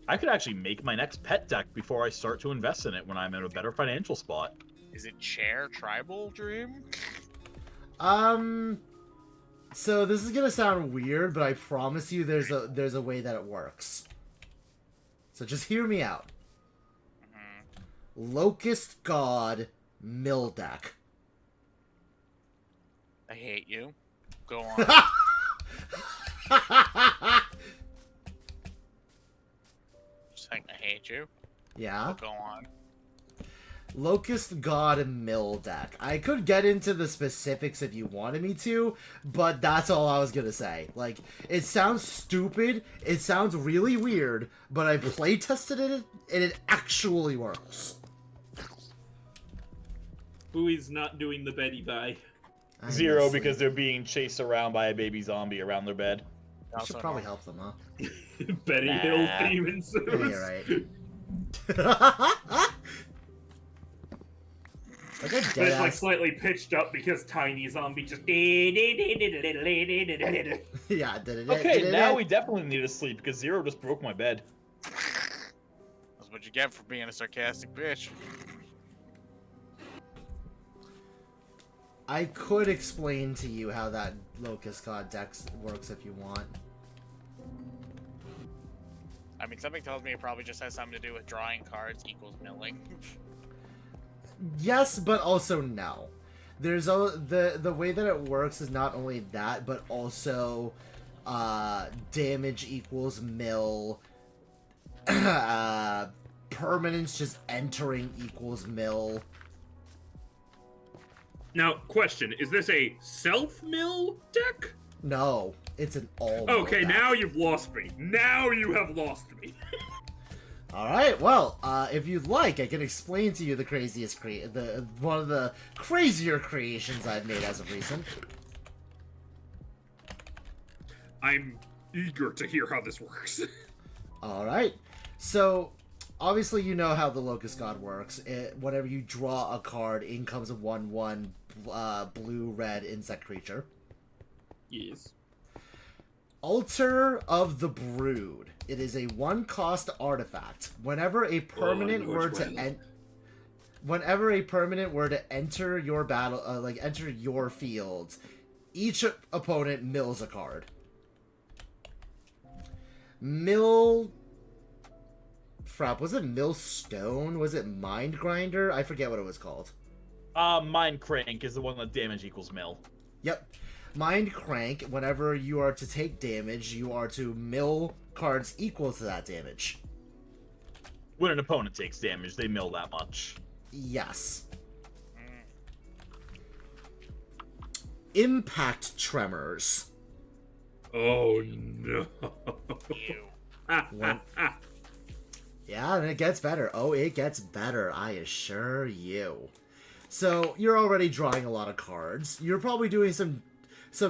I could actually make my next pet deck before I start to invest in it when I'm in a better financial spot. Is it Chair Tribal Dream? So this is gonna sound weird, but I promise you there's a way that it works. So just hear me out. Locust God Mill Deck. I hate you. Go on. Just saying I hate you. Yeah. Go on. Locust God Mill Deck. I could get into the specifics if you wanted me to, but that's all I was gonna say. Like, it sounds stupid, it sounds really weird, but I play tested it and it actually works. Who is not doing the Betty Bye? Zero, because they're being chased around by a baby zombie around their bed. I should probably help them, huh? Betty Hill theme ensues. Yeah, you're right. Like it's like slightly pitched up because Tiny Zombie just. Yeah, okay, now we definitely need to sleep because Zero just broke my bed. That's what you get for being a sarcastic bitch. I could explain to you how that Locust God deck works if you want. I mean, something tells me it probably just has something to do with drawing cards equals milling. Yes, but also no. There's the way that it works is not only that, but also damage equals mill. Permanence just entering equals mill. Now, question: is this a self-mill deck? No, it's an all. Okay, now you've lost me. Now you have lost me. Alright, well, if you'd like, I can explain to you the craziest one of the crazier creations I've made as of recent. I'm eager to hear how this works. Alright, so, obviously you know how the Locust God works. Whenever you draw a card, in comes a 1/1 blue-red insect creature. Yes. Altar of the Brood. It is a 1-cost artifact. Whenever a permanent were to enter your battle, enter your field, each opponent mills a card. Was it Millstone? Was it Mind Grinder? I forget what it was called. Mind Crank is the one that damage equals mill. Yep. Mind Crank, whenever you are to take damage, you are to mill cards equal to that damage. When an opponent takes damage, they mill that much. Yes. Impact Tremors. Oh no. Yeah, and it gets better. Oh, it gets better, I assure you. So, you're already drawing a lot of cards. You're probably doing some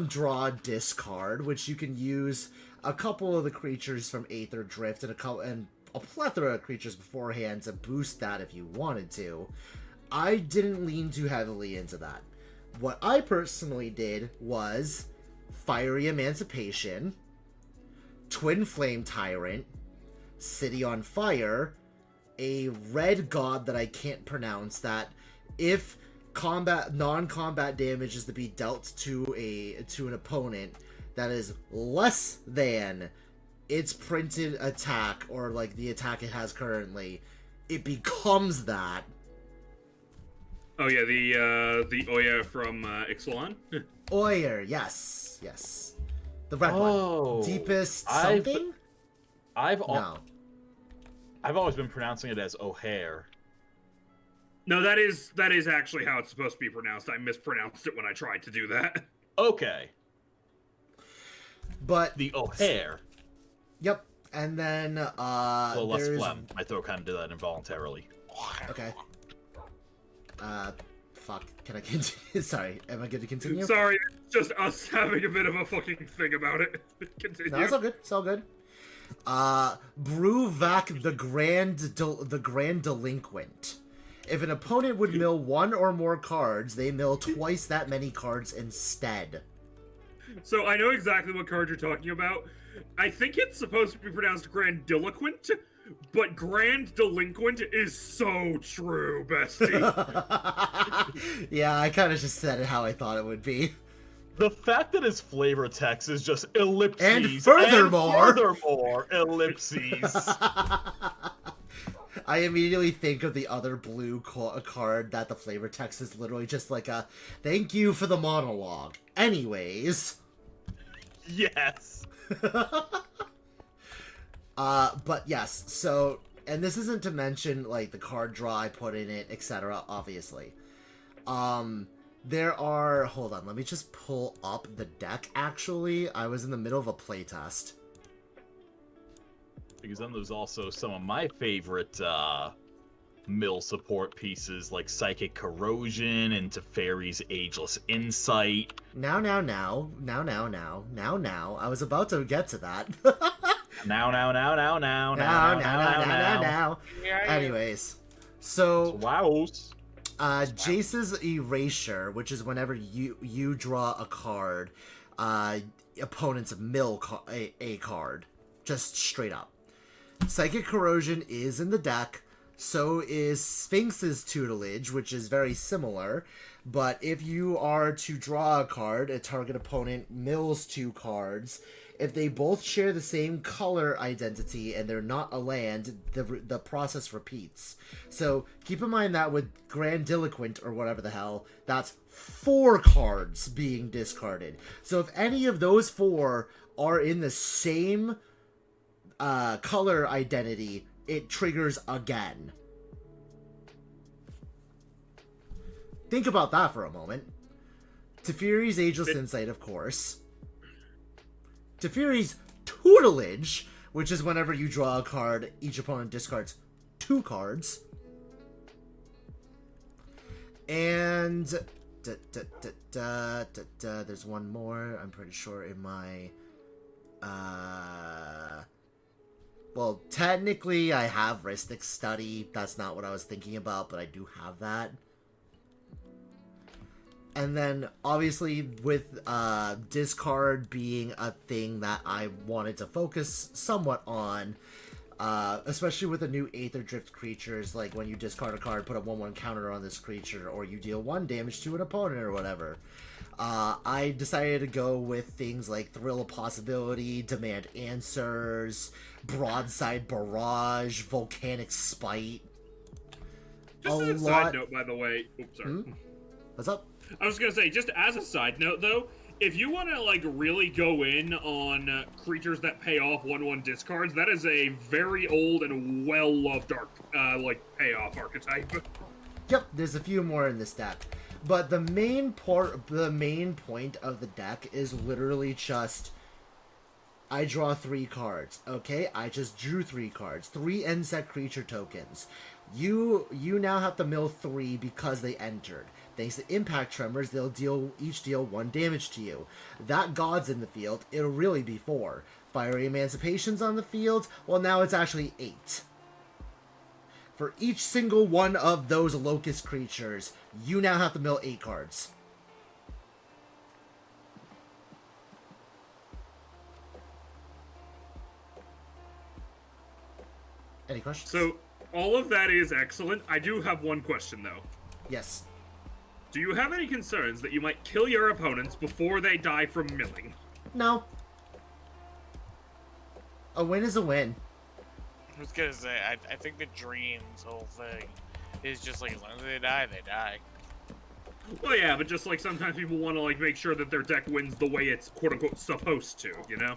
draw discard, which you can use a couple of the creatures from Aether Drift and a plethora of creatures beforehand to boost that if you wanted to. I didn't lean too heavily into that. What I personally did was Fiery Emancipation, Twin Flame Tyrant, City on Fire, a red god that I can't pronounce that if non-combat damage is to be dealt to an opponent that is less than its printed attack or like the attack it has currently, it becomes that. Oh yeah, the Oya from Ixalan. Oyer, yes. The red one. Deepest something? I've always been pronouncing it as O'Hare. No, that is actually how it's supposed to be pronounced. I mispronounced it when I tried to do that. Okay. But the O'Hare. Yep. And then A little less there's phlegm. My throat kind of did that involuntarily. Okay. Fuck. Can I continue? Sorry, am I good to continue? Sorry, it's just us having a bit of a fucking thing about it. Continue. No, it's all good. It's all good. Bruvak the Grand Delinquent. If an opponent would mill one or more cards, they mill twice that many cards instead. So I know exactly what card you're talking about. I think it's supposed to be pronounced Grandiloquent, but Grand Delinquent is so true, bestie. Yeah, I kind of just said it how I thought it would be. The fact that his flavor text is just ellipses. And furthermore ellipses. I immediately think of the other blue card that the flavor text is literally just like a thank you for the monologue. Anyways. Yes. But yes, so, and this isn't to mention, like, the card draw I put in it, etc., obviously. There are, hold on, let me just pull up the deck, actually. I was in the middle of a playtest. Because then there's also some of my favorite, mill support pieces, like Psychic Corrosion and Teferi's Ageless Insight. Now. I was about to get to that. Now. Anyways, so wow. Jace's Erasure, which is whenever you draw a card, opponents mill a card, just straight up. Psychic Corrosion is in the deck. So is Sphinx's Tutelage, which is very similar. But if you are to draw a card, a target opponent mills 2 cards. If they both share the same color identity and they're not a land, the process repeats. So keep in mind that with Grandiloquent, or whatever the hell, that's 4 cards being discarded. So if any of those 4 are in the same color identity, it triggers again. Think about that for a moment. Teferi's Ageless Insight, of course. Teferi's Tutelage, which is whenever you draw a card, each opponent discards 2 cards. And there's one more, I'm pretty sure, in my well, technically I have Rhystic Study. That's not what I was thinking about, but I do have that. And then, obviously, with discard being a thing that I wanted to focus somewhat on, especially with the new Aether Drift creatures, like when you discard a card, put a 1/1 counter on this creature, or you deal 1 damage to an opponent or whatever. I decided to go with things like Thrill of Possibility, Demand Answers, Broadside Barrage, Volcanic Spite. Just as a side note, by the way. Oops, sorry. What's up? I was gonna say, just as a side note, though, if you want to, like, really go in on creatures that pay off 1/1 discards, that is a very old and well-loved, payoff archetype. Yep, there's a few more in this deck. But the main point of the deck is literally just, I draw 3 cards. Okay, I just drew 3 cards. 3 end set creature tokens. You now have to mill 3 because they entered. Thanks to Impact Tremors, they'll each deal 1 damage to you. That God's in the field, it'll really be 4. Fiery Emancipation's on the field, well now it's actually 8. For each single one of those Locust creatures, you now have to mill 8 cards. Any questions? So, all of that is excellent. I do have one question, though. Yes. Do you have any concerns that you might kill your opponents before they die from milling? No. A win is a win. I was gonna say, I think the dreams whole thing is just like, as long as they die, they die. Well, yeah, but just like sometimes people want to like make sure that their deck wins the way it's quote unquote supposed to, you know?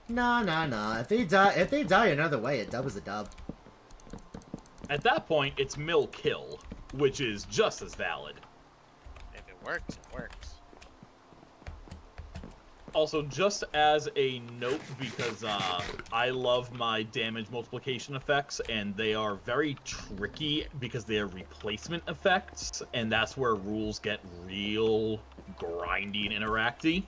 Nah. If they die another way, a dub is a dub. At that point, it's mill kill, which is just as valid. If it works, it works. Also, just as a note, because I love my damage multiplication effects, and they are very tricky because they are replacement effects, and that's where rules get real grindy and interacty.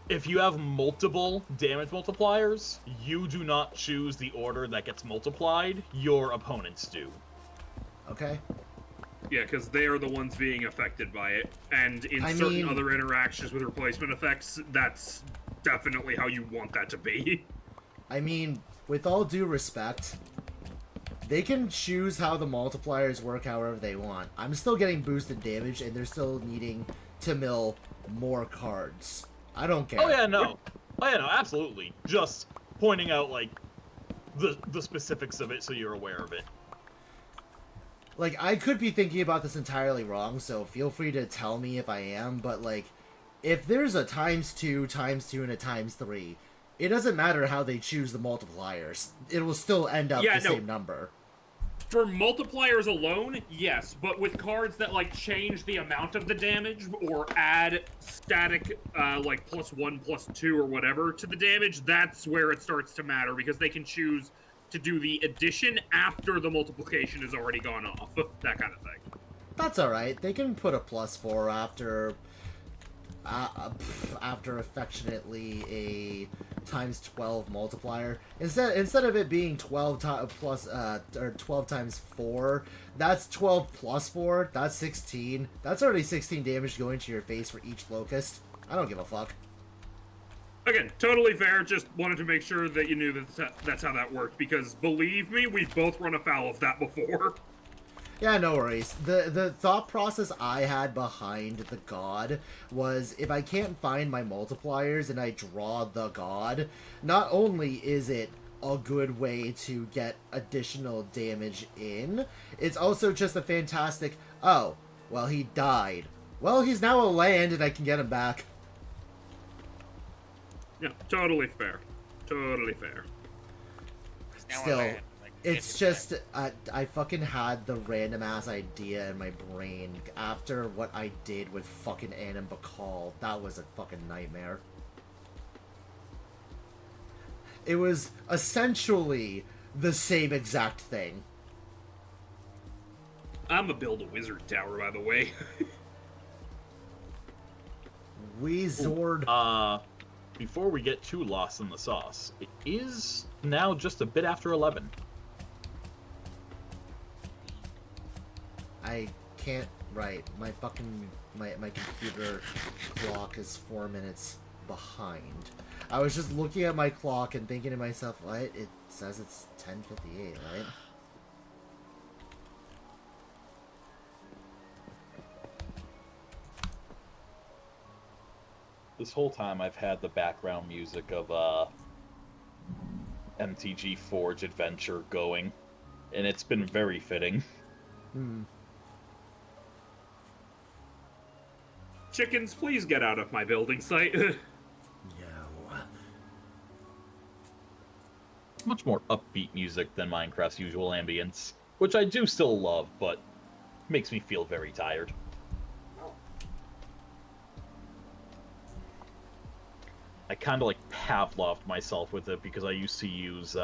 If you have multiple damage multipliers, you do not choose the order that gets multiplied, your opponents do. Okay. Yeah, because they are the ones being affected by it. And in certain other interactions with replacement effects, that's definitely how you want that to be. I mean, with all due respect, they can choose how the multipliers work however they want. I'm still getting boosted damage, and they're still needing to mill more cards. I don't care. Oh yeah, no, absolutely. Just pointing out, like, the specifics of it so you're aware of it. Like, I could be thinking about this entirely wrong, so feel free to tell me if I am, but, like, if there's a ×2, ×2, and a ×3, it doesn't matter how they choose the multipliers. It will still end up the same number. For multipliers alone, yes, but with cards that, like, change the amount of the damage or add static, like, +1, +2, or whatever to the damage, that's where it starts to matter, because they can choose to do the addition after the multiplication has already gone off. That kind of thing. That's alright. They can put a +4 after affectionately a ×12 multiplier. Instead of it being 12 times 4, that's 12 plus 4. That's 16. That's already 16 damage going to your face for each locust. I don't give a fuck. Again, totally fair. Just wanted to make sure that you knew that that's how that worked, because believe me, we've both run afoul of that before. Yeah, no worries. The thought process I had behind the god was, if I can't find my multipliers and I draw the god, not only is it a good way to get additional damage in, it's also just a fantastic, oh, well, he died. Well, he's now a land and I can get him back. Yeah, totally fair. Totally fair. Still, it's just, I fucking had the random-ass idea in my brain after what I did with fucking Anim Bakal. That was a fucking nightmare. It was essentially the same exact thing. I'm gonna build a wizard tower, by the way. Wizard. Before we get too lost in the sauce, it is now just a bit after 11. I can't write. My fucking my computer clock is 4 minutes behind. I was just looking at my clock and thinking to myself, what? It says it's 10:58, right? This whole time I've had the background music of MTG Forge Adventure going, and it's been very fitting. Chickens, please get out of my building site. Much more upbeat music than Minecraft's usual ambience, which I do still love, but makes me feel very tired. I kind of like Pavloved myself with it because I used to use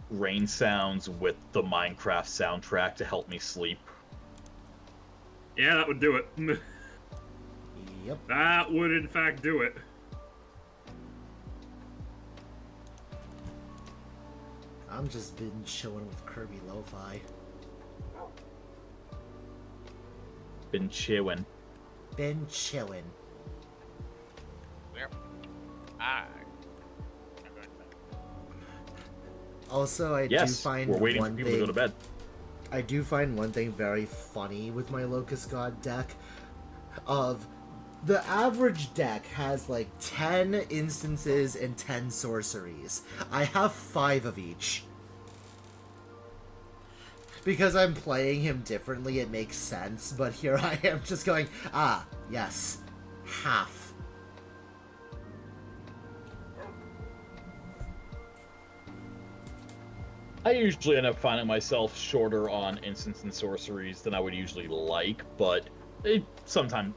rain sounds with the Minecraft soundtrack to help me sleep. Yeah, that would do it. Yep. That would in fact do it. I'm just been chilling with Kirby Lo-Fi. Been chewing. Been chilling. Also, I do find we're waiting one for people thing, to go to bed. I do find one thing very funny with my Locust God deck. Of the average deck has like 10 instances and 10 sorceries. I have 5 of each. because I'm playing him differently, it makes sense, but here I am just going, ah, yes, half. I usually end up finding myself shorter on instants and sorceries than I would usually like, but sometimes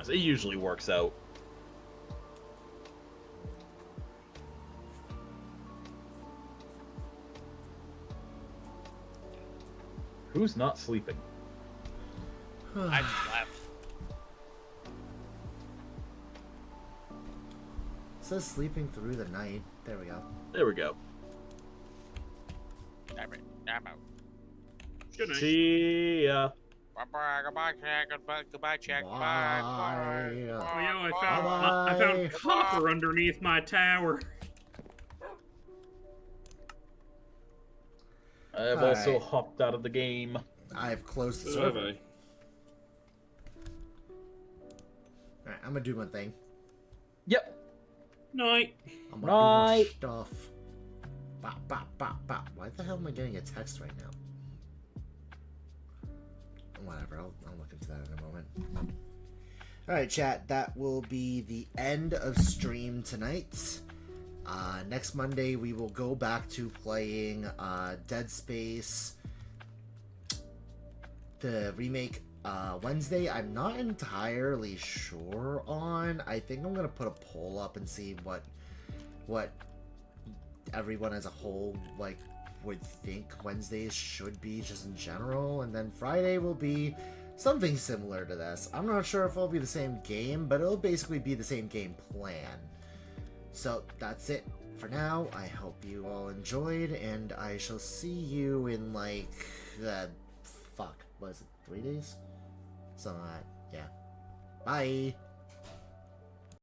it usually works out. Who's not sleeping? I slept. It says sleeping through the night. There we go. There we go. Damn it. I'm out. Good night. See ya. Bye-bye, goodbye, Jack. Goodbye, Jack. Bye. Bye. Oh, yo, I found copper underneath my tower. I have also hopped out of the game. I've closed the So have server. I. Alright, I'm gonna do my thing. Yep. Night. I'm gonna do my stuff. Bop, bop, bop, bop. Why the hell am I getting a text right now? Whatever, I'll look into that in a moment. Alright, chat, that will be the end of stream tonight. Next Monday, we will go back to playing Dead Space, the remake. Wednesday, I'm not entirely sure on. I think I'm gonna put a poll up and see what everyone as a whole would think Wednesdays should be just in general, and then Friday will be something similar to this. I'm not sure if it'll be the same game, but it'll basically be the same game plan. So that's it for now. I hope you all enjoyed, and I shall see you in fuck, was it 3 days? Something like that. Yeah. Bye.